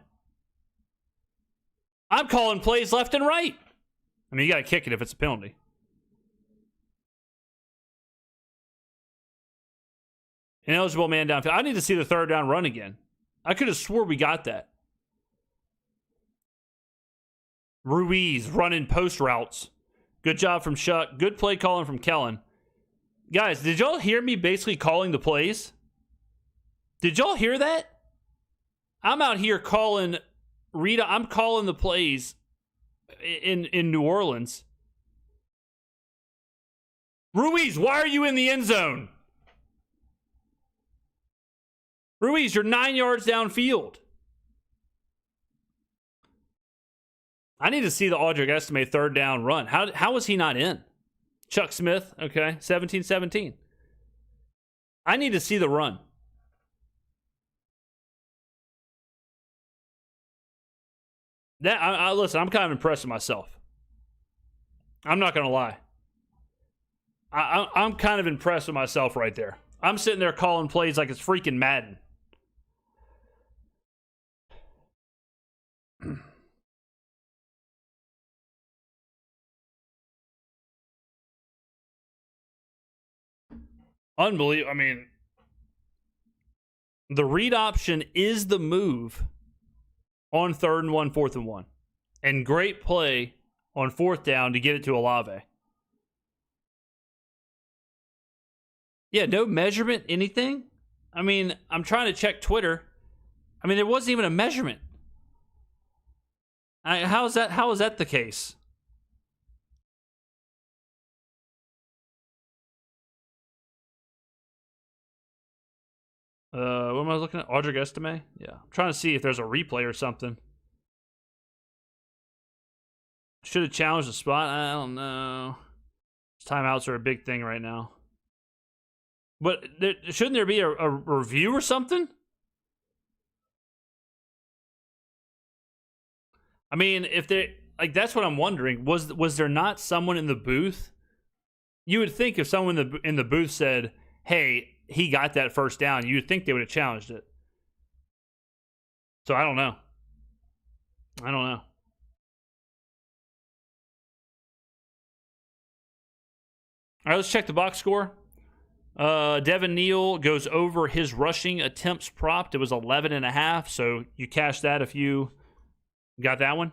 Speaker 1: I'm calling plays left and right. I mean, you got to kick it if it's a penalty. Ineligible man downfield. I need to see the 3rd down run again. I could have swore we got that. Ruiz running post routes. Good job from Shough. Good play calling from Kellen. Guys, did y'all hear me basically calling the plays? Did y'all hear that? I'm out here calling Rita. I'm calling the plays in New Orleans. Ruiz, why are you in the end zone? Ruiz, you're 9 yards downfield. I need to see the Audric Estime third down run. How was he not in? Chuck Smith, okay, 17-17. I need to see the run. Listen, I'm kind of impressed with myself. I'm not going to lie. I'm kind of impressed with myself right there. I'm sitting there calling plays like it's freaking Madden. Unbelievable. I mean, the read option is the move on 3rd and 1, 4th and 1. And great play on 4th down to get it to Olave. Yeah, no measurement, anything? I mean, I'm trying to check Twitter. I mean, there wasn't even a measurement. How is that the case? What am I looking at? Audric Estime? Yeah. I'm trying to see if there's a replay or something. Should have challenged the spot. I don't know. Timeouts are a big thing right now. But shouldn't there be a review or something? I mean, if they like, that's what I'm wondering. Was there not someone in the booth? You would think if someone in the booth said, "Hey, he got that first down," you'd think they would have challenged it. So I don't know. All right, let's check the box score. Devin Neal goes over his rushing attempts propped. It was 11.5, so you cash that if you got that one.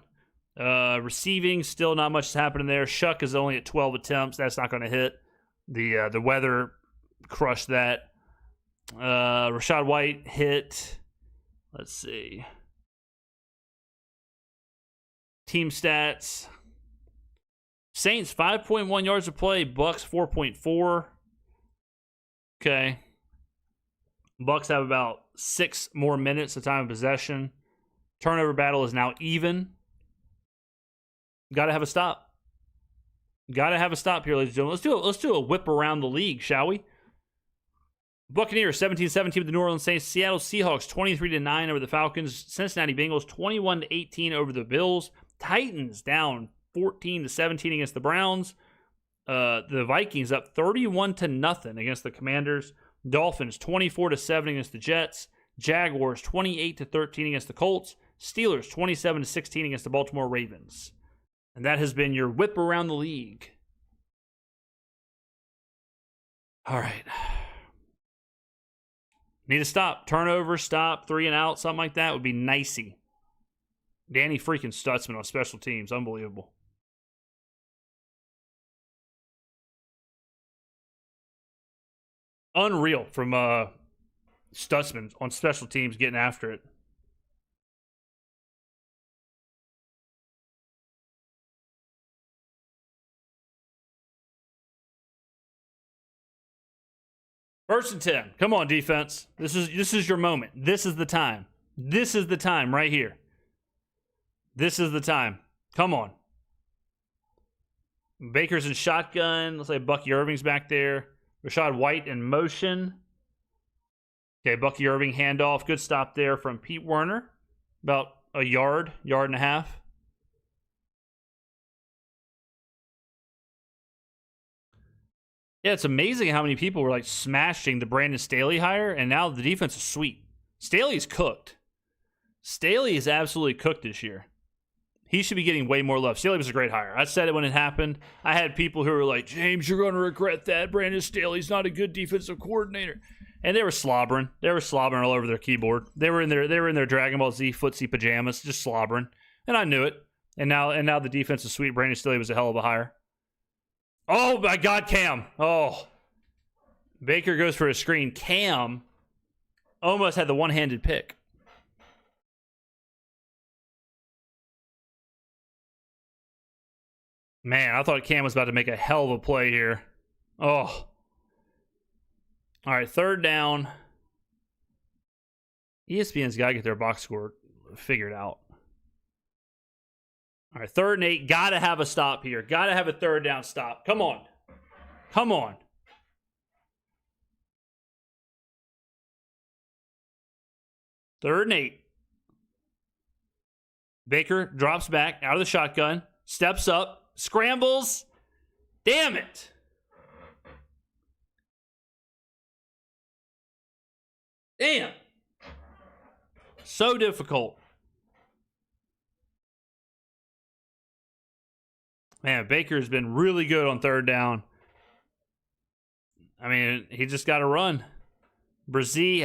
Speaker 1: Receiving, still not much is happening there. Shough is only at 12 attempts. That's not going to hit. The weather crushed that. Rachaad White hit. Let's see. Team stats. Saints 5.1 yards of play. Bucs 4.4. Okay. Bucs have about 6 more minutes of time of possession. Turnover battle is now even. Got to have a stop. Got to have a stop here, ladies and gentlemen. Let's do a whip around the league, shall we? Buccaneers 17-17 with the New Orleans Saints. Seattle Seahawks 23-9 over the Falcons. Cincinnati Bengals 21-18 over the Bills. Titans down 14-17 against the Browns. The Vikings up 31-0 against the Commanders. Dolphins 24-7 against the Jets. Jaguars 28-13 against the Colts. Steelers 27-16 against the Baltimore Ravens. And that has been your whip around the league. All right. Need to stop. Turnover, stop, 3 and out, something like that would be nicey. Danny freaking Stutzman on special teams. Unbelievable. Unreal from Stutzman on special teams getting after it. First and 10. Come on, defense. This is your moment. This is the time. This is the time right here. This is the time. Come on. Baker's in shotgun. Looks like Bucky Irving's back there. Rachaad White in motion. Okay, Bucky Irving handoff. Good stop there from Pete Werner. About a yard and a half. Yeah, it's amazing how many people were like smashing the Brandon Staley hire, and now the defense is sweet. Staley's cooked. Staley is absolutely cooked this year. He should be getting way more love. Staley was a great hire. I said it when it happened. I had people who were like, "James, you're going to regret that. Brandon Staley's not a good defensive coordinator." And they were slobbering. They were slobbering all over their keyboard. They were in their Dragon Ball Z footsie pajamas, just slobbering. And I knew it. And now the defense is sweet. Brandon Staley was a hell of a hire. Oh, my God, Cam. Oh. Baker goes for a screen. Cam Almost had the one-handed pick. Man, I thought Cam was about to make a hell of a play here. Oh. All right, third down. ESPN's got to get their box score figured out. All right, 3rd and 8. Got to have a stop here. Got to have a third down stop. Come on. Come on. Third and 8. Baker drops back out of the shotgun. Steps up. Scrambles. Damn it. Damn. So difficult. Man, Baker's been really good on third down. I mean, he just got to run. Brzee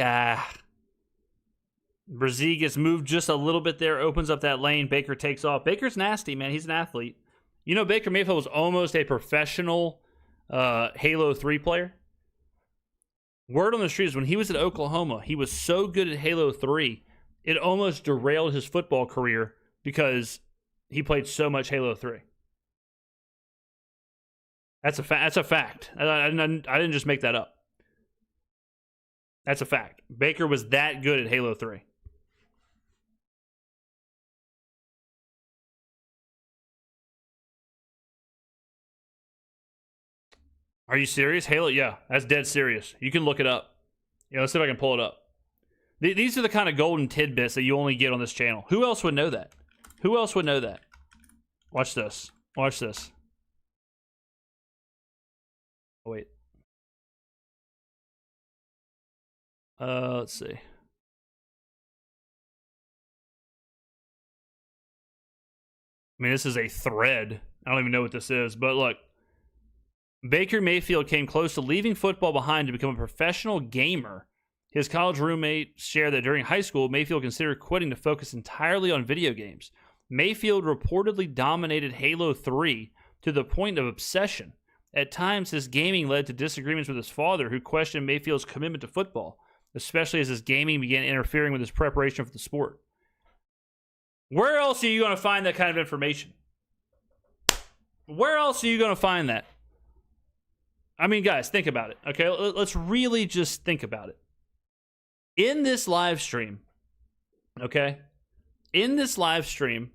Speaker 1: gets moved just a little bit there, opens up that lane. Baker takes off. Baker's nasty, man. He's an athlete. You know, Baker Mayfield was almost a professional Halo 3 player. Word on the street is when he was at Oklahoma, he was so good at Halo 3, it almost derailed his football career because he played so much Halo 3. That's a fact. I didn't just make that up. That's a fact. Baker was that good at Halo 3. Are you serious? Halo? Yeah, that's dead serious. You can look it up. Yeah, let's see if I can pull it up. These are the kind of golden tidbits that you only get on this channel. Who else would know that? Who else would know that? Watch this. Watch this. Oh, wait. Let's see. I mean, this is a thread. I don't even know what this is, but look. Baker Mayfield came close to leaving football behind to become a professional gamer. His college roommate shared that during high school, Mayfield considered quitting to focus entirely on video games. Mayfield reportedly dominated Halo 3 to the point of obsession. At times, his gaming led to disagreements with his father, who questioned Mayfield's commitment to football, especially as his gaming began interfering with his preparation for the sport. Where else are you going to find that kind of information? Where else are you going to find that? I mean, guys, think about it, okay? Let's really just think about it. In this live stream, okay? In this live stream,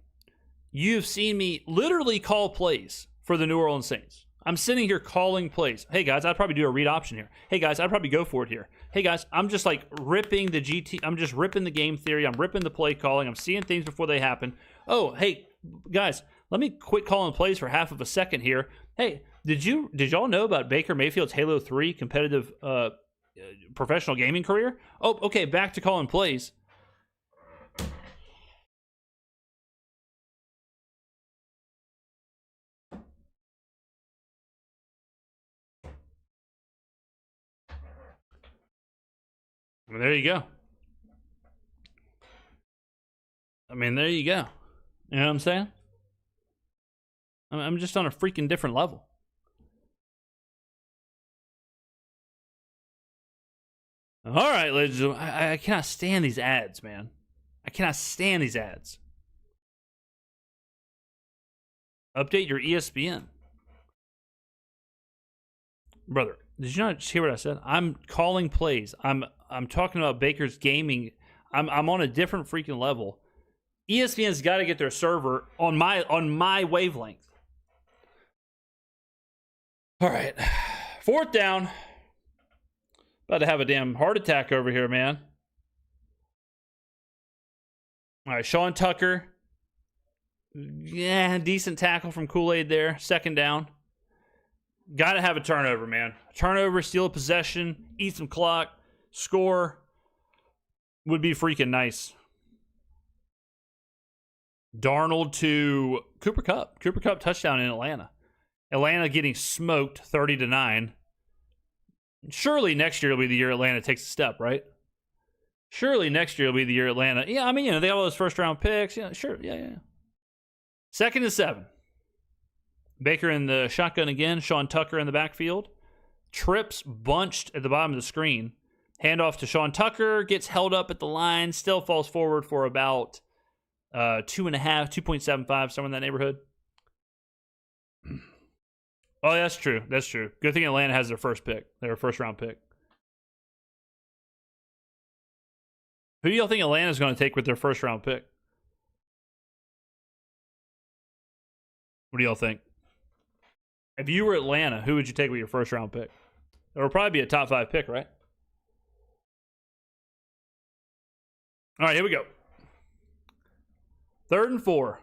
Speaker 1: you've seen me literally call plays for the New Orleans Saints. I'm sitting here calling plays. Hey, guys, I'd probably do a read option here. Hey, guys, I'd probably go for it here. Hey, guys, I'm just like ripping the GT. I'm just ripping the game theory. I'm ripping the play calling. I'm seeing things before they happen. Oh, hey, guys, let me quit calling plays for half of a second here. Hey, did y'all know about Baker Mayfield's Halo 3 competitive professional gaming career? Oh, okay, back to calling plays. Well, there you go. I mean, there you go. You know what I'm saying? I'm just on a freaking different level. All right, ladies and gentlemen, I cannot stand these ads, man. I cannot stand these ads. Update your ESPN. Brother, did you not hear what I said? I'm calling plays. I'm talking about Baker's gaming. I'm on a different freaking level. ESPN's got to get their server on my wavelength. All right. 4th down. About to have a damn heart attack over here, man. All right, Sean Tucker. Yeah, decent tackle from Kool-Aid there. 2nd down. Got to have a turnover, man. Turnover, steal a possession, eat some clock, score. Would be freaking nice. Darnold to Cooper Kupp. Cooper Kupp touchdown in Atlanta. Atlanta getting smoked 30-9. Surely next year will be the year Atlanta takes a step, right? Surely next year will be the year Atlanta. Yeah, I mean, they have all those first-round picks. Yeah, sure. Yeah. 2nd and 7. Baker in the shotgun again. Sean Tucker in the backfield. Trips bunched at the bottom of the screen. Handoff to Sean Tucker. Gets held up at the line. Still falls forward for about 2.5, 2.75, somewhere in that neighborhood. Oh, that's true. That's true. Good thing Atlanta has their first pick. Their first round pick. Who do y'all think Atlanta's going to take with their first round pick? What do y'all think? If you were Atlanta, who would you take with your first round pick? It would probably be a top 5 pick, right? All right, here we go. 3rd and 4.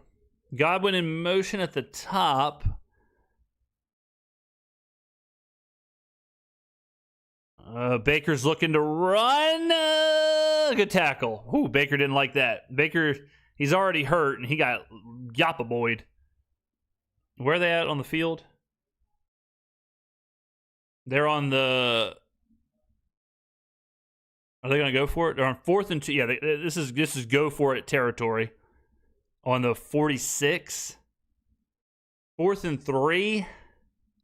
Speaker 1: Godwin in motion at the top. Baker's looking to run. Good tackle. Ooh, Baker didn't like that. Baker, he's already hurt, and he got yappa-boyed. Where are they at on the field? They're on the... Are they going to go for it? They're on 4th and 2. Yeah, this is go for it territory. On the 46. 4th and 3.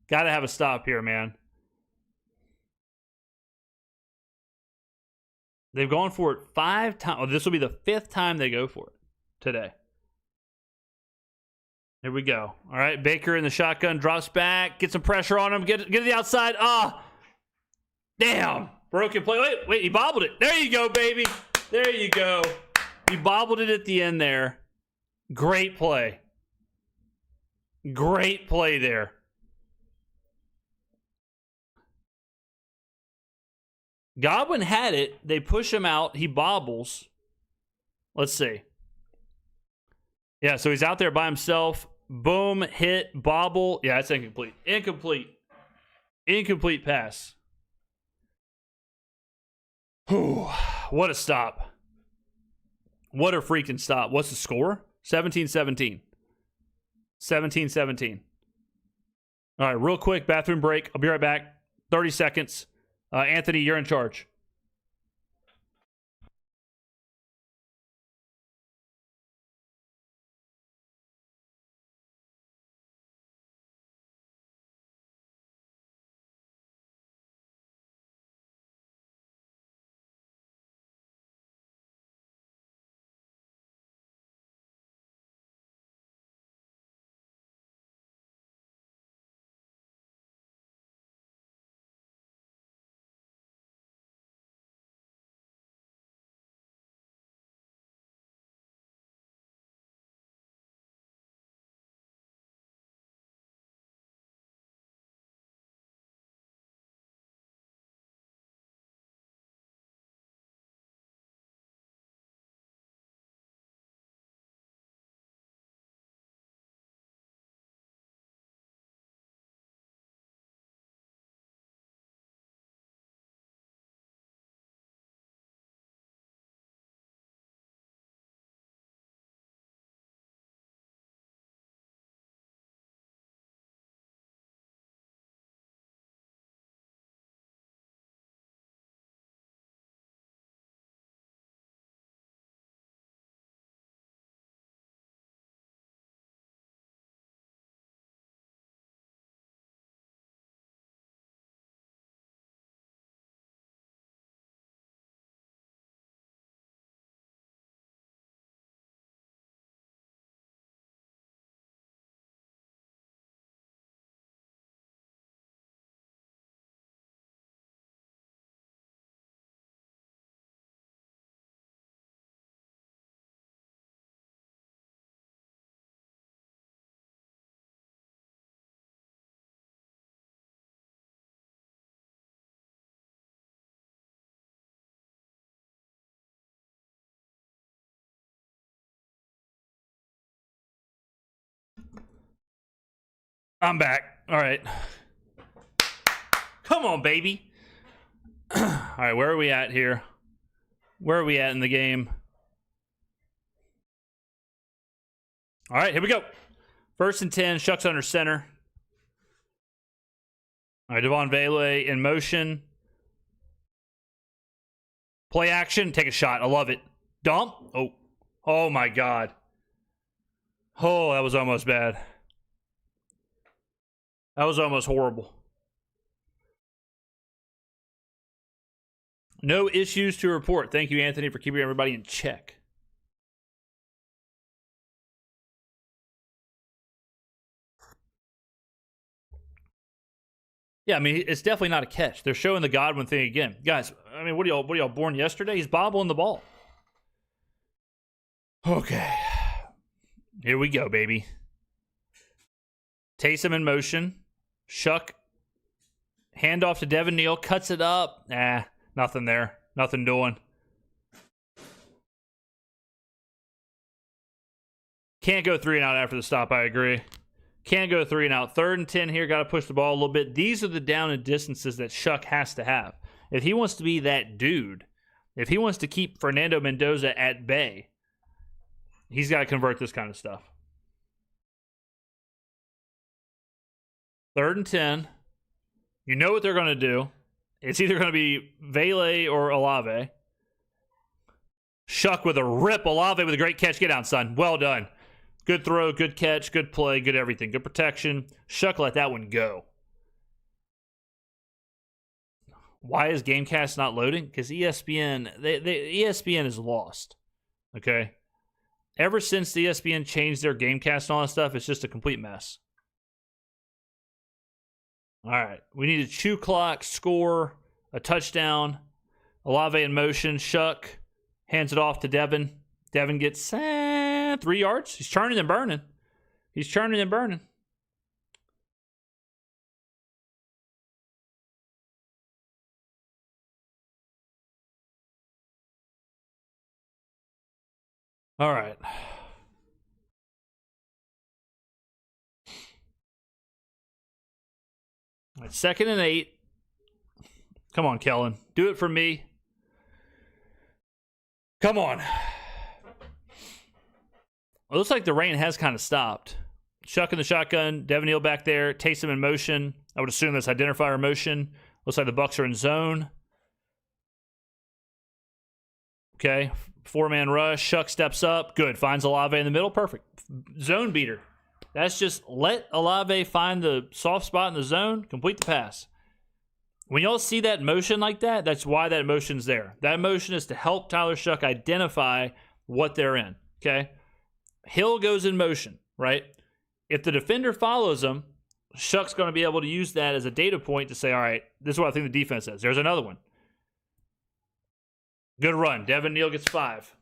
Speaker 1: Got to have a stop here, man. They've gone for it 5 times. Oh, this will be the 5th time they go for it today. Here we go. All right, Baker in the shotgun, drops back, get some pressure on him, get to the outside. Ah, damn. Broken play. Wait, he bobbled it. There you go, baby. There you go. He bobbled it at the end there. Great play. Great play there. Godwin had it. They push him out. He bobbles. Let's see. Yeah, so he's out there by himself. Boom, hit, bobble. Yeah, it's incomplete. Incomplete pass. Whew, what a stop. What a freaking stop. What's the score? 17-17. 17-17. All right, real quick, bathroom break. I'll be right back. 30 seconds. Anthony, you're in charge. I'm back. All right. Come on, baby. All right, where are we at here? Where are we at in the game? All right, here we go. 1st and 10, Shucks under center. All right, Devon Vele in motion. Play action, take a shot. I love it. Dump. Oh my God. Oh, that was almost bad. That was almost horrible. No issues to report. Thank you, Anthony, for keeping everybody in check. Yeah, I mean, it's definitely not a catch. They're showing the Godwin thing again. Guys, I mean, what are y'all born yesterday? He's bobbling the ball. Okay. Here we go, baby. Taysom in motion. Shough. Handoff to Devin Neal. Cuts it up. Nothing there. Nothing doing. Can't go 3 and out after the stop, I agree. Can't go 3 and out. 3rd and 10 here. Got to push the ball a little bit. These are the down and distances that Shough has to have. If he wants to be that dude, if he wants to keep Fernando Mendoza at bay, he's got to convert this kind of stuff. 3rd and 10. You know what they're going to do. It's either going to be Vele or Olave. Shough with a rip. Olave with a great catch. Get down, son. Well done. Good throw, good catch, good play, good everything. Good protection. Shough let that one go. Why is Gamecast not loading? Because ESPN, ESPN is lost. Okay? Ever since the ESPN changed their Gamecast and all that stuff, it's just a complete mess. All right. We need a chew clock, score, a touchdown. Olave in motion. Shough hands it off to Devin. Devin gets 3 yards. He's churning and burning. He's churning and burning. All right. All right, 2nd and 8. Come on, Kellen. Do it for me. Come on. It looks like the rain has kind of stopped. Shough in the shotgun. Devin Neal back there. Taysom in motion. I would assume that's identifier motion. Looks like the Bucs are in zone. Okay. 4-man rush. Shough steps up. Good. Finds Olave in the middle. Perfect. Zone beater. That's just let Olave find the soft spot in the zone. Complete the pass. When y'all see that motion like that, that's why that motion's there. That motion is to help Tyler Shough identify what they're in. Okay. Hill goes in motion, right? If the defender follows him, Shough's going to be able to use that as a data point to say, all right, this is what I think the defense is. There's another one. Good run. Devin Neal gets 5.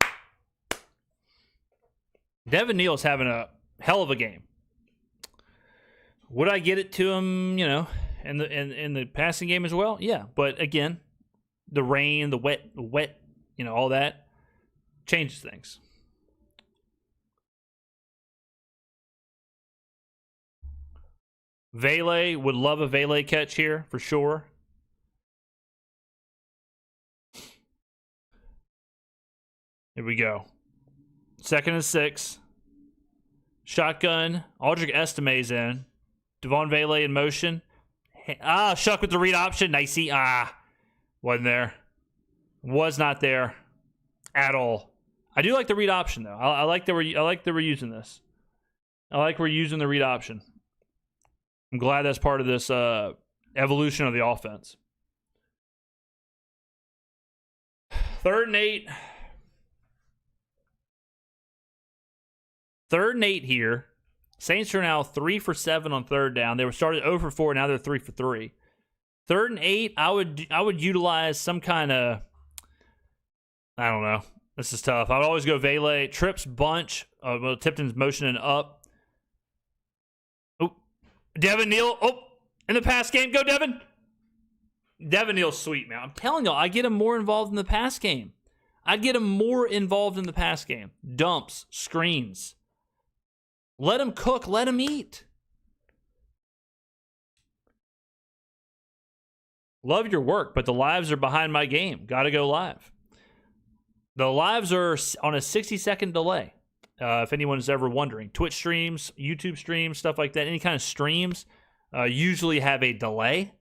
Speaker 1: Devin Neal's having a hell of a game. Would I get it to him, in the passing game as well? Yeah, but again, the rain, the wet, all that changes things. Vele would love a Vele catch here for sure. Here we go. 2nd and 6. Shotgun. Aldrich Estime's in. Devon Vele in motion. Shough with the read option. Nicey. Wasn't there. Was not there at all. I do like the read option though. I like that we're using this. I like we're using the read option. I'm glad that's part of this evolution of the offense. 3rd and 8. 3rd and 8 here. Saints are now 3 for 7 on 3rd down. They were started 0 for 4. Now they're 3 for 3. 3rd and 8. I would utilize some kind of, I don't know. This is tough. I would always go Vele. Trips bunch. Tipton's motioning up. Devin Neal, in the pass game. Go, Devin. Devin Neal's sweet, man. I'm telling y'all, I get him more involved in the pass game. I'd get him more involved in the pass game. Dumps, screens. Let him cook. Let him eat. Love your work, but the lives are behind my game. Got to go live. The lives are on a 60-second delay. If anyone's ever wondering, Twitch streams, YouTube streams, stuff like that, any kind of streams usually have a delay.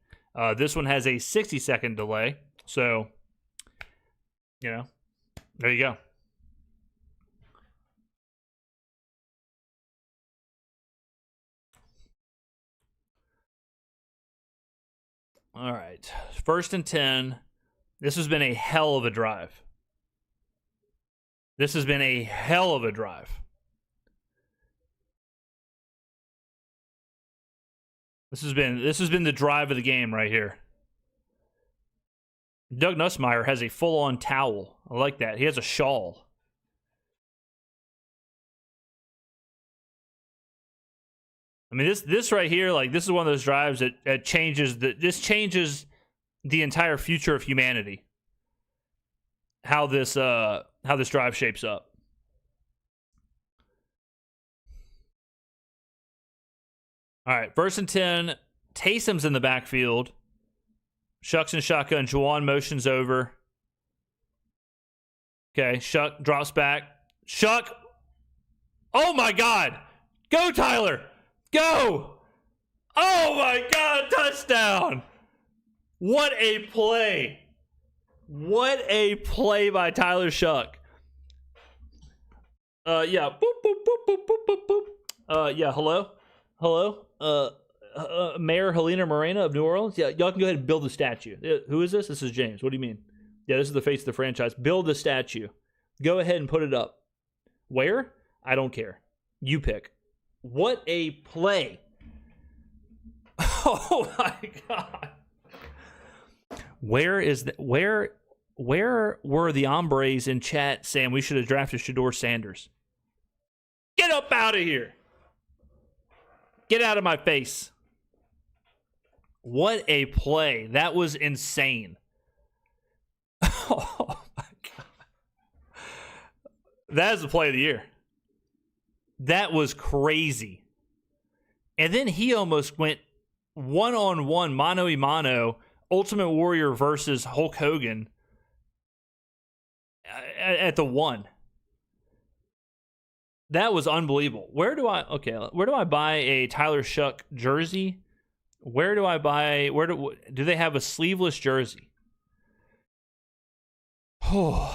Speaker 1: This one has a 60-second delay. So, there you go. All right. 1st and 10. This has been a hell of a drive. This has been a hell of a drive. This has been the drive of the game right here. Doug Nussmeier has a full-on towel. I like that. He has a shawl. I mean, this right here, like, this is one of those drives that changes changes the entire future of humanity. How this drive shapes up. All right, 1st and 10. Taysom's in the backfield. Shough's in shotgun. Juwan motions over. Okay, Shough drops back. Shough. Oh, my God. Go, Tyler. Go. Oh, my God. Touchdown. What a play. What a play by Tyler Shough. Yeah. Boop, boop, boop, boop, boop, boop, boop. Yeah, hello? Hello? Mayor Helena Moreno of New Orleans? Yeah, y'all can go ahead and build the statue. Who is this? This is James. What do you mean? Yeah, this is the face of the franchise. Build the statue. Go ahead and put it up. Where? I don't care. You pick. What a play. Oh my God. Where were the hombres in chat saying we should have drafted Shedeur Sanders? Get up out of here. Get out of my face. What a play. That was insane. Oh my God. That is the play of the year. That was crazy. And then he almost went one-on-one, mano-a-mano, Ultimate Warrior versus Hulk Hogan at the 1. That was unbelievable. Where do I buy a Tyler Shough jersey? Do they have a sleeveless jersey? Oh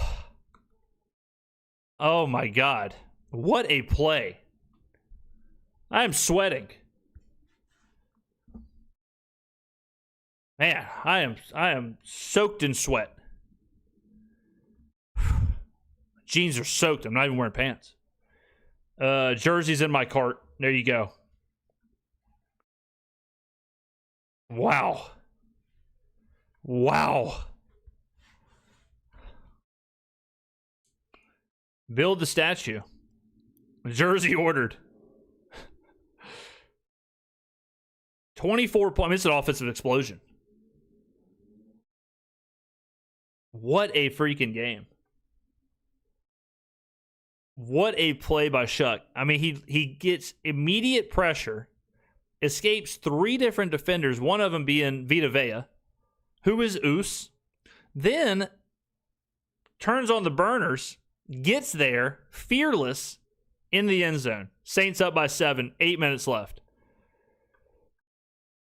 Speaker 1: my God. What a play. I am sweating. Man, I am soaked in sweat. Jeans are soaked. I'm not even wearing pants. Jersey's in my cart. There you go. Wow. Wow. Build the statue. Jersey ordered. 24 points. It's an offensive explosion. What a freaking game. What a play by Shough. I mean, he gets immediate pressure, escapes 3 different defenders, one of them being Vita Vea, who is Oos, then turns on the burners, gets there, fearless, in the end zone. Saints up by 7, 8 minutes left.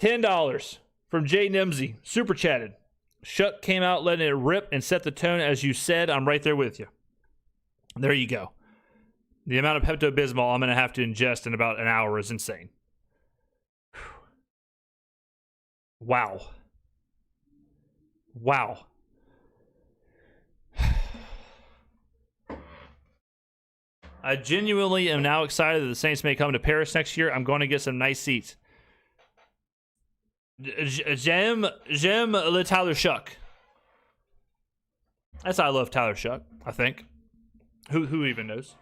Speaker 1: $10 from Jay Nimsey, super chatted. Shough came out letting it rip and set the tone. As you said, I'm right there with you. There you go. The amount of Pepto-Bismol I'm going to have to ingest in about an hour is insane. Wow. Wow. I genuinely am now excited that the Saints may come to Paris next year. I'm going to get some nice seats. J'aime le Tyler Shough. That's how I love Tyler Shough, I think. Who even knows?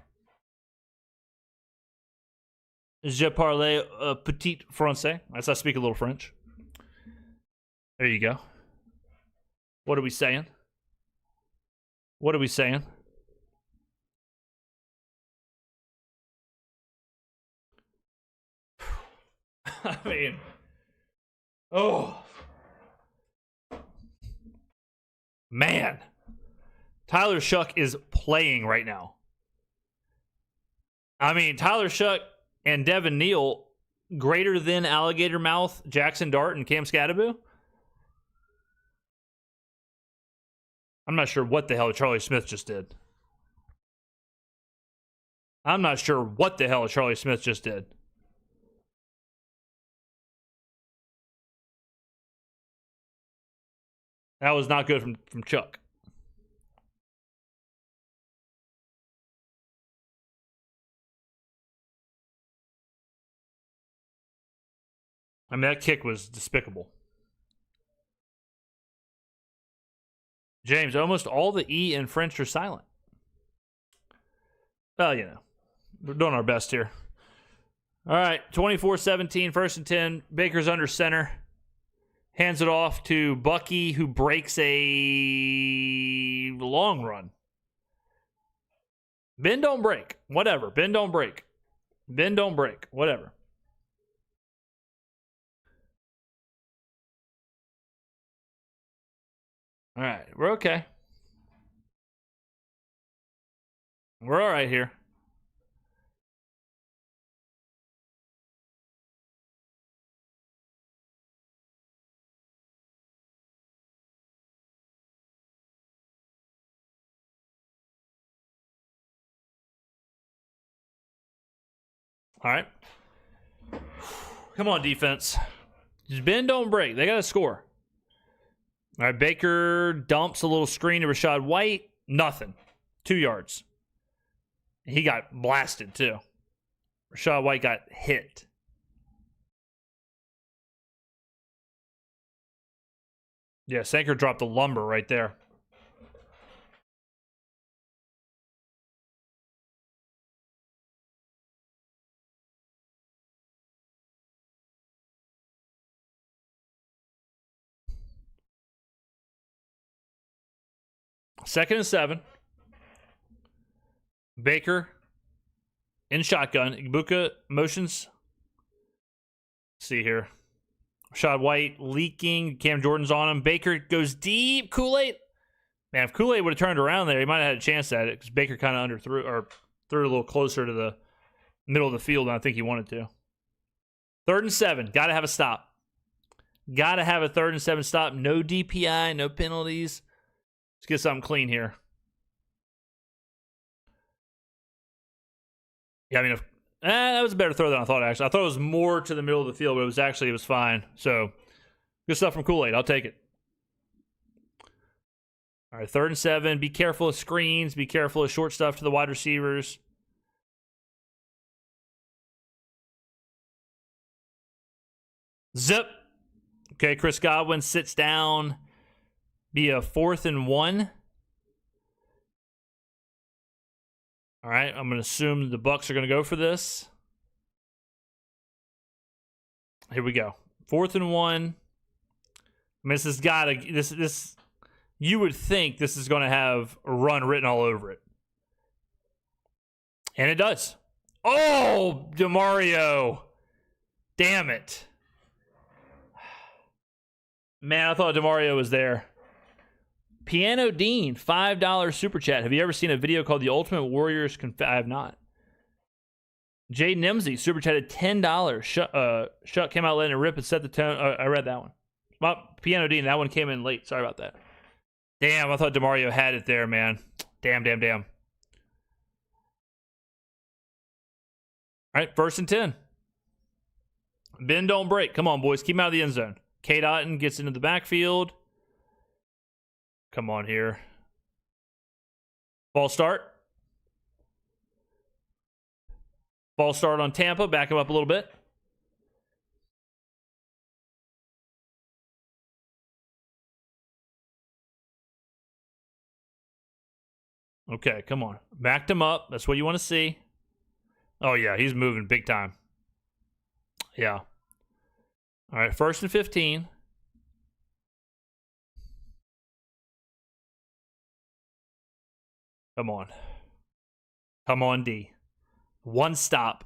Speaker 1: Je parle petit français. That's I speak a little French. There you go. What are we saying? What are we saying? I mean, oh. Man. Tyler Shough is playing right now. I mean, Tyler Shough and Devin Neal greater than Alligator Mouth, Jackson Dart, and Cam Scadaboo? I'm not sure what the hell Charlie Smith just did. I'm not sure what the hell Charlie Smith just did. That was not good from Chuck. I mean, that kick was despicable. James, almost all the E in French are silent. Well, you know, we're doing our best here. All right, 24-17, 1st and 10. Baker's under center. Hands it off to Bucky, who breaks a long run. Bend don't break. Whatever. Bend don't break. Bend don't break. Whatever. All right, we're okay. We're all right here. All right. Come on, defense. Just bend, don't break. They got to score. All right, Baker dumps a little screen to Rachaad White. Nothing. 2 yards. He got blasted, too. Rachaad White got hit. Yeah, Sanker dropped the lumber right there. Second and 7. Baker in shotgun. Ibuka motions. Let's see here. Rachaad White leaking. Cam Jordan's on him. Baker goes deep. Kool-Aid. Man, if Kool-Aid would have turned around there, he might have had a chance at it because Baker kind of threw it a little closer to the middle of the field than I think he wanted to. 3rd and 7. Got to have a stop. Got to have a 3rd and 7 stop. No DPI, no penalties. Let's get something clean here. Yeah, I mean, that was a better throw than I thought, actually. I thought it was more to the middle of the field, but it was fine. So, good stuff from Kool-Aid. I'll take it. All right, 3rd and 7. Be careful of screens. Be careful of short stuff to the wide receivers. Zip. Okay, Chris Godwin sits down. Be a 4th and 1. All right, I'm going to assume the Bucs are going to go for this. Here we go. 4th and 1. I mean, this has got to this. You would think this is going to have a run written all over it, and it does. Oh, DeMario! Damn it, man! I thought DeMario was there. Piano Dean, $5 super chat. Have you ever seen a video called The Ultimate Warriors I have not. Jay Nimsey super chatted $10. Shuck came out letting it rip and set the tone. I read that one. Well, Piano Dean, that one came in late. Sorry about that. Damn, I thought DeMario had it there, man. Damn. All right, 1st and 10. Bend, don't break. Come on, boys. Keep him out of the end zone. Kate Otten gets into the backfield. Come on here. Ball start. Ball start on Tampa. Back him up a little bit. Okay, come on. Backed him up. That's what you want to see. Oh, yeah, he's moving big time. Yeah. All right, 1st and 15. Come on. Come on, D. One stop.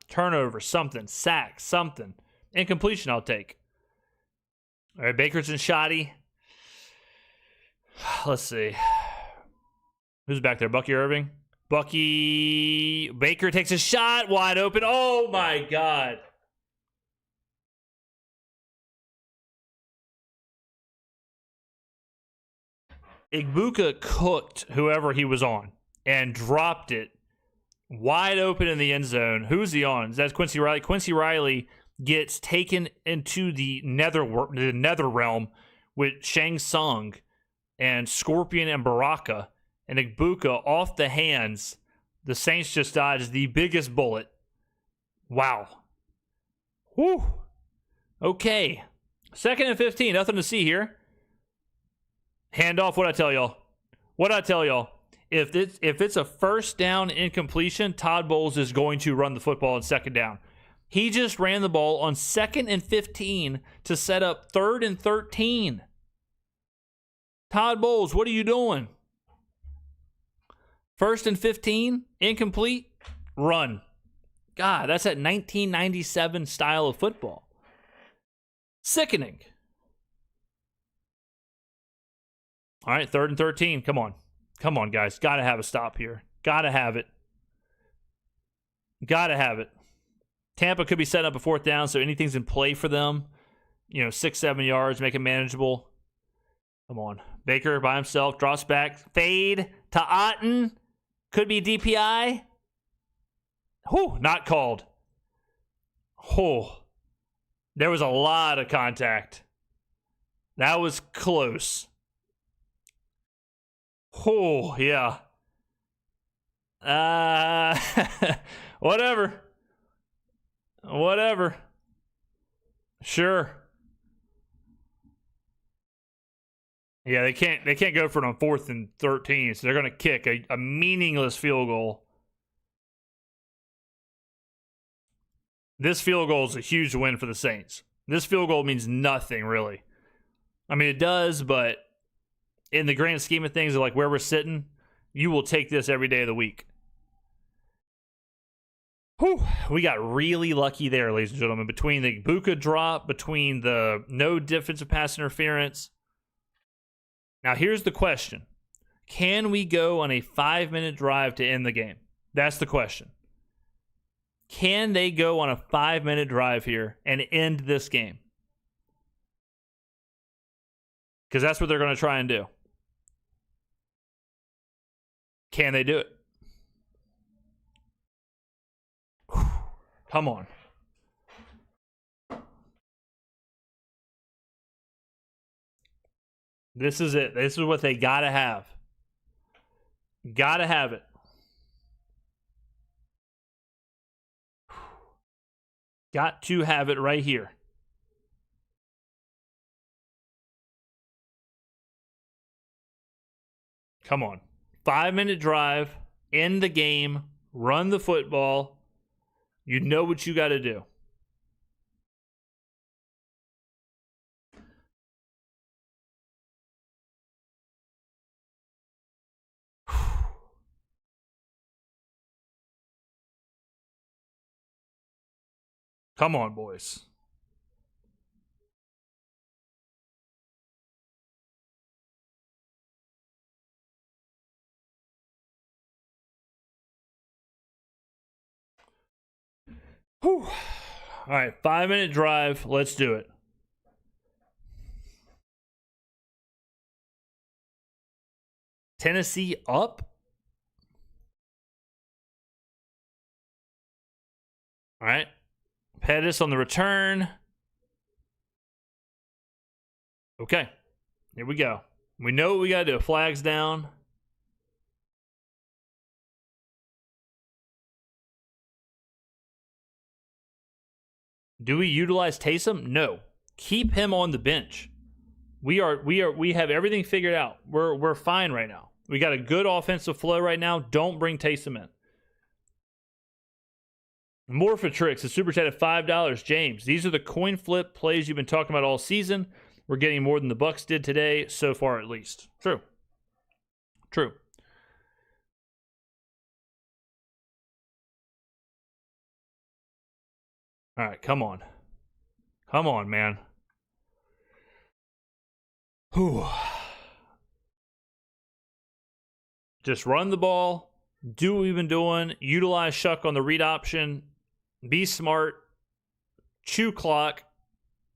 Speaker 1: Turnover, something. Sack, something. Incompletion, I'll take. All right, Baker's and Shoddy. Let's see. Who's back there? Bucky Irving? Bucky. Baker takes a shot. Wide open. Oh, my God. Ibuka cooked whoever he was on and dropped it wide open in the end zone. Who's he on? That's Quincy Riley. Quincy Riley gets taken into the nether realm with Shang Tsung and Scorpion and Baraka and Ibuka off the hands. The Saints just dodged the biggest bullet. Wow. Whew. Okay. 2nd and 15. Nothing to see here. Hand off. What'd I tell y'all? If it's a first down incompletion, Todd Bowles is going to run the football on 2nd down. He just ran the ball on 2nd and 15 to set up 3rd and 13. Todd Bowles, what are you doing? 1st and 15, incomplete, run. God, that's that 1997 style of football. Sickening. All right, 3rd and 13. Come on. Come on, guys. Got to have a stop here. Got to have it. Got to have it. Tampa could be setting up a 4th down, so anything's in play for them. 6-7 yards, make it manageable. Come on. Baker by himself, drops back. Fade to Otten. Could be DPI. Whew, not called. Oh, there was a lot of contact. That was close. Oh, yeah. Whatever. Sure. Yeah, they can't go for it on 4th and 13, so they're going to kick a meaningless field goal. This field goal is a huge win for the Saints. This field goal means nothing, really. I mean, it does, but in the grand scheme of things, like where we're sitting, you will take this every day of the week. Whew, we got really lucky there, ladies and gentlemen, between the Ibuka drop, between the no defensive pass interference. Now, here's the question. Can we go on a 5-minute drive to end the game? That's the question. Can they go on a 5-minute drive here and end this game? Because that's what they're going to try and do. Can they do it? Whew. Come on. This is it. This is what they got to have. Got to have it. Got to have it right here. Come on. 5-minute drive, end the game, run the football. You know what you got to do. Come on, boys. Whew. All right, 5-minute drive. Let's do it. Tennessee up. All right. Pettis on the return. Okay. Here we go. We know what we got to do. Flags down. Do we utilize Taysom? No. Keep him on the bench. We have everything figured out. We're fine right now. We got a good offensive flow right now. Don't bring Taysom in. More for tricks. A super chat at $5. James, these are the coin flip plays you've been talking about all season. We're getting more than the Bucs did today, so far at least. True. All right, come on. Come on, man. Whew. Just run the ball. Do what we've been doing. Utilize Shough on the read option. Be smart. Chew clock.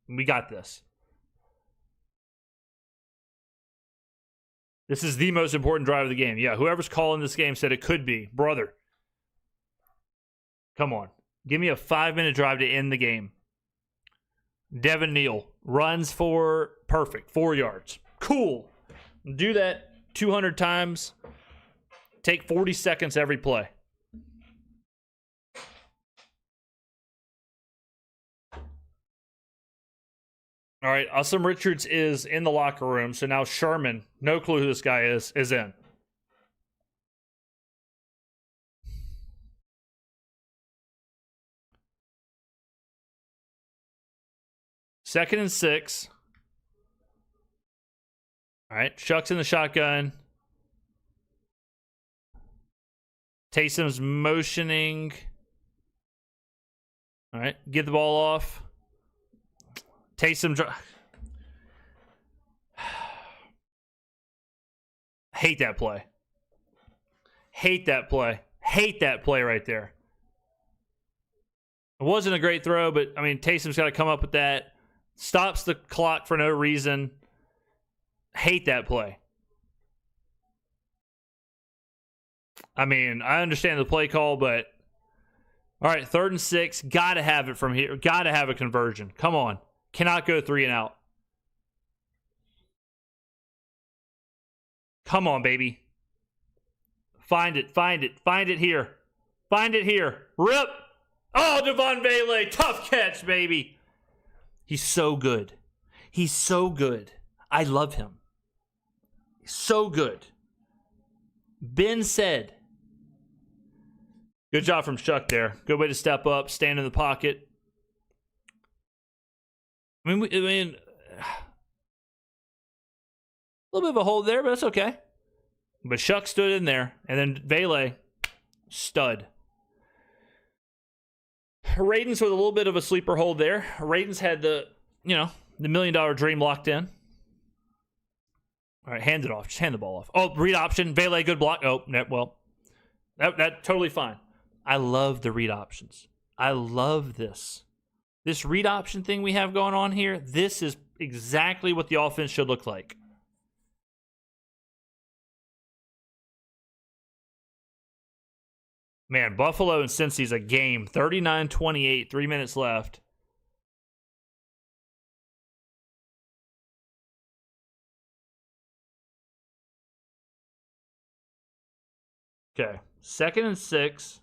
Speaker 1: We got this. This is the most important drive of the game. Yeah, whoever's calling this game said it could be. Brother. Come on. Give me a 5-minute drive to end the game. Devin Neal runs for perfect 4 yards. Cool. Do that 200 times. Take 40 seconds every play. All right, Usam Richards is in the locker room, so now Sherman, no clue who this guy is in. Second and 6. All right, Shough's in the shotgun. Taysom's motioning. All right, get the ball off. Taysom. Hate that play. Hate that play. Hate that play right there. It wasn't a great throw, but, I mean, Taysom's got to come up with that. Stops the clock for no reason. Hate that play. I mean, I understand the play call, but all right, 3rd and 6. Got to have it from here. Got to have a conversion. Come on. Cannot go 3 and out. Come on, baby. Find it. Find it. Find it here. Find it here. Rip. Oh, Devon Bailey. Tough catch, baby. He's so good. He's so good. I love him. He's so good. Ben said. Good job from Shough there. Good way to step up, stand in the pocket. I mean, a little bit of a hold there, but that's okay. But Shough stood in there, and then Vele, stud. Radens with a little bit of a sleeper hold there. Radens had the $1 million dream locked in. All right, hand it off. Just hand the ball off. Oh, read option. Vele, good block. Oh, well, that totally fine. I love the read options. I love this. This read option thing we have going on here, this is exactly what the offense should look like. Man, Buffalo and Cincy's a game. 39-28, 3 minutes left. Okay, 2nd and 6.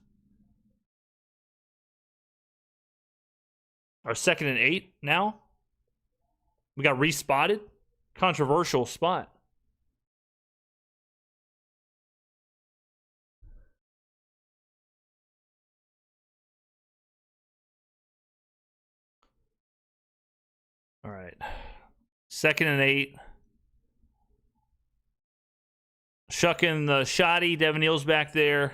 Speaker 1: Or 2nd and 8 now. We got respotted. Controversial spot. All right. 2nd and 8. Shucking the shoddy. Devin Neal's back there.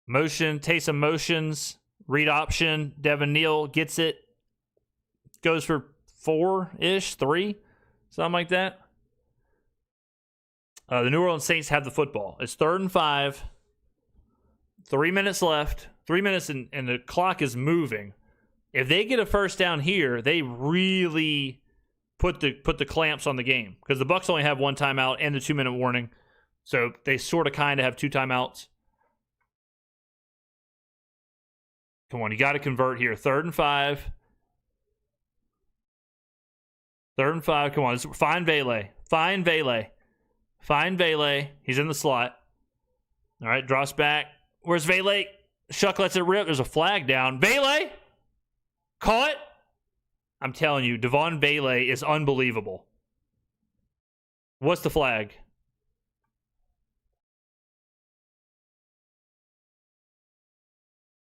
Speaker 1: Motion. Taysom motions. Read option. Devin Neal gets it. Goes for 4-ish, 3. Something like that. The New Orleans Saints have the football. It's 3rd and 5. 3 minutes left. 3 minutes and the clock is moving. If they get a first down here, they really put the clamps on the game. Because the Bucs only have 1 timeout and the 2-minute warning. So they sort of kind of have 2 timeouts. Come on, you got to convert here. 3rd and 5. 3rd and 5. Come on, find Vele. Find Vele. Find Vele. He's in the slot. All right, drops back. Where's Vele? Shough lets it rip. There's a flag down. Vele! Caught. I'm telling you, Devon Vele is unbelievable. What's the flag?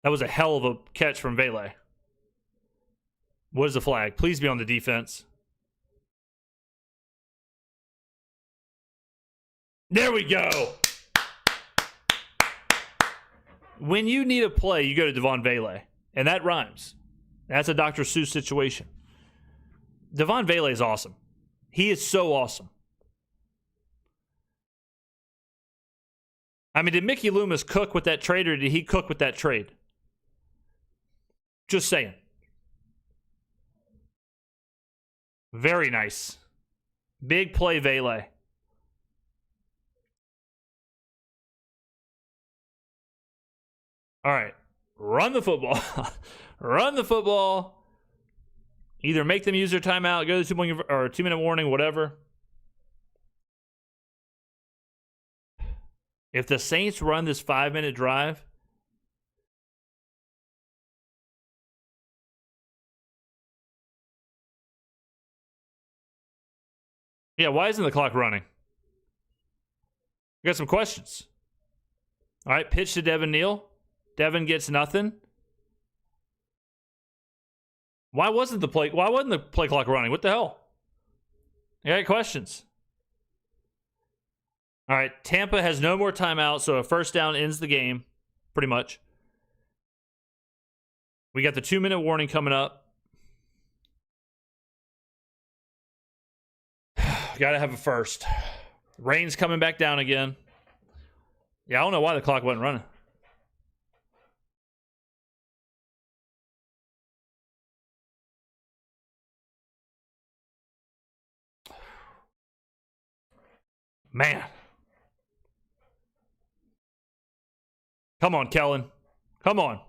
Speaker 1: That was a hell of a catch from Vele. What is the flag? Please be on the defense. There we go. When you need a play, you go to Devon Vele. And that rhymes. That's a Dr. Seuss situation. Devon Vele is awesome. He is so awesome. I mean, did Mickey Loomis cook with that trade, or did he cook with that trade? Just saying. Very nice. Big play, Vele. All right. Run the football. Run the football. Either make them use their timeout, go to 2-minute warning, whatever. If the Saints run this 5-minute drive, yeah, why isn't the clock running? We got some questions. All right, pitch to Devin Neal. Devin gets nothing. Why wasn't the play clock running? What the hell? I got questions. All right, Tampa has no more timeouts, so a first down ends the game, pretty much. We got the 2-minute warning coming up. Gotta have a first. Rain's coming back down again. Yeah, I don't know why the clock wasn't running. Man. Come on, Kellen. Come on. All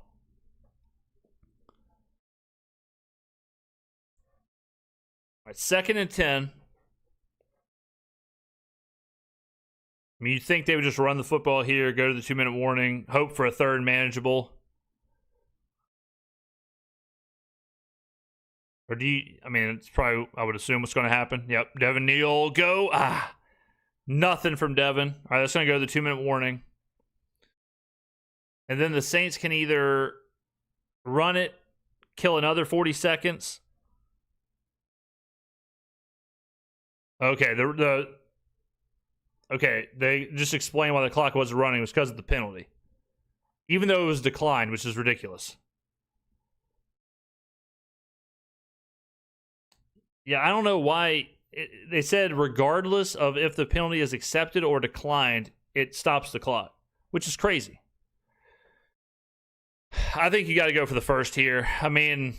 Speaker 1: right, 2nd and 10. I mean, you'd think they would just run the football here, go to the 2-minute warning, hope for a third manageable. Or do you, I mean, it's probably, I would assume what's going to happen. Yep, Devin Neal, go. Nothing from Devin. All right, that's going to go to the 2-minute warning. And then the Saints can either run it, kill another 40 seconds. Okay, okay, they just explained why the clock wasn't running. It was because of the penalty. Even though it was declined, which is ridiculous. Yeah, I don't know why. They said regardless of if the penalty is accepted or declined, it stops the clock, which is crazy. I think you got to go for the first here. I mean,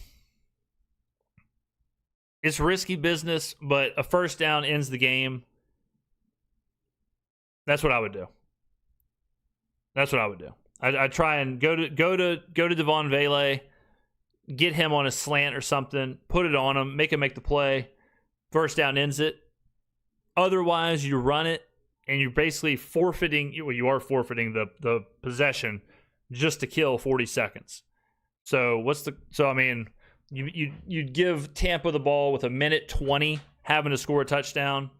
Speaker 1: it's risky business, but a first down ends the game. That's what I would do. That's what I would do. I'd try and go to Devon Vele, get him on a slant or something, put it on him, make the play. First down ends it. Otherwise, you run it, and you're basically forfeiting. Well, you are forfeiting the possession just to kill 40 seconds. So I mean, you'd give Tampa the ball with 1:20, having to score a touchdown.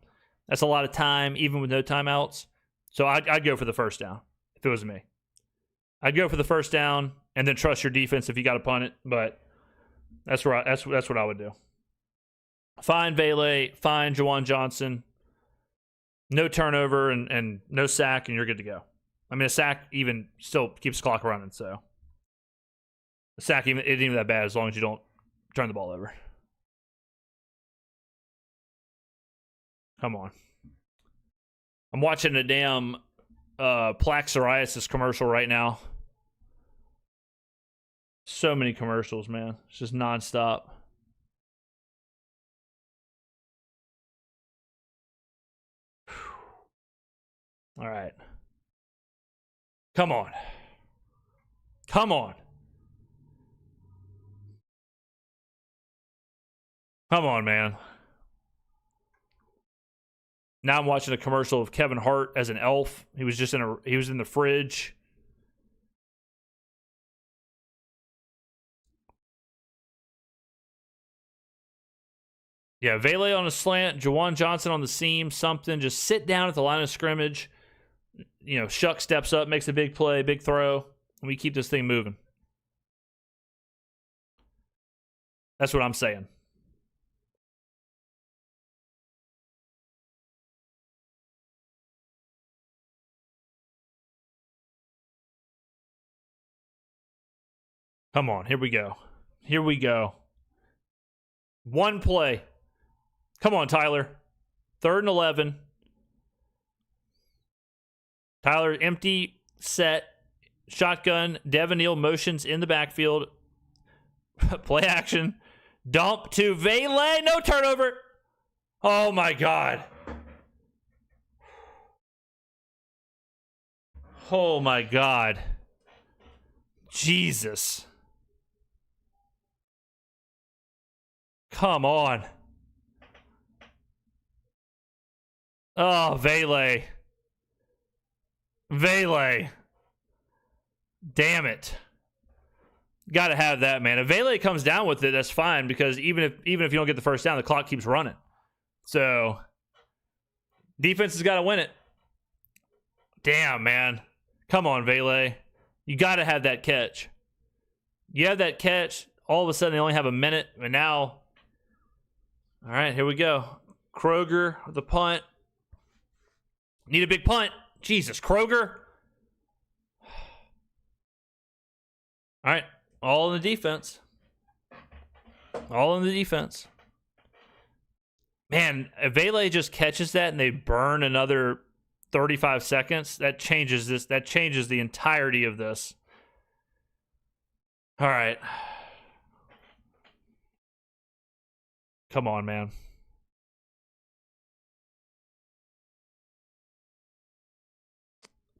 Speaker 1: That's a lot of time, even with no timeouts. So I'd go for the first down if it was me. I'd go for the first down and then trust your defense if you got to punt it. But that's what I would do. Fine Vele, fine Juwan Johnson. No turnover and no sack, and you're good to go. I mean, a sack even still keeps the clock running, so a sack isn't even that bad as long as you don't turn the ball over. Come on. I'm watching a damn plaque psoriasis commercial right now. So many commercials, man. It's just nonstop. All right. Come on. Come on. Come on, man. Now I'm watching a commercial of Kevin Hart as an elf. He was in the fridge. Yeah, Vele on a slant, Juwan Johnson on the seam, something. Just sit down at the line of scrimmage. You know, Shough steps up, makes a big play, big throw, and we keep this thing moving. That's what I'm saying. Come on, here we go. Here we go. One play. Come on, Tyler. 3rd and 11. Tyler, empty, set, shotgun. Devin Neal motions in the backfield. Play action. Dump to Vele. No turnover. Oh, my God. Oh, my God. Jesus. Come on. Oh, Vele. Damn it. Got to have that, man. If Vele comes down with it, that's fine, because even if you don't get the first down, the clock keeps running. So defense has got to win it. Damn, man. Come on, Vele. You got to have that catch. You have that catch. All of a sudden, they only have a minute, and now... All right, here we go. Kroger, the punt. Need a big punt. Jesus, Kroger. All right, all in the defense. All in the defense. Man, if Vele just catches that and they burn another 35 seconds, that changes this. That changes the entirety of this. All right. Come on, man.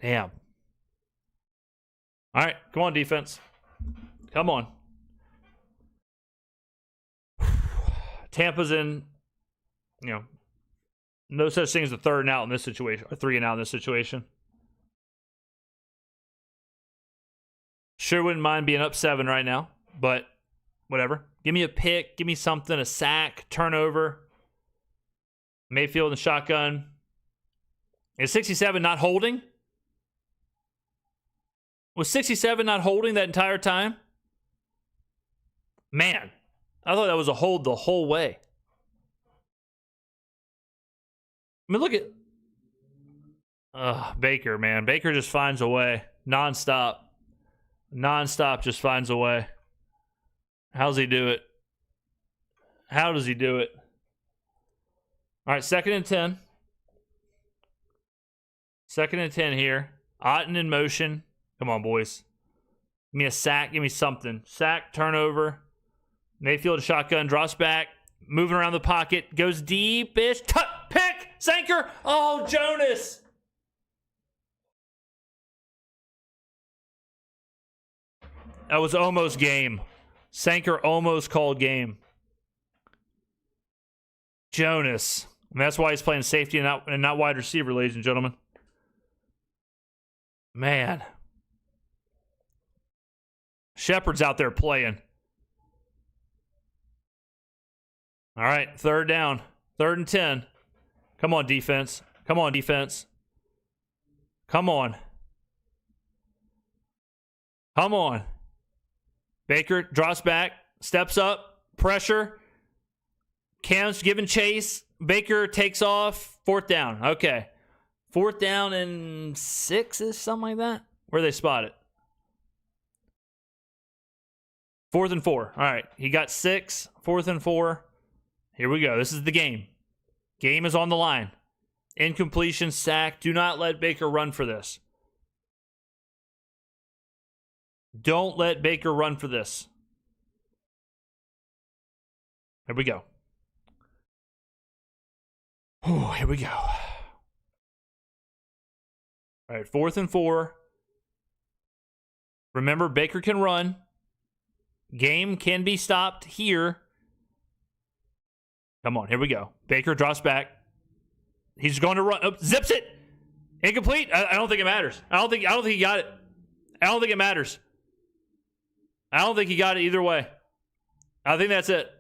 Speaker 1: Damn. All right, come on, defense. Come on. Tampa's in, no such thing as a third and out in this situation, or 3 and out in this situation. Sure wouldn't mind being up 7 right now, but whatever. Give me a pick, give me something, a sack, turnover. Mayfield in the shotgun. Is 67 not holding? Was 67 not holding that entire time? Man, I thought that was a hold the whole way. I mean, look at... Baker, man. Baker just finds a way. Nonstop. Nonstop just finds a way. How's he do it? How does he do it? All right, 2nd and 10. 2nd and 10 here. Otten in motion. Come on, boys. Give me a sack. Give me something. Sack, turnover. Mayfield shotgun, drops back. Moving around the pocket. Goes deep-ish. Pick! Sanker! Oh, Jonas! That was almost game. Sanker almost called game. Jonas. And that's why he's playing safety and not wide receiver, ladies and gentlemen. Man. Shepard's out there playing. All right, 3rd down. 3rd and 10. Come on, defense. Come on, defense. Come on. Come on. Baker drops back, steps up, pressure. Cam's giving chase. Baker takes off. 4th down. Okay. 4th down and 6 is something like that. Where they spot it? 4th and 4. All right. He got 6. 4th and 4. Here we go. This is the game. Game is on the line. Incompletion, sack. Do not let Baker run for this. Don't let Baker run for this. Here we go. Oh, here we go. All right, 4th and 4. Remember, Baker can run. Game can be stopped here. Come on, here we go. Baker drops back. He's going to run. Oh, zips it. Incomplete. I don't think it matters. I don't think he got it. I don't think it matters. I don't think he got it either way. I think that's it.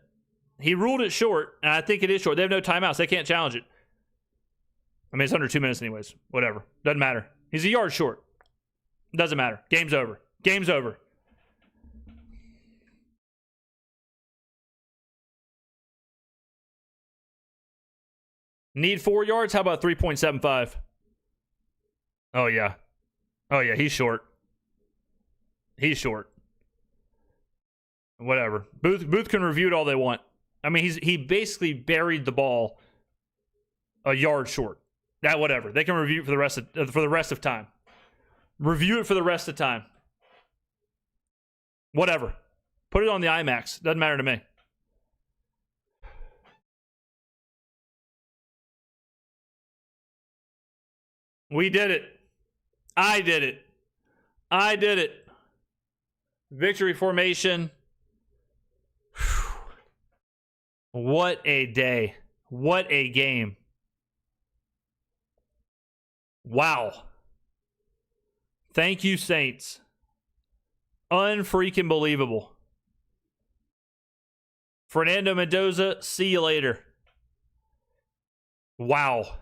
Speaker 1: He ruled it short, and I think it is short. They have no timeouts. They can't challenge it. I mean, it's under 2 minutes anyways. Whatever. Doesn't matter. He's a yard short. Doesn't matter. Game's over. Game's over. Need 4 yards? How about 3.75? Oh, yeah. Oh, yeah. He's short. He's short. Whatever. Booth can review it all they want. I mean, he basically buried the ball a yard short. That whatever. They can review it for the rest of time. Review it for the rest of time. Whatever. Put it on the IMAX. Doesn't matter to me. We did it. I did it. I did it. Victory formation. What a day. What a game. Wow. Thank you, Saints. Unfreaking believable. Fernando Mendoza, see you later. Wow.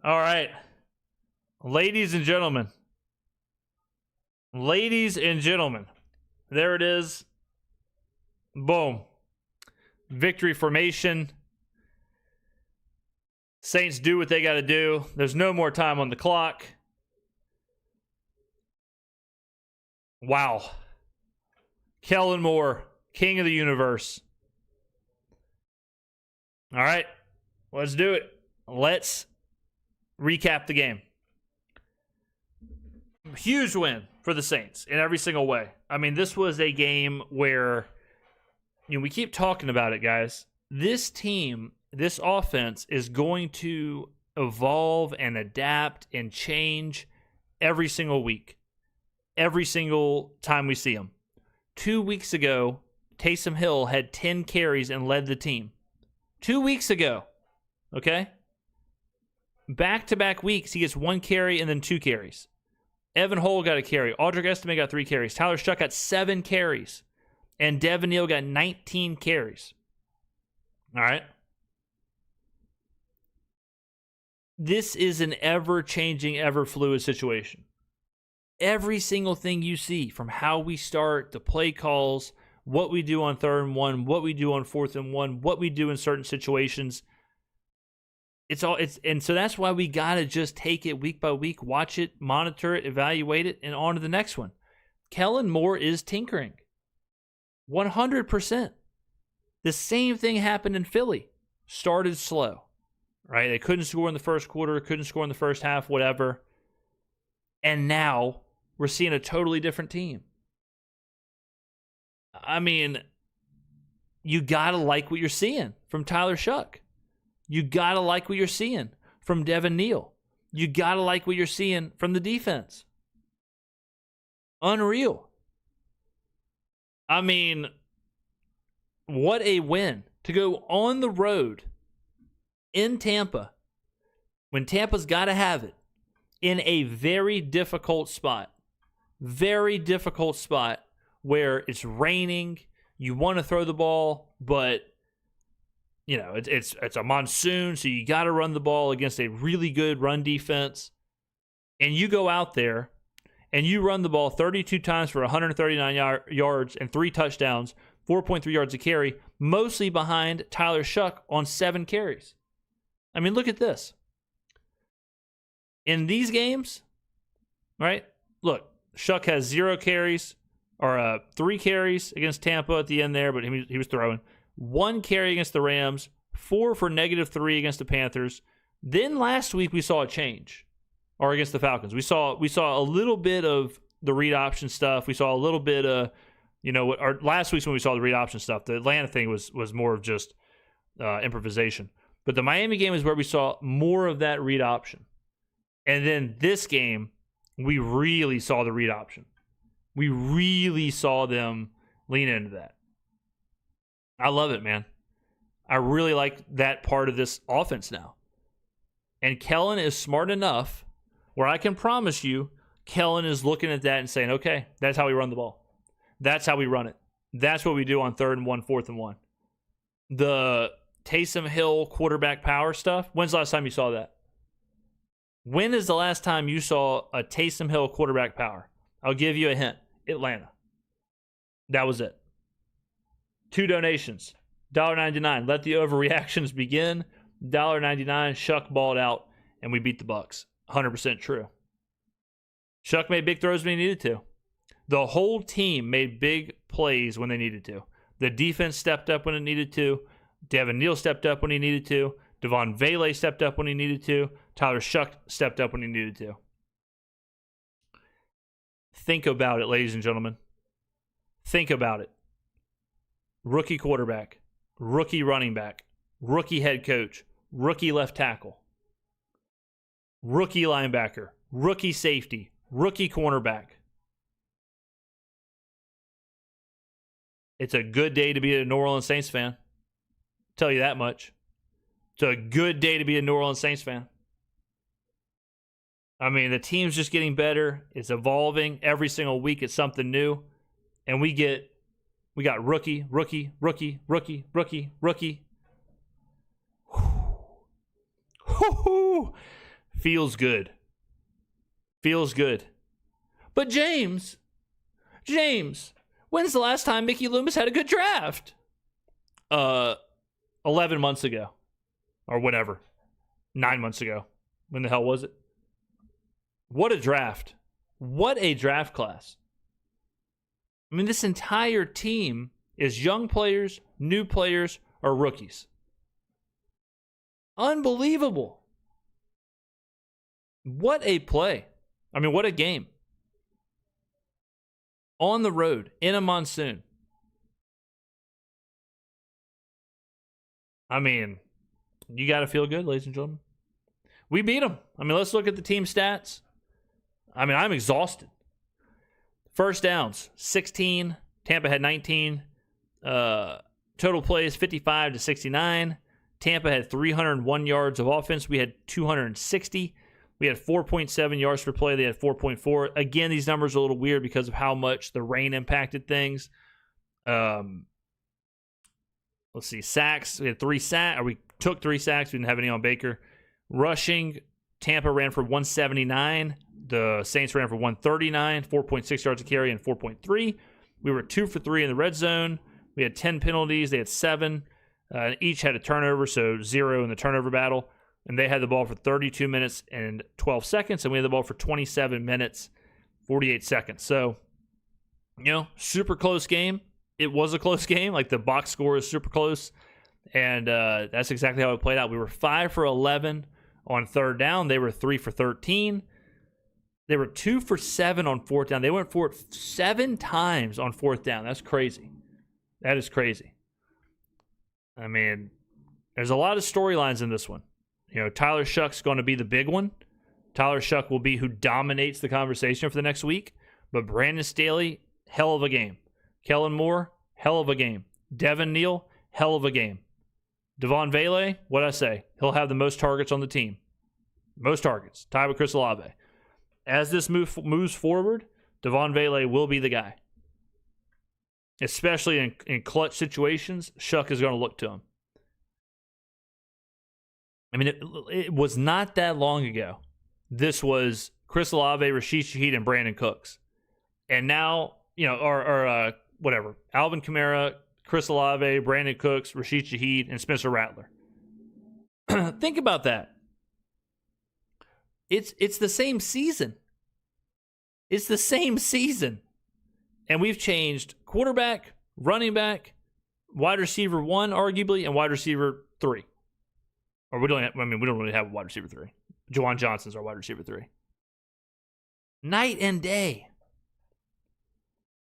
Speaker 1: All right. Ladies and gentlemen. Ladies and gentlemen. There it is. Boom. Victory formation. Saints do what they got to do. There's no more time on the clock. Wow. Kellen Moore, king of the universe. All right. Let's do it. Let's recap the game. Huge win for the Saints in every single way. I mean, this was a game where, we keep talking about it, guys. This team, this offense is going to evolve and adapt and change every single week. Every single time we see them. 2 weeks ago, Taysom Hill had 10 carries and led the team. 2 weeks ago. Okay? Back-to-back weeks, he gets 1 carry and then 2 carries. Evan Hull got a carry. Audric Estime got 3 carries. Tyler Shough got 7 carries. And Devin Neal got 19 carries. All right? This is an ever-changing, ever-fluid situation. Every single thing you see, from how we start, the play calls, what we do on 3rd and 1, what we do on 4th and 1, what we do in certain situations, and so that's why we got to just take it week by week, watch it, monitor it, evaluate it, and on to the next one. Kellen Moore is tinkering. 100%. The same thing happened in Philly. Started slow, right? They couldn't score in the first quarter, couldn't score in the first half, whatever. And now we're seeing a totally different team. I mean, you got to like what you're seeing from Tyler Shough. You got to like what you're seeing from Devin Neal. You got to like what you're seeing from the defense. Unreal. I mean, what a win to go on the road in Tampa when Tampa's got to have it in a very difficult spot. Very difficult spot where it's raining. You want to throw the ball, but it's a monsoon, so you got to run the ball against a really good run defense. And you go out there and you run the ball 32 times for 139 yards and 3 touchdowns, 4.3 yards a carry, mostly behind Tyler Shough on 7 carries. I mean, look at this. In these games, right? Look, Shough has 0 carries, or 3 carries against Tampa at the end there, but he was throwing. 1 carry against the Rams, 4 for -3 against the Panthers. Then last week we saw a change, or against the Falcons. We saw a little bit of the read option stuff. We saw a little bit of, or last week's when we saw the read option stuff. The Atlanta thing was more of just improvisation. But the Miami game is where we saw more of that read option. And then this game, we really saw the read option. We really saw them lean into that. I love it, man. I really like that part of this offense now. And Kellen is smart enough where I can promise you Kellen is looking at that and saying, okay, that's how we run the ball. That's how we run it. That's what we do on 3rd and 1, 4th and 1. The Taysom Hill quarterback power stuff, when's the last time you saw that? When is the last time you saw a Taysom Hill quarterback power? I'll give you a hint. Atlanta. That was it. 2 donations. $1.99. Let the overreactions begin. $1.99. Shough balled out, and we beat the Bucs. 100% true. Shough made big throws when he needed to. The whole team made big plays when they needed to. The defense stepped up when it needed to. Devin Neal stepped up when he needed to. Devon Vele stepped up when he needed to. Tyler Shough stepped up when he needed to. Think about it, ladies and gentlemen. Think about it. Rookie quarterback, rookie running back, rookie head coach, rookie left tackle. rookie linebacker, rookie safety, rookie cornerback. It's a good day to be a New Orleans Saints fan. Tell you that much. It's a good day to be a New Orleans Saints fan. I mean, the team's just getting better. It's evolving. Every single week it's something new. And we got rookie. Feels good. But James, when's the last time Mickey Loomis had a good draft? 11 months ago. Or whatever. 9 months ago. When the hell was it? What a draft. What a draft class. I mean, this entire team is young players, new players, or rookies. Unbelievable. What a play. I mean, what a game. On the road, in a monsoon. I mean, you got to feel good, ladies and gentlemen. We beat them. I mean, let's look at the team stats. I mean, I'm exhausted. First downs, 16. Tampa had 19. Total plays, 55 to 69. Tampa had 301 yards of offense. We had 260. We had 4.7 yards per play. They had 4.4. Again, these numbers are a little weird because of how much the rain impacted things. Let's see, sacks. We had 3 sacks. We took 3 sacks. We didn't have any on Baker. Rushing, Tampa ran for 179. The Saints ran for 139, 4.6 yards a carry, and 4.3. We were 2 for 3 in the red zone. We had 10 penalties. They had 7. Each had a turnover, so 0 in the turnover battle. And they had the ball for 32 minutes and 12 seconds, and we had the ball for 27 minutes, 48 seconds. So, super close game. It was a close game. Like, the box score is super close. And that's exactly how it played out. We were 5 for 11 on third down. They were 3 for 13. They were 2 for 7 on fourth down. They went for it 7 times on fourth down. That's crazy. That is crazy. I mean, there's a lot of storylines in this one. Tyler Shough's going to be the big one. Tyler Shough will be who dominates the conversation for the next week. But Brandon Staley, hell of a game. Kellen Moore, hell of a game. Devin Neal, hell of a game. Devon Vele, what'd I say? He'll have the most targets on the team. Most targets. Tied with Chris Olave. As this moves forward, Devon Vele will be the guy. Especially in clutch situations, Shough is going to look to him. I mean, it was not that long ago. This was Chris Olave, Rashid Shaheed, and Brandon Cooks. And now, whatever. Alvin Kamara, Chris Olave, Brandon Cooks, Rashid Shaheed, and Spencer Rattler. Think about that. It's the same season. It's the same season. And we've changed quarterback, running back, wide receiver 1, arguably, and wide receiver 3. Or we don't really have a wide receiver 3. Juwan Johnson's our wide receiver 3. Night and day.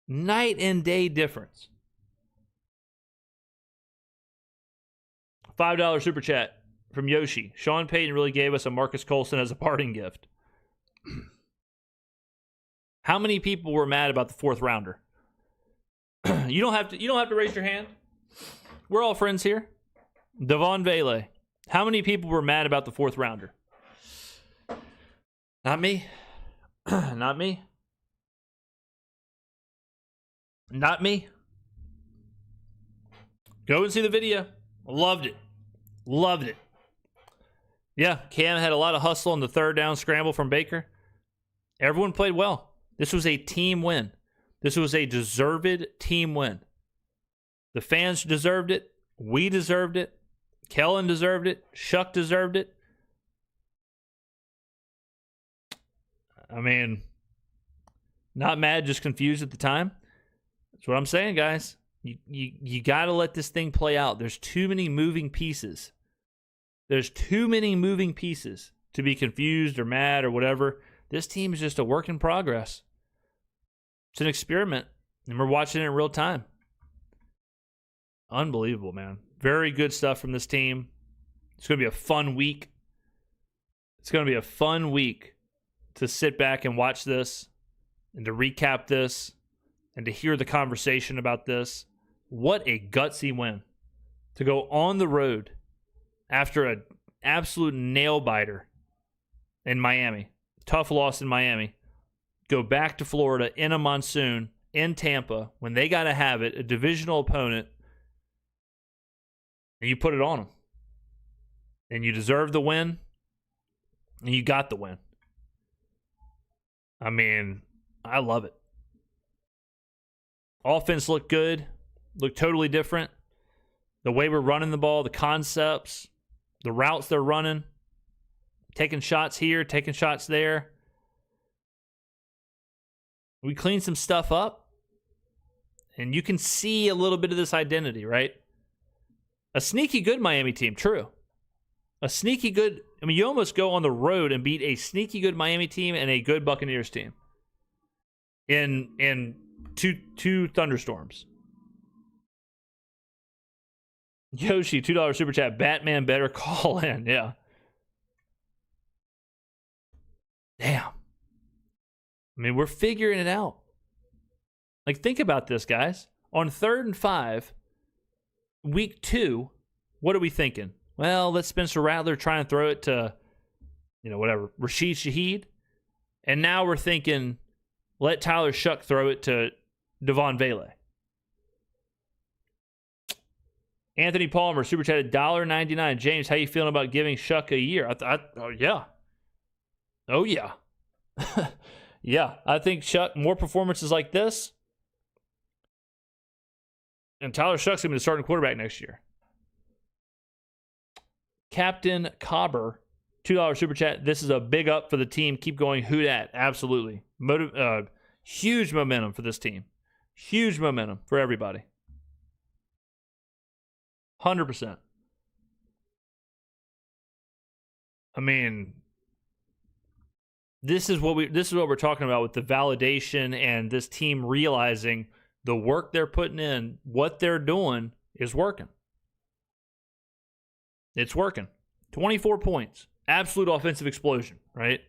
Speaker 1: Night and day difference. $5 super chat from Yoshi. Sean Payton really gave us a Marcus Colston as a parting gift. How many people were mad about the 4th rounder? You don't have to raise your hand. We're all friends here. Devon Vele. How many people were mad about the 4th rounder? Not me. Not me. Not me. Go and see the video. Loved it. Loved it. Yeah, Cam had a lot of hustle on the 3rd down scramble from Baker. Everyone played well. This was a team win. This was a deserved team win. The fans deserved it. We deserved it. Kellen deserved it. Shough deserved it. I mean, not mad, just confused at the time. That's what I'm saying, guys. You got to let this thing play out. There's too many moving pieces. There's too many moving pieces to be confused or mad or whatever. This team is just a work in progress. It's an experiment, and we're watching it in real time. Unbelievable, man. Very good stuff from this team. It's going to be a fun week. It's going to be a fun week to sit back and watch this and to recap this and to hear the conversation about this. What a gutsy win to go on the road after an absolute nail-biter in Miami. Tough loss in Miami. Go back to Florida in a monsoon in Tampa when they got to have it, a divisional opponent, and you put it on them. And you deserve the win, and you got the win. I mean, I love it. Offense looked good, looked totally different. The way we're running the ball, the concepts, the routes they're running, taking shots here, taking shots there. We cleaned some stuff up, and you can see a little bit of this identity, right? A sneaky good Miami team, true. A sneaky good, I mean, you almost go on the road and beat a sneaky good Miami team and a good Buccaneers team in two thunderstorms. Yoshi, $2 super chat. Batman better call in. Yeah. Damn. I mean, we're figuring it out. Like, think about this, guys. On 3rd and 5, week 2, what are we thinking? Well, let Spencer Rattler try and throw it to, whatever, Rashid Shaheed. And now we're thinking, let Tyler Shough throw it to Devon Vele. Anthony Palmer, super chatted, $1.99. James, how you feeling about giving Shough a year? Oh, yeah. Oh, yeah. Yeah, I think Shough, more performances like this, and Tyler Shough's going to be the starting quarterback next year. Captain Cobber, $2 super chat. This is a big up for the team. Keep going. Who dat? Absolutely. Huge momentum for this team. Huge momentum for everybody. 100%. I mean, this is what we're talking about with the validation and this team realizing the work they're putting in, what they're doing is working. It's working. 24 points. Absolute offensive explosion, right?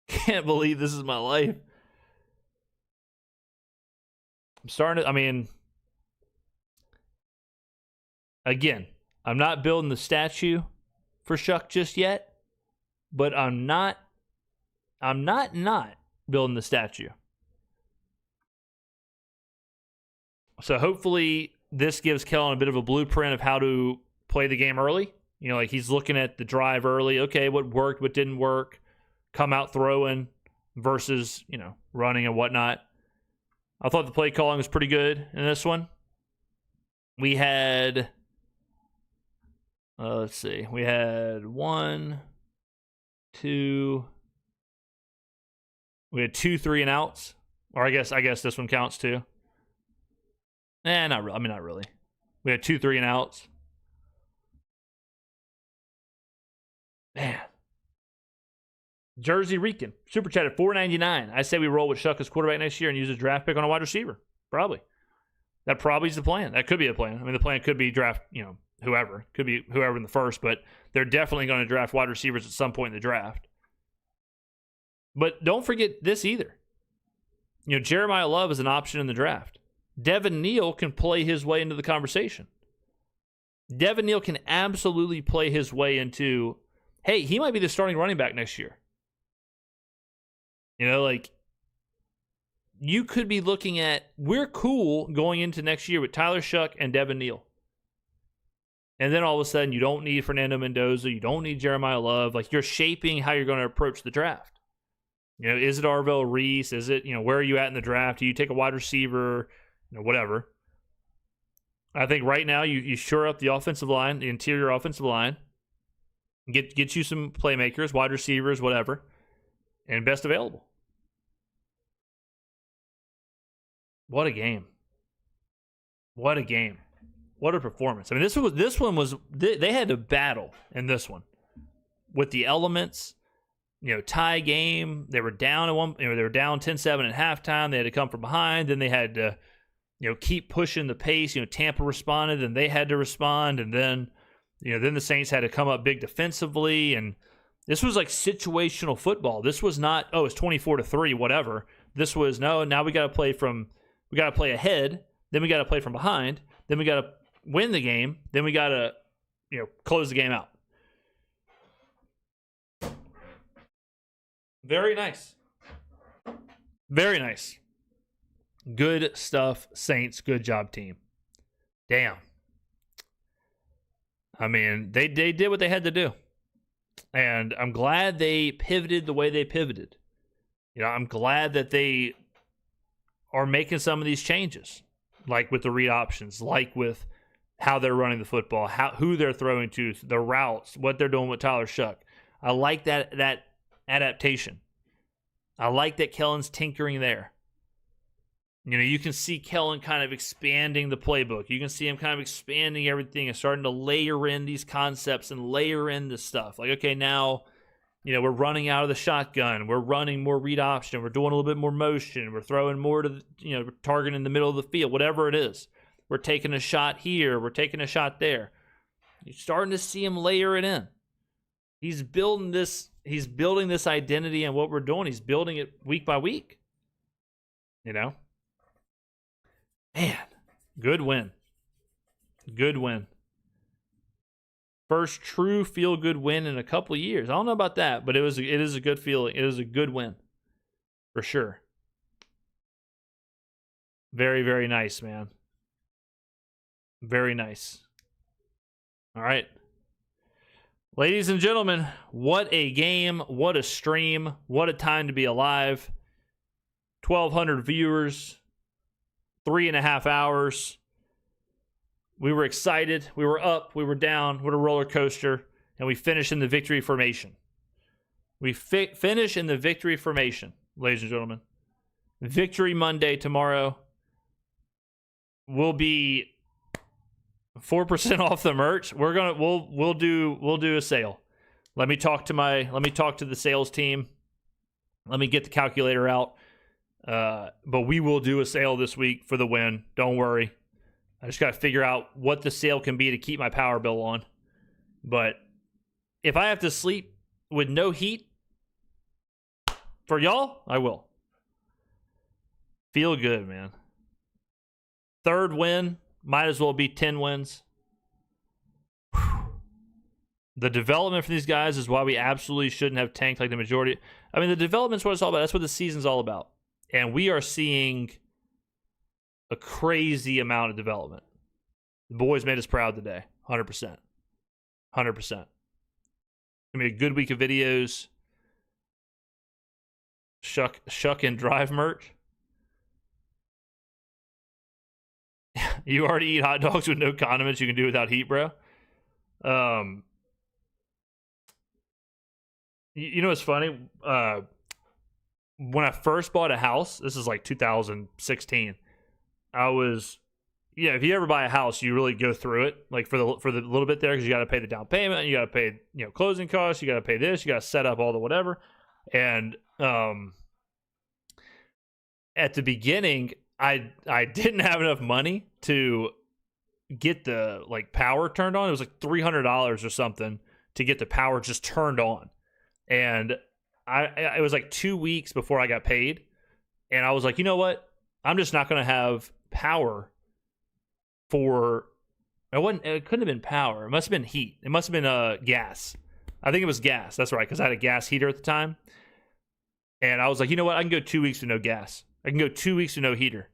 Speaker 1: Can't believe this is my life. I'm starting to, again, I'm not building the statue for Shough just yet, but I'm not building the statue. So hopefully this gives Kellen a bit of a blueprint of how to play the game early. Like he's looking at the drive early. Okay, what worked, what didn't work. Come out throwing versus, running and whatnot. I thought the play calling was pretty good in this one. We had, let's see. We had 1, 2. We had 2 3 and outs. Or I guess this one counts too. Not really. Not really. We had 2 3 and outs. Man. Jersey Rican. Super chat at $4.99. I say we roll with Shough as quarterback next year and use a draft pick on a wide receiver. Probably. That probably is the plan. That could be a plan. The plan could be draft, whoever. Could be whoever in the first, but they're definitely going to draft wide receivers at some point in the draft. But don't forget this either. Jeremiah Love is an option in the draft. Devin Neal can play his way into the conversation. Devin Neal can absolutely play his way into, hey, he might be the starting running back next year. You could be looking at, we're cool going into next year with Tyler Shough and Devin Neal. And then all of a sudden, you don't need Fernando Mendoza. You don't need Jeremiah Love. You're shaping how you're going to approach the draft. Is it Arvell Reese? Is it, where are you at in the draft? Do you take a wide receiver? Whatever. I think right now you shore up the offensive line, the interior offensive line. Get you some playmakers, wide receivers, whatever, and best available. What a game. What a game. What a performance. This one was they had to battle in this one with the elements, tie game. They were down at one, they were down 10-7 at halftime. They had to come from behind, then they had to keep pushing the pace. Tampa responded and they had to respond, and then Then the Saints had to come up big defensively, and this was like situational football. This was not, it's 24-3, whatever. This was, no, now we got to play ahead, then we got to play from behind, then we got to win the game, then we got to, close the game out. Very nice. Very nice. Good stuff, Saints. Good job, team. Damn. I mean, they did what they had to do. And I'm glad they pivoted the way they pivoted. I'm glad that they are making some of these changes, like with the read options, like with how they're running the football, who they're throwing to, the routes, what they're doing with Tyler Shough. I like that adaptation. I like that Kellen's tinkering there. You can see Kellen kind of expanding the playbook. You can see him kind of expanding everything and starting to layer in these concepts and layer in this stuff. Like, okay, now, we're running out of the shotgun. We're running more read option. We're doing a little bit more motion. We're throwing more to the, target in the middle of the field, whatever it is. We're taking a shot here. We're taking a shot there. You're starting to see him layer it in. He's building this identity and what we're doing. He's building it week by week. Man, good win. Good win. First true feel-good win in a couple of years. I don't know about that, but it is a good feeling. It is a good win. For sure. Very, very nice, man. Very nice. All right. Ladies and gentlemen, what a game. What a stream. What a time to be alive. 1,200 viewers. 3.5 hours. We were excited. We were up. We were down. What a roller coaster. And we finished in the victory formation. We finish in the victory formation, ladies and gentlemen. Victory Monday tomorrow. We'll be 4% off the merch. We'll do a sale. Let me talk to the sales team. Let me get the calculator out. But we will do a sale this week for the win. Don't worry. I just got to figure out what the sale can be to keep my power bill on. But if I have to sleep with no heat for y'all, I will. Feel good, man. Third win. Might as well be 10 wins. The development for these guys is why we absolutely shouldn't have tanked like the majority. I mean, the development's what it's all about. That's what the season's all about. And we are seeing a crazy amount of development. The boys made us proud today. 100%. 100%. It's going to be a good week of videos. Shuck and drive merch. You already eat hot dogs with no condiments. You can do without heat, bro. You know what's funny? When I first bought a house, this is like 2016. I was, if you ever buy a house, you really go through it, like for the little bit there, because you got to pay the down payment, you got to pay closing costs, you got to pay this, you got to set up all the whatever. And at the beginning, I didn't have enough money to get the power turned on. It was like $300 or something to get the power just turned on, and it was like 2 weeks before I got paid, and I was like, you know what? I'm just not going to have power for. It couldn't have been power. It must have been heat. It must have been gas. I think it was gas. That's right, because I had a gas heater at the time, and I was like, you know what? I can go 2 weeks with no gas. I can go 2 weeks with no heater,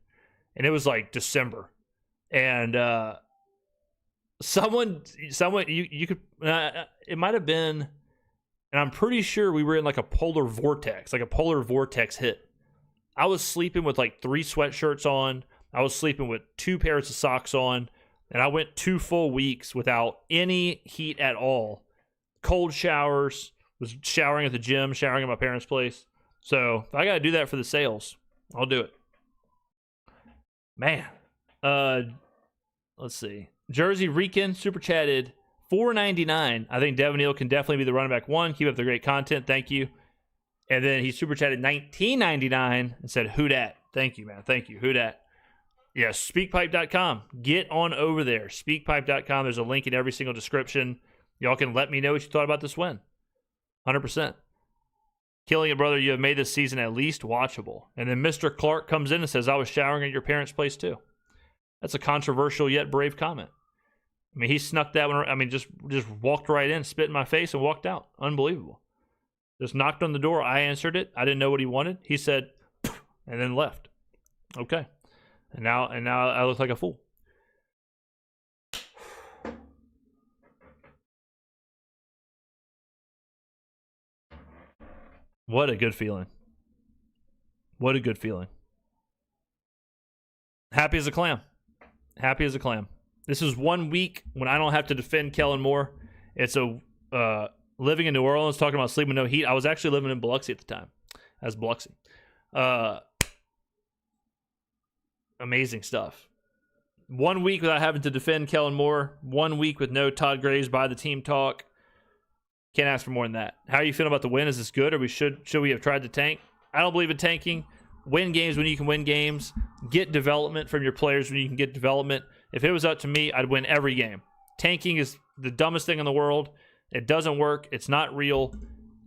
Speaker 1: and it was like December, and someone you could it might have been. And I'm pretty sure we were in like a polar vortex hit. I was sleeping with like 3 sweatshirts on. I was sleeping with 2 pairs of socks on. And I went 2 full weeks without any heat at all. Cold showers. Was showering at the gym, showering at my parents' place. So if I got to do that for the sales, I'll do it. Man. Let's see. Jersey Rican super chatted $4.99. I think Devin Neal can definitely be the running back 1. Keep up the great content. Thank you. And then he super chatted $19.99 and said, "Who dat?" Thank you, man. Thank you. Who dat? Yes, speakpipe.com. Get on over there. Speakpipe.com. There's a link in every single description. Y'all can let me know what you thought about this win. 100%. Killing it, brother. You have made this season at least watchable. And then Mr. Clark comes in and says, I was showering at your parents' place too. That's a controversial yet brave comment. I mean, he snuck that one. I mean, just walked right in, spit in my face, and walked out. Unbelievable. Just knocked on the door. I answered it. I didn't know what he wanted. He said, and then left. Okay. And now I look like a fool. What a good feeling. What a good feeling. Happy as a clam. Happy as a clam. This is 1 week when I don't have to defend Kellen Moore. It's a living in New Orleans, talking about sleeping with no heat. I was actually living in Biloxi at the time, as Biloxi. Amazing stuff. 1 week without having to defend Kellen Moore. 1 week with no Todd Graves by the team talk. Can't ask for more than that. How are you feeling about the win? Is this good, or should we have tried to tank? I don't believe in tanking. Win games when you can win games. Get development from your players when you can get development. If it was up to me, I'd win every game. Tanking is the dumbest thing in the world. It doesn't work. It's not real.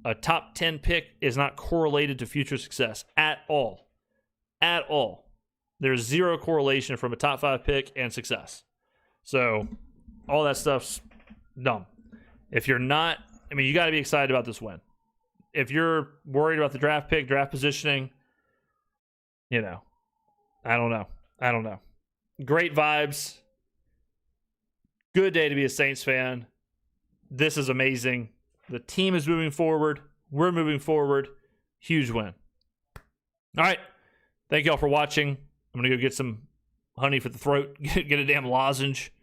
Speaker 1: A top 10 pick is not correlated to future success at all. At all. There's zero correlation from a top 5 pick and success. So all that stuff's dumb. If you're not, I mean, you got to be excited about this win. If you're worried about the draft pick, draft positioning, you know, I don't know. Great vibes. Good day to be a Saints fan. This is amazing. The team is moving forward. We're moving forward. Huge win. All right. Thank y'all for watching. I'm going to go get some honey for the throat. Get a damn lozenge.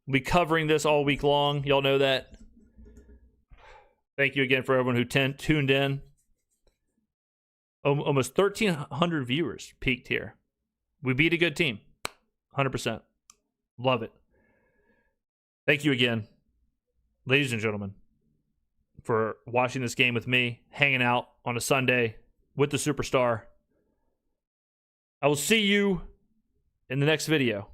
Speaker 1: We'll be covering this all week long. Y'all know that. Thank you again for everyone who tuned in. Almost 1,300 viewers peaked here. We beat a good team. 100%. Love it. Thank you again, ladies and gentlemen, for watching this game with me, hanging out on a Sunday with the superstar. I will see you in the next video.